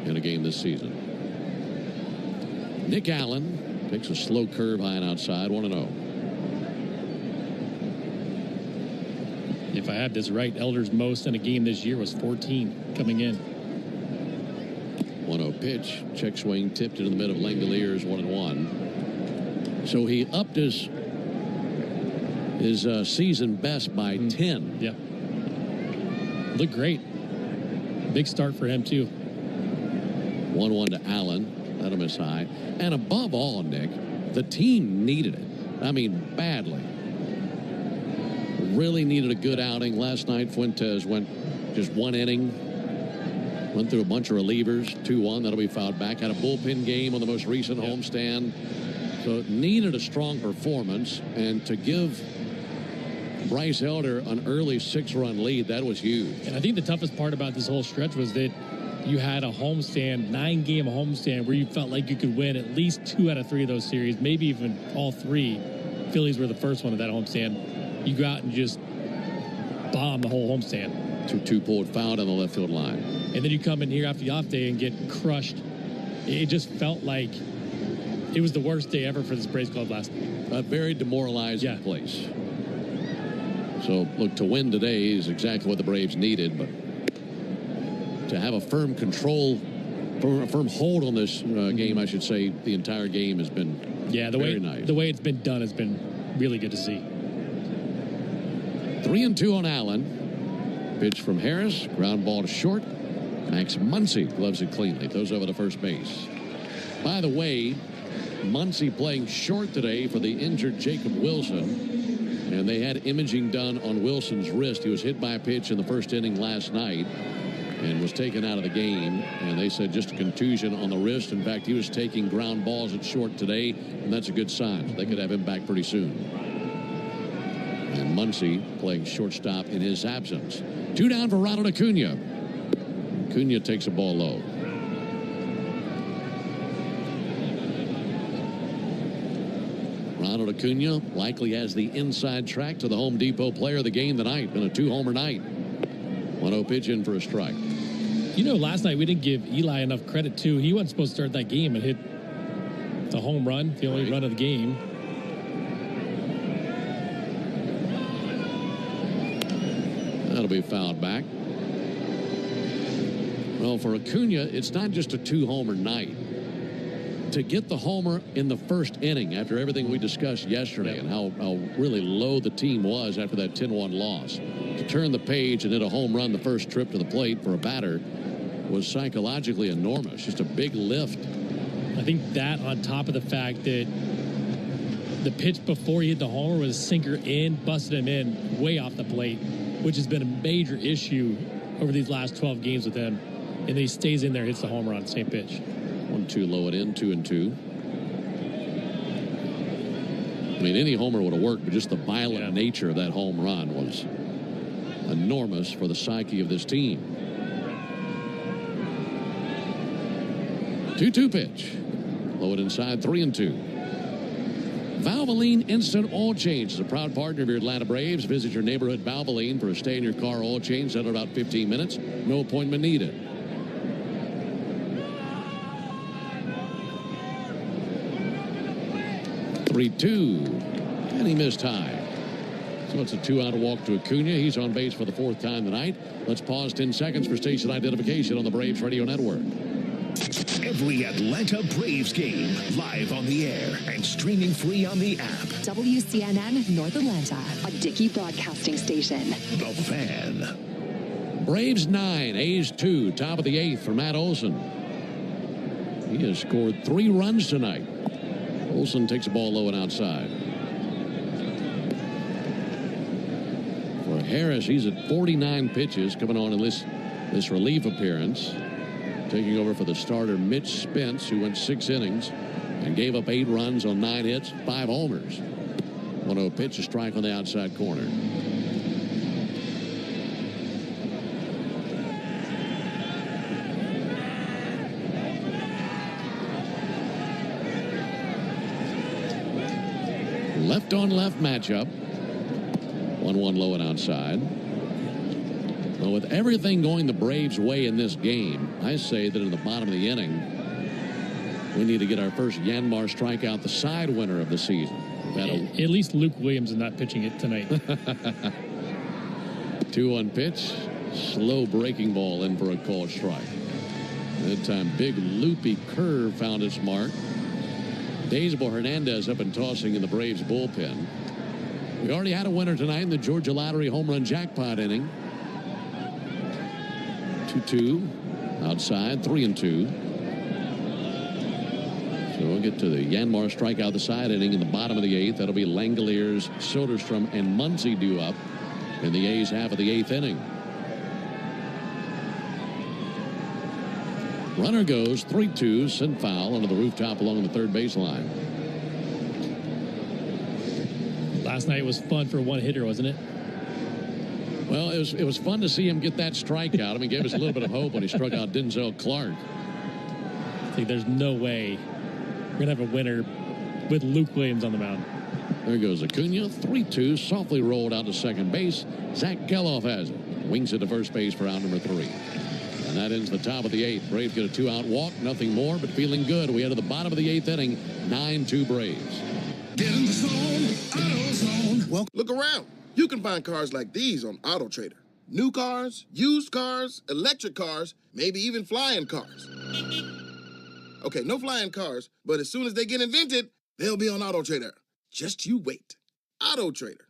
in a game this season. Nick Allen takes a slow curve high and outside, 1-0. If I have this right, Elder's most in a game this year was 14 coming in. 1-0 pitch, check swing, tipped into the middle of Langoliers, 1-1. So he upped his season best by 10. Yep. Looked great. Big start for him, too. 1-1 to Allen. Let him miss high. And above all, Nick, the team needed it. I mean, badly. Really needed a good outing. Last night, Fuentes went just one inning. Went through a bunch of relievers. 2-1. That'll be fouled back. Had a bullpen game on the most recent homestand. So needed a strong performance. And to give Bryce Elder an early 6-run lead, that was huge. And I think the toughest part about this whole stretch was that you had a homestand, 9-game homestand, where you felt like you could win at least 2 out of 3 of those series, maybe even all 3. Phillies were the first one of that homestand. You go out and just bomb the whole homestand. 2-2 pulled foul on the left field line. And then you come in here after the off day and get crushed. It just felt like it was the worst day ever for this Braves club last night. A very demoralizing place. So, look, to win today is exactly what the Braves needed, but to have a firm control, a firm hold on this game, I should say, the entire game has been very nice. The way it's been done has been really good to see. 3-2 on Allen. Pitch from Harris, ground ball to short. Max Muncy gloves it cleanly, throws over to first base. By the way, Muncy playing short today for the injured Jacob Wilson. And they had imaging done on Wilson's wrist. He was hit by a pitch in the first inning last night and was taken out of the game. And they said just a contusion on the wrist. In fact, he was taking ground balls at short today, and that's a good sign. They could have him back pretty soon. And Muncy playing shortstop in his absence. 2 down for Ronald Acuna. Acuna takes a ball low. Ronald Acuna likely has the inside track to the Home Depot player of the game tonight. Been a 2-homer night. 1-0 pitch in for a strike. You know, last night we didn't give Eli enough credit, too. He wasn't supposed to start that game and hit the home run, the only run of the game. That'll be fouled back. Well, for Acuna, it's not just a 2-homer night. To get the homer in the first inning after everything we discussed yesterday and how really low the team was after that 10-1 loss, to turn the page and hit a home run the first trip to the plate for a batter was psychologically enormous. Just a big lift. I think that on top of the fact that the pitch before he hit the homer was a sinker in, busted him in way off the plate, which has been a major issue over these last 12 games with him. And then he stays in there, hits the homer on the same pitch. 1-2 low it in, 2-2. I mean, any homer would have worked, but just the violent nature of that home run was enormous for the psyche of this team. 2-2 pitch. Low it inside, 3-2. Valvoline Instant Oil Change is a proud partner of your Atlanta Braves. Visit your neighborhood Valvoline for a stay-in-your-car oil change done in about 15 minutes. No appointment needed. 3-2, and he missed high. So it's a 2-out walk to Acuna. He's on base for the 4th time tonight. Let's pause 10 seconds for station identification on the Braves Radio Network. Every Atlanta Braves game live on the air and streaming free on the app. WCNN North Atlanta, a Dickey broadcasting station. The Fan. Braves 9, A's 2, top of the 8th for Matt Olson. He has scored 3 runs tonight. Olson takes a ball low and outside. For Harris, he's at 49 pitches coming on in this relief appearance. Taking over for the starter Mitch Spence, who went 6 innings and gave up 8 runs on 9 hits, 5 homers. 1-0 pitch, a strike on the outside corner. Left on left matchup. 1-1 low and outside. Well, with everything going the Braves' way in this game, I say that in the bottom of the inning, we need to get our first Yanmar strikeout, the side winner of the season. At least Luke Williams is not pitching it tonight. 2-1 pitch. Slow breaking ball in for a called strike. That time, big loopy curve found its mark. Deisbo Hernandez up and tossing in the Braves bullpen. We already had a winner tonight in the Georgia Lottery home run jackpot inning. 2-2 outside, 3-2. So we'll get to the Yanmar strikeout the side inning in the bottom of the 8th. That'll be Langoliers, Soderstrom, and Muncy due up in the A's half of the 8th inning. Runner goes 3-2, sent foul under the rooftop along the third baseline. Last night was fun for one hitter, wasn't it? Well, it was fun to see him get that strikeout. I mean, gave us a little bit of hope when he struck out Denzel Clark. I think there's no way we're going to have a winner with Luke Williams on the mound. There goes Acuna, 3-2, softly rolled out to second base. Zach Geloff has it. Wings it to first base for out number 3. And that ends the top of the 8th. Braves get a 2-out walk, nothing more, but feeling good. We head to the bottom of the 8th inning, 9-2 Braves. Get in the zone, AutoZone. Well, look around. You can find cars like these on AutoTrader. New cars, used cars, electric cars, maybe even flying cars. Okay, no flying cars, but as soon as they get invented, they'll be on AutoTrader. Just you wait. AutoTrader.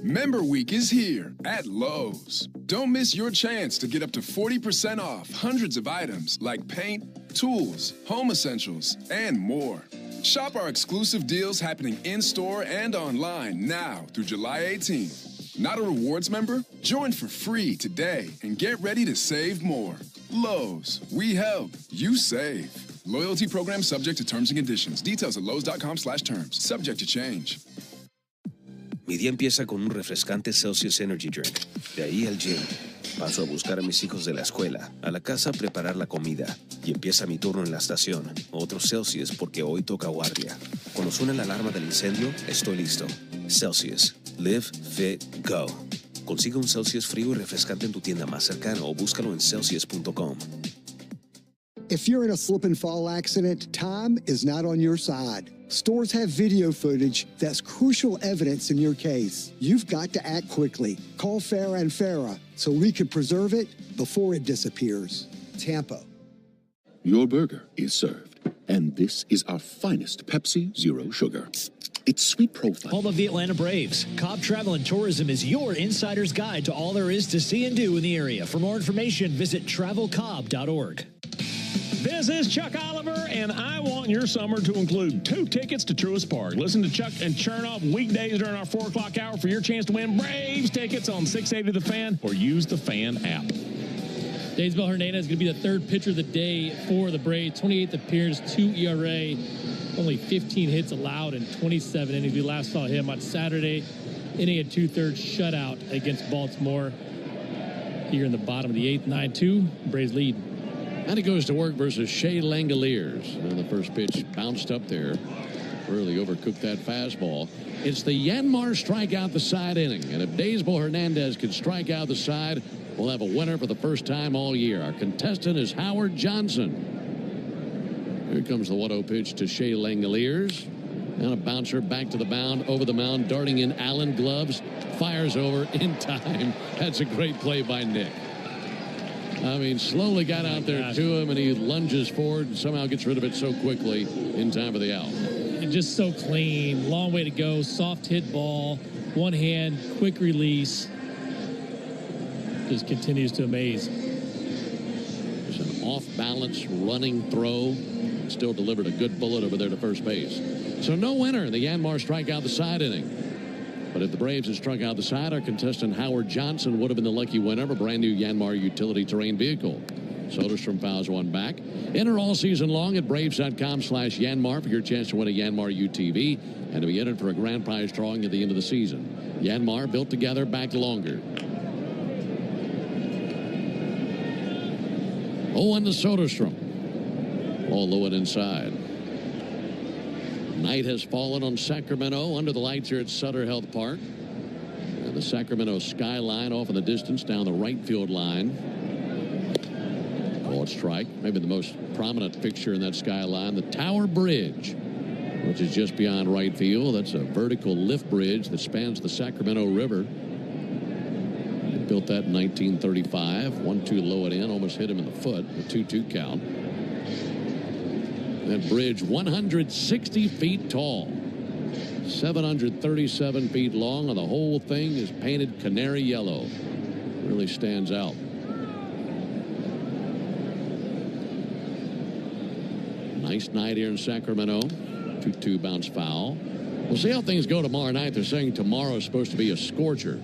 Member Week is here at Lowe's. Don't miss your chance to get up to 40% off hundreds of items like paint, tools, home essentials, and more. Shop our exclusive deals happening in-store and online now through July 18th. Not a rewards member? Join for free today and get ready to save more. Lowe's, we help, you save. Loyalty program subject to terms and conditions. Details at lowes.com/terms. Subject to change. Mi día empieza con un refrescante Celsius Energy Drink. De ahí al gym. Paso a buscar a mis hijos de la escuela, a la casa a preparar la comida. Y empieza mi turno en la estación. Otro Celsius porque hoy toca guardia. Cuando suena la alarma del incendio, estoy listo. Celsius. Live, fit, go. Consigue un Celsius frío y refrescante en tu tienda más cercana o búscalo en Celsius.com. If you're in a slip and fall accident, time is not on your side. Stores have video footage that's crucial evidence in your case. You've got to act quickly. Call Farah and Farah so we can preserve it before it disappears. Tampa. Your burger is served, and this is our finest Pepsi Zero Sugar. Its sweet profile. Home of the Atlanta Braves, Cobb Travel and Tourism is your insider's guide to all there is to see and do in the area. For more information, visit travelcobb.org. This is Chuck Oliver, and I want your summer to include 2 tickets to Truist Park. Listen to Chuck and Chernoff weekdays during our 4 o'clock hour for your chance to win Braves tickets on 680 The Fan or use the Fan app. Daysbel Hernandez is going to be the third pitcher of the day for the Braves. 28th appearance, 2 ERA, only 15 hits allowed in 27 innings. We last saw him on Saturday, inning and 2/3 shutout against Baltimore. Here in the bottom of the 8th, 9-2, Braves lead. And he goes to work versus Shea Langoliers. And the first pitch bounced up there. Really overcooked that fastball. It's the Yanmar strikeout the side inning. And if Daysbel Hernandez can strike out the side, we'll have a winner for the first time all year. Our contestant is Howard Johnson. Here comes the 1-0 pitch to Shea Langoliers. And a bouncer back to the mound, over the mound, darting in Allen gloves. Fires over in time. That's a great play by Nick. I mean, slowly got out there to him, and he lunges forward and somehow gets rid of it so quickly in time for the out. And just so clean. Long way to go. Soft hit ball. One hand. Quick release. Just continues to amaze. It's an off-balance running throw. Still delivered a good bullet over there to first base. So no winner in the Yanmar strikeout the side inning. But if the Braves had struck out the side, our contestant Howard Johnson would have been the lucky winner of a brand new Yanmar utility terrain vehicle. Soderstrom fouls one back. Enter all season long at Braves.com/Yanmar for your chance to win a Yanmar UTV and to be entered for a grand prize drawing at the end of the season. Yanmar, built together, back longer. 0-1 to Soderstrom. Ball low and inside. Night has fallen on Sacramento under the lights here at Sutter Health Park. And the Sacramento skyline off in the distance down the right field line. Called strike. Maybe the most prominent fixture in that skyline, the Tower Bridge, which is just beyond right field. That's a vertical lift bridge that spans the Sacramento River. They built that in 1935. 1-2 low and in, almost hit him in the foot. A 2-2 count. That bridge 160 feet tall, 737 feet long, and the whole thing is painted canary yellow. Really stands out. Nice night here in Sacramento. 2-2 bounce foul. We'll see how things go tomorrow night. They're saying tomorrow is supposed to be a scorcher.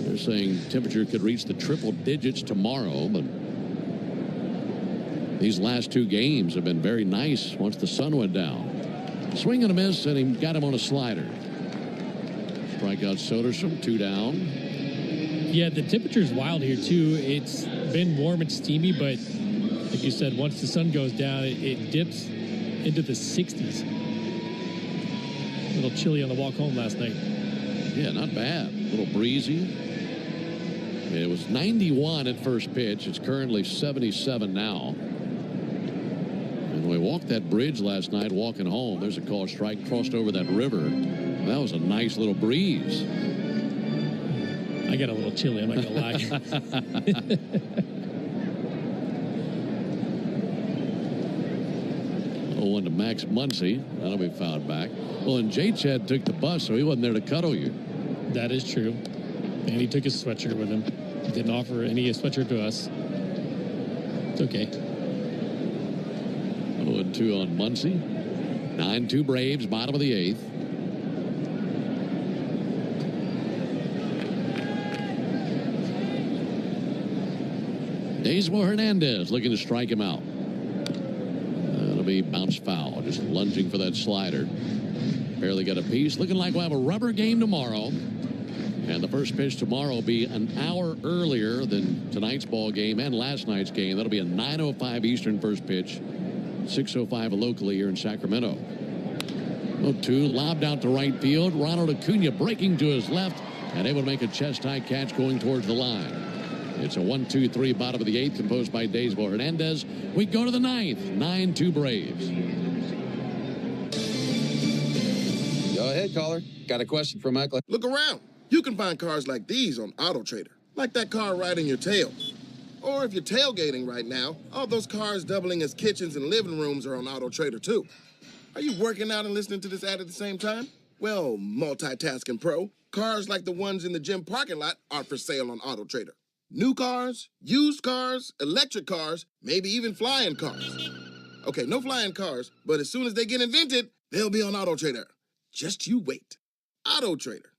They're saying temperature could reach the triple digits tomorrow, but these last 2 games have been very nice once the sun went down. Swing and a miss, and he got him on a slider. Strikeout Soderstrom, 2 down. Yeah, the temperature's wild here, too. It's been warm and steamy, but like you said, once the sun goes down, it dips into the 60s. A little chilly on the walk home last night. Yeah, not bad. A little breezy. It was 91 at first pitch. It's currently 77 now. And we walked that bridge last night walking home. There's a call strike, crossed over that river. That was a nice little breeze. I got a little chilly, I'm not going to lie. 0-1 to Max Muncy. That'll be fouled back. Well, and J-Chad took the bus, so he wasn't there to cuddle you. That is true. And he took his sweatshirt with him. Didn't offer any sweatshirt to us. It's okay. 0-2 on Muncie. 9-2 Braves, bottom of the 8th. Daysmo Hernandez looking to strike him out. That'll be bounce foul. Just lunging for that slider. Barely got a piece. Looking like we'll have a rubber game tomorrow. And the first pitch tomorrow will be an hour earlier than tonight's ball game and last night's game. That'll be a 9:05 Eastern first pitch. 6:05 locally here in Sacramento. 0-2, lobbed out to right field. Ronald Acuna breaking to his left and able to make a chest-high catch going towards the line. It's a 1-2-3 bottom of the 8th composed by Daysmo Hernandez. We go to the 9th. 9-2 Braves. Go ahead, caller. Got a question for Michael. Look around. You can find cars like these on AutoTrader. Like that car right in your tail. Or if you're tailgating right now, all those cars doubling as kitchens and living rooms are on AutoTrader too. Are you working out and listening to this ad at the same time? Well, multitasking pro, cars like the ones in the gym parking lot are for sale on AutoTrader. New cars, used cars, electric cars, maybe even flying cars. Okay, no flying cars, but as soon as they get invented, they'll be on AutoTrader. Just you wait. AutoTrader.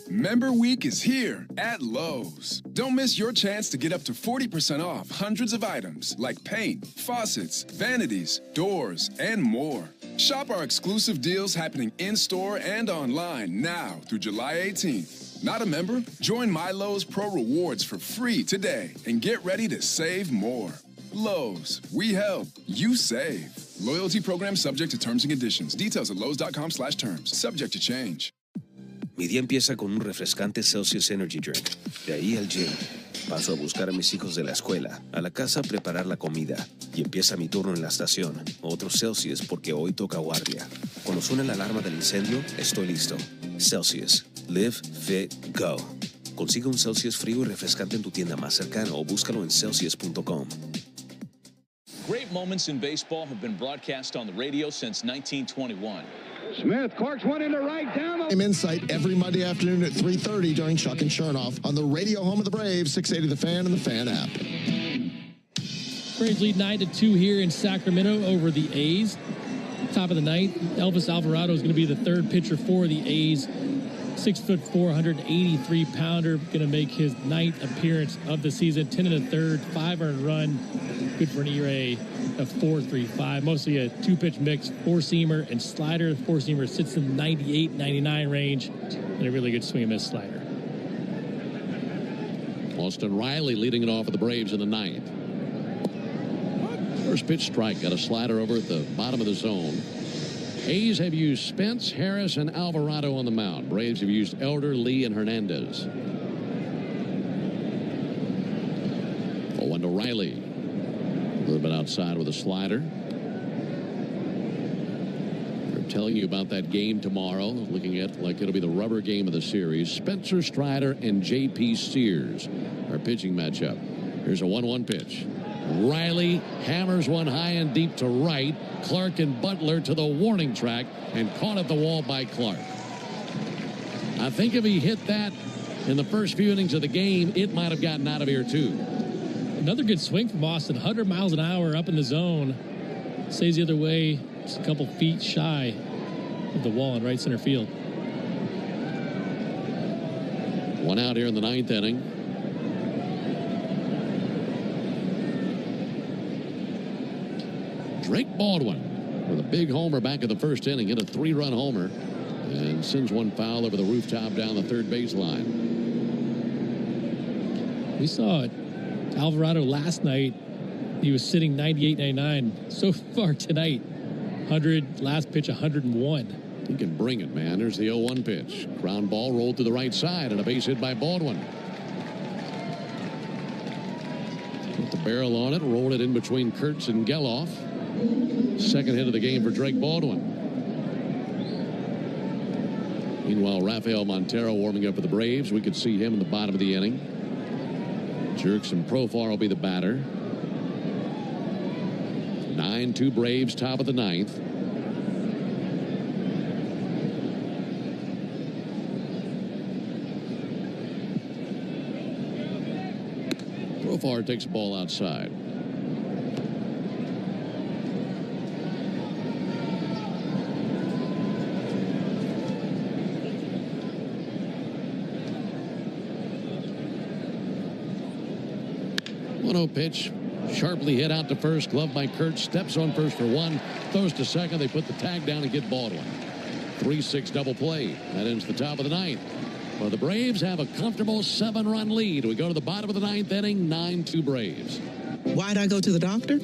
Member Week is here at Lowe's. Don't miss your chance to get up to 40% off hundreds of items like paint, faucets, vanities, doors, and more. Shop our exclusive deals happening in-store and online now through July 18th. Not a member? Join My Lowe's Pro Rewards for free today and get ready to save more. Lowe's, we help, you save. Loyalty program subject to terms and conditions. Details at lowes.com/terms. Subject to change. Mi día empieza con un refrescante Celsius Energy Drink. De ahí al gym. Paso a buscar a mis hijos de la escuela. A la casa a preparar la comida. Y empieza mi turno en la estación. Otro Celsius porque hoy toca guardia. Cuando suena la alarma del incendio, estoy listo. Celsius. Live, fit, go. Consigue un Celsius frío y refrescante en tu tienda más cercana o búscalo en Celsius.com. Great moments in baseball have been broadcast on the radio since 1921. Smith corks one into right down the... Insight every Monday afternoon at 3:30 during Chuck and Chernoff on the radio home of the Braves, 680 The Fan and the Fan app. Braves lead 9-2 here in Sacramento over the A's. Top of the ninth, Elvis Alvarado is going to be the third pitcher for the A's. 6'4", 183-pounder, going to make his 9th appearance of the season. 10 1/3, 5 earned run. Good for an ERA of 4.35. Mostly a two-pitch mix, four-seamer and slider. The four-seamer sits in the 98, 99 range, and a really good swing and miss slider. Austin Riley leading it off for the Braves in the 9th. First pitch strike, got a slider over at the bottom of the zone. A's have used Spence, Harris, and Alvarado on the mound. Braves have used Elder, Lee, and Hernandez. 0-1 to Riley. A little bit outside with a slider. They're telling you about that game tomorrow. Looking at like it'll be the rubber game of the series. Spencer Strider and J.P. Sears, our pitching matchup. Here's a 1-1 pitch. Riley hammers one high and deep to right. Clark and Butler to the warning track and caught at the wall by Clark. I think if he hit that in the first few innings of the game, it might have gotten out of here too. Another good swing from Austin. 100 miles an hour up in the zone. Stays the other way. Just a couple feet shy of the wall in right center field. One out here in the 9th inning. Drake Baldwin with a big homer back in the first inning. Hit a 3-run homer and sends one foul over the rooftop down the third baseline. We saw it. Alvarado last night, he was sitting 98, 99. So far tonight, 100, last pitch 101. He can bring it, man. There's the 0-1 pitch. Ground ball rolled to the right side and a base hit by Baldwin. Put the barrel on it, rolled it in between Kurtz and Geloff. Second hit of the game for Drake Baldwin. Meanwhile, Rafael Montero warming up for the Braves. We could see him in the bottom of the inning. Jurickson Profar will be the batter. 9-2 Braves, top of the 9th. Profar takes the ball outside. One-0 pitch. Sharply hit out to first. Glove by Kurt. Steps on first for one. Throws to second. They put the tag down and get Baldwin. 3-6 double play. That ends the top of the ninth. Well, the Braves have a comfortable 7-run lead. We go to the bottom of the ninth inning. 9-2 Braves. Why'd I go to the doctor?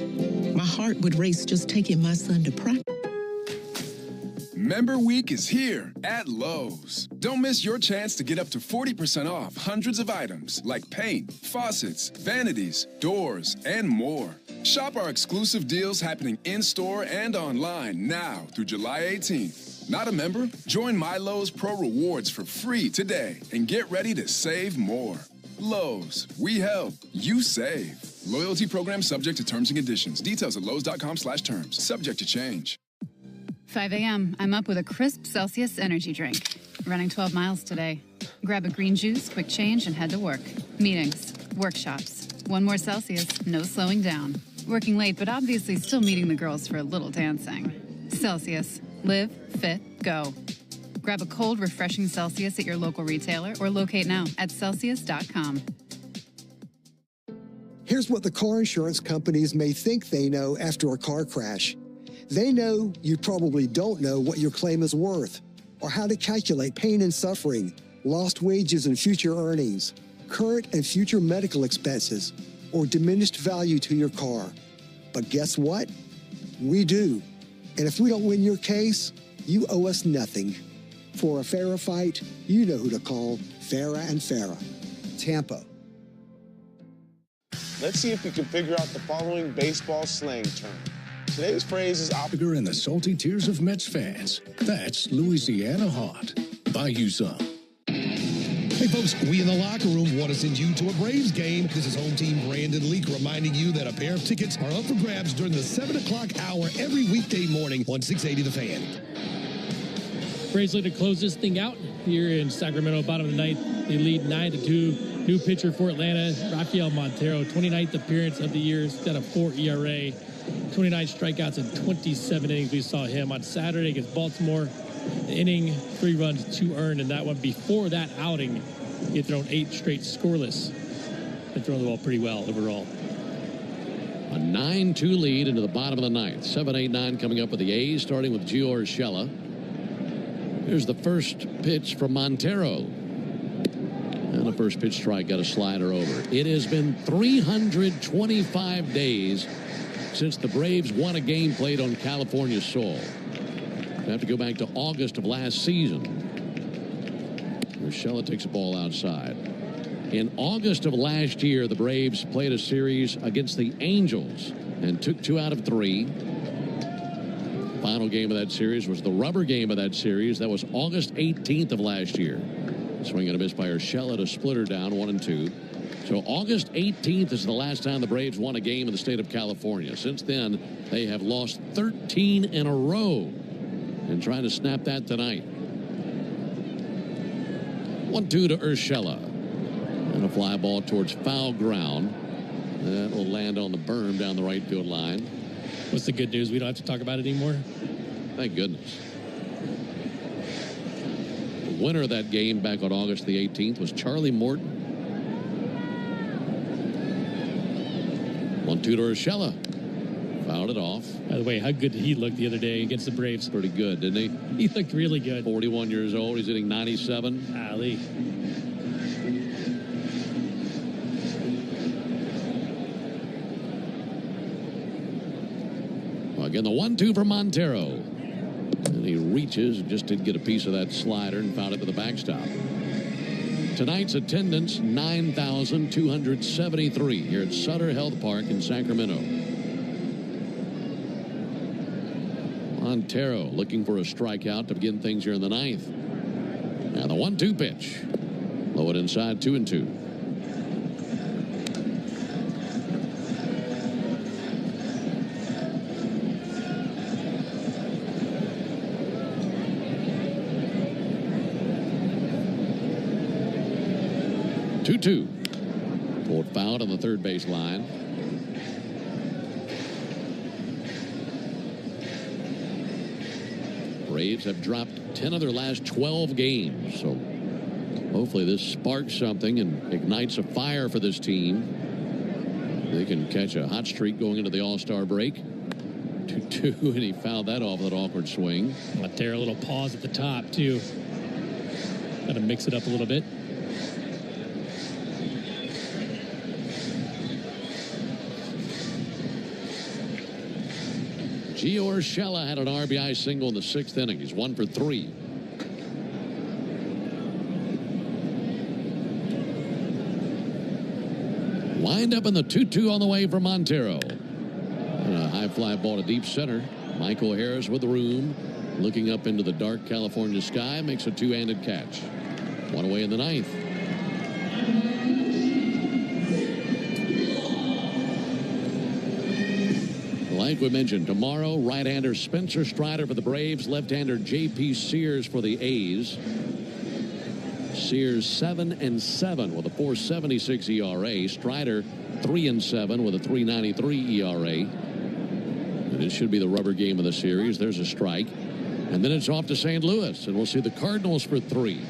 My heart would race just taking my son to practice. Member Week is here at Lowe's. Don't miss your chance to get up to 40% off hundreds of items like paint, faucets, vanities, doors, and more. Shop our exclusive deals happening in-store and online now through July 18th. Not a member? Join My Lowe's Pro Rewards for free today and get ready to save more. Lowe's, we help, you save. Loyalty program subject to terms and conditions. Details at lowes.com/terms. Subject to change. 5 a.m. I'm up with a crisp Celsius energy drink. Running 12 miles today. Grab a green juice, quick change, and head to work. Meetings, workshops. One more Celsius, no slowing down. Working late, but obviously still meeting the girls for a little dancing. Celsius. Live, fit, go. Grab a cold, refreshing Celsius at your local retailer or locate now at Celsius.com. Here's what the car insurance companies may think they know after a car crash. They know you probably don't know what your claim is worth, or how to calculate pain and suffering, lost wages and future earnings, current and future medical expenses, or diminished value to your car. But guess what? We do. And if we don't win your case, you owe us nothing. For a fairer fight, you know who to call. Farah and Farah. Tampa. Let's see if you can figure out the following baseball slang term. Today's phrase is Optiger and the salty tears of Mets fans. That's Louisiana hot. Buy you some. Hey folks, we in the locker room want to send you to a Braves game. This is home team Brandon Leak reminding you that a pair of tickets are up for grabs during the 7 o'clock hour every weekday morning on 680 The Fan. Braves look to close this thing out here in Sacramento, bottom of the ninth. They lead 9-2. New pitcher for Atlanta, Rafael Montero, 29th appearance of the year. He's got a 4 ERA, 29 strikeouts in 27 innings. We saw him on Saturday against Baltimore. The inning, 3 runs, 2 earned, and that one before that outing, he had thrown 8 straight scoreless. They've thrown the ball pretty well overall. A 9-2 lead into the bottom of the ninth. 7-8-9 coming up with the A's, starting with Gio Urshela. Here's the first pitch from Montero. And the first pitch strike got a slider over. It has been 325 days since the Braves won a game played on California soil. We have to go back to August of last season. Urshela takes the ball outside. In August of last year, the Braves played a series against the Angels and took 2 out of 3. Final game of that series was the rubber game of that series. That was August 18th of last year. Swing and a miss by Urshela to split her down 1-2. So August 18th is the last time the Braves won a game in the state of California. Since then, they have lost 13 in a row. And trying to snap that tonight. 1-2 to Urshela. And a fly ball towards foul ground. That will land on the berm down the right field line. What's the good news? We don't have to talk about it anymore. Thank goodness. The winner of that game back on August the 18th was Charlie Morton. 1-2 to Urshela. Fouled it off. By the way, how good did he look the other day against the Braves? Pretty good, didn't he? He looked really good. 41 years old. He's hitting 97. Ali. Well, again, the 1-2 for Montero. And he reaches, just didn't get a piece of that slider and found it to the backstop. Tonight's attendance, 9,273 here at Sutter Health Park in Sacramento. Montero looking for a strikeout to begin things here in the ninth. Now the 1-2 pitch. Low it inside, 2-2. Pulled foul on the third base line. Braves have dropped 10 of their last 12 games, so hopefully this sparks something and ignites a fire for this team. They can catch a hot streak going into the All-Star break. 2-2, and he fouled that off with an awkward swing. Montero, a little pause at the top, too. Got to mix it up a little bit. Gio Urshela had an RBI single in the 6th inning. He's 1 for 3. Wind up in the 2-2 on the way from Montero. And a high fly ball to deep center. Michael Harris with the room. Looking up into the dark California sky. Makes a two-handed catch. One away in the 9th. Like we mentioned, tomorrow, right-hander Spencer Strider for the Braves. Left-hander J.P. Sears for the A's. Sears 7-7 with a 4.76 ERA. Strider 3-7 with a 3.93 ERA. And this should be the rubber game of the series. There's a strike. And then it's off to St. Louis, and we'll see the Cardinals for 3.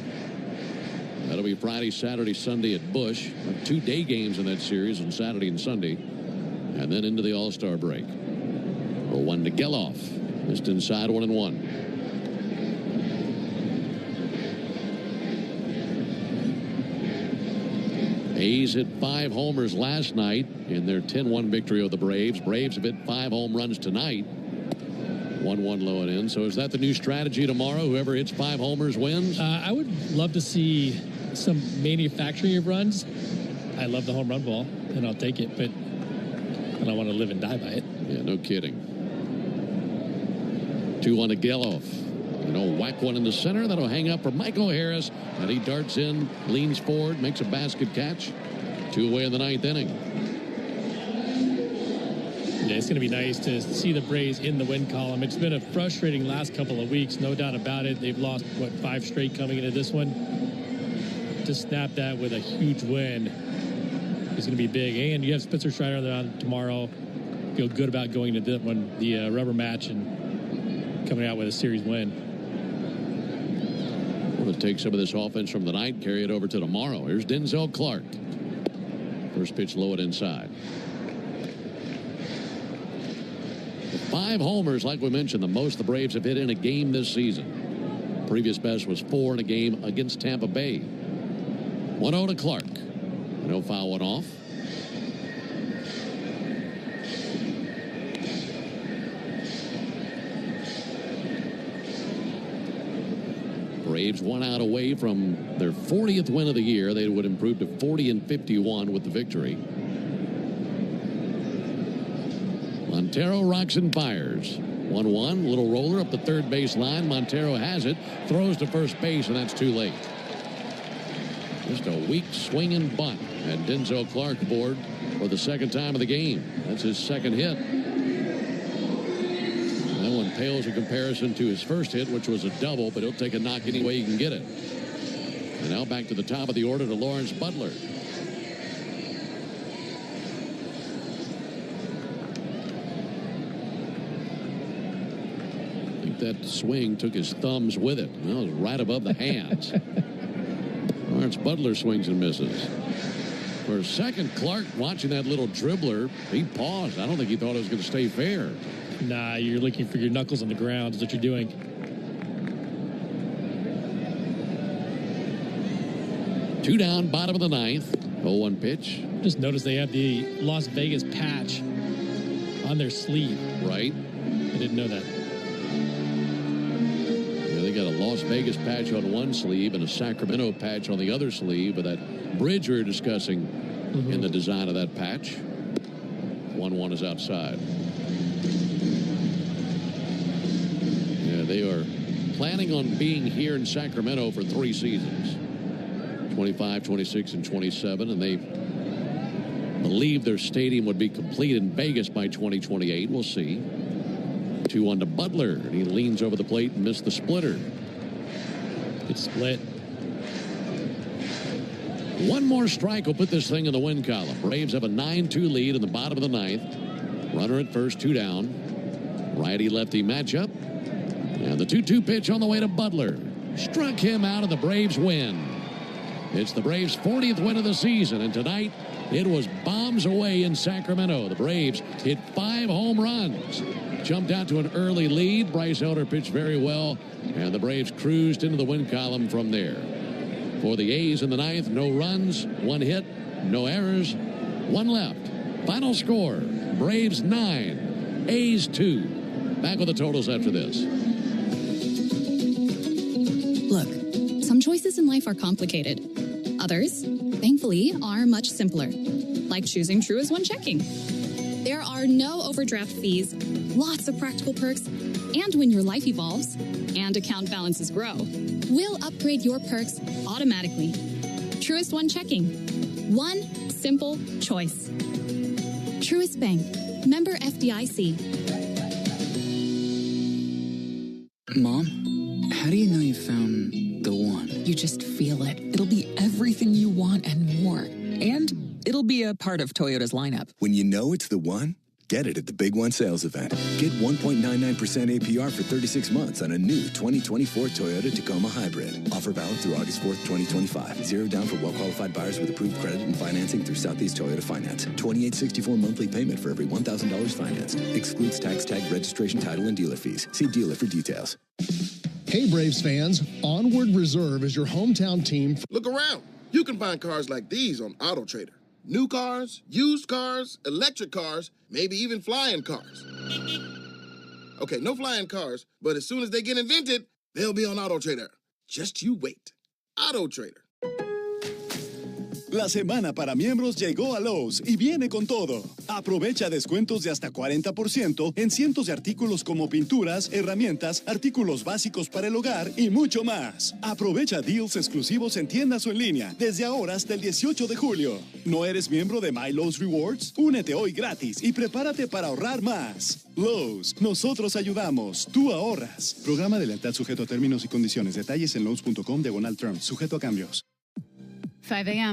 That'll be Friday, Saturday, Sunday at Busch. 2 day games in that series on Saturday and Sunday. And then into the All-Star break. 1 to Geloff. Missed inside 1-1. A's hit 5 homers last night in their 10-1 victory over the Braves. Braves have hit 5 home runs tonight. 1-1 low and in. So is that the new strategy tomorrow? Whoever hits 5 homers wins? I would love to see some manufacturing of runs. I love the home run ball, and I'll take it, but I don't want to live and die by it. Yeah, no kidding. 2-1 to Geloff. Whack one in the center. That'll hang up for Michael Harris. And he darts in, leans forward, makes a basket catch. 2 away in the 9th inning. Yeah, it's going to be nice to see the Braves in the win column. It's been a frustrating last couple of weeks, no doubt about it. They've lost, 5 straight coming into this one. To snap that with a huge win is going to be big. And you have Spencer Strider on tomorrow. Feel good about going into that one, the rubber match, and coming out with a series win. We'll take some of this offense from the night, carry it over to tomorrow. Here's Denzel Clark. First pitch low and inside. 5 homers, like we mentioned, the most the Braves have hit in a game this season. Previous best was 4 in a game against Tampa Bay. 1-0 to Clark. No foul one off. Braves 1 out away from their 40th win of the year. They would improve to 40-51 with the victory. Montero rocks and fires. 1-1, little roller up the third base line. Montero has it, throws to first base, and that's too late. Just a weak swing and bunt. And Denzel Clark aboard for the 2nd time of the game. That's his 2nd hit. That one pales in comparison to his first hit, which was a double, but he'll take a knock any way he can get it. And now back to the top of the order to Lawrence Butler. I think that swing took his thumbs with it. Well, it was right above the hands. Lawrence Butler swings and misses. For a second, Clark, watching that little dribbler, he paused. I don't think he thought it was going to stay fair. Nah, you're looking for your knuckles on the ground is what you're doing. Two down, bottom of the 9th. 0-1 pitch. Just notice they have the Las Vegas patch on their sleeve. Right. I didn't know that. Yeah, they got a Las Vegas patch on one sleeve and a Sacramento patch on the other sleeve, but that bridge we were discussing in the design of that patch. 1-1 is outside. Yeah, they are planning on being here in Sacramento for 3 seasons. 25, 26, and 27, and they believe their stadium would be complete in Vegas by 2028. We'll see. 2-1 to Butler, and he leans over the plate and missed the splitter. Good split. One more strike will put this thing in the win column. Braves have a 9-2 lead in the bottom of the ninth. Runner at first, 2 down. Righty-lefty matchup. And the 2-2 pitch on the way to Butler. Struck him out, and the Braves win. It's the Braves' 40th win of the season, and tonight it was bombs away in Sacramento. The Braves hit 5 home runs. Jumped out to an early lead. Bryce Elder pitched very well, and the Braves cruised into the win column from there. For the A's in the ninth, no runs, 1 hit, no errors, 1 left. Final score, Braves 9, A's 2. Back with the totals after this. Look, some choices in life are complicated. Others, thankfully, are much simpler, like choosing Truist One Checking. There are no overdraft fees, lots of practical perks, and when your life evolves and account balances grow, we'll upgrade your perks automatically. Truist One Checking. One simple choice. Truist Bank. Member FDIC. Mom, how do you know you found the one? You just feel it. It'll be everything you want and more. And it'll be a part of Toyota's lineup. When you know it's the one, get it at the Big One sales event. Get 1.99% APR for 36 months on a new 2024 Toyota Tacoma Hybrid. Offer valid through August 4th, 2025. 0 down for well-qualified buyers with approved credit and financing through Southeast Toyota Finance. $28.64 monthly payment for every $1,000 financed. Excludes tax, tag, registration, title, and dealer fees. See dealer for details. Hey, Braves fans, Onward Reserve is your hometown team. Look around. You can find cars like these on AutoTrader. New cars, used cars, electric cars, maybe even flying cars. Okay, no flying cars, but as soon as they get invented, they'll be on AutoTrader. Just you wait. AutoTrader. La semana para miembros llegó a Lowe's y viene con todo. Aprovecha descuentos de hasta 40% en cientos de artículos como pinturas, herramientas, artículos básicos para el hogar y mucho más. Aprovecha deals exclusivos en tiendas o en línea desde ahora hasta el 18 de julio. ¿No eres miembro de My Lowe's Rewards? Únete hoy gratis y prepárate para ahorrar más. Lowe's, nosotros ayudamos, tú ahorras. Programa de lealtad sujeto a términos y condiciones. Detalles en Lowe's.com/terms, sujeto a cambios. 5 a.m.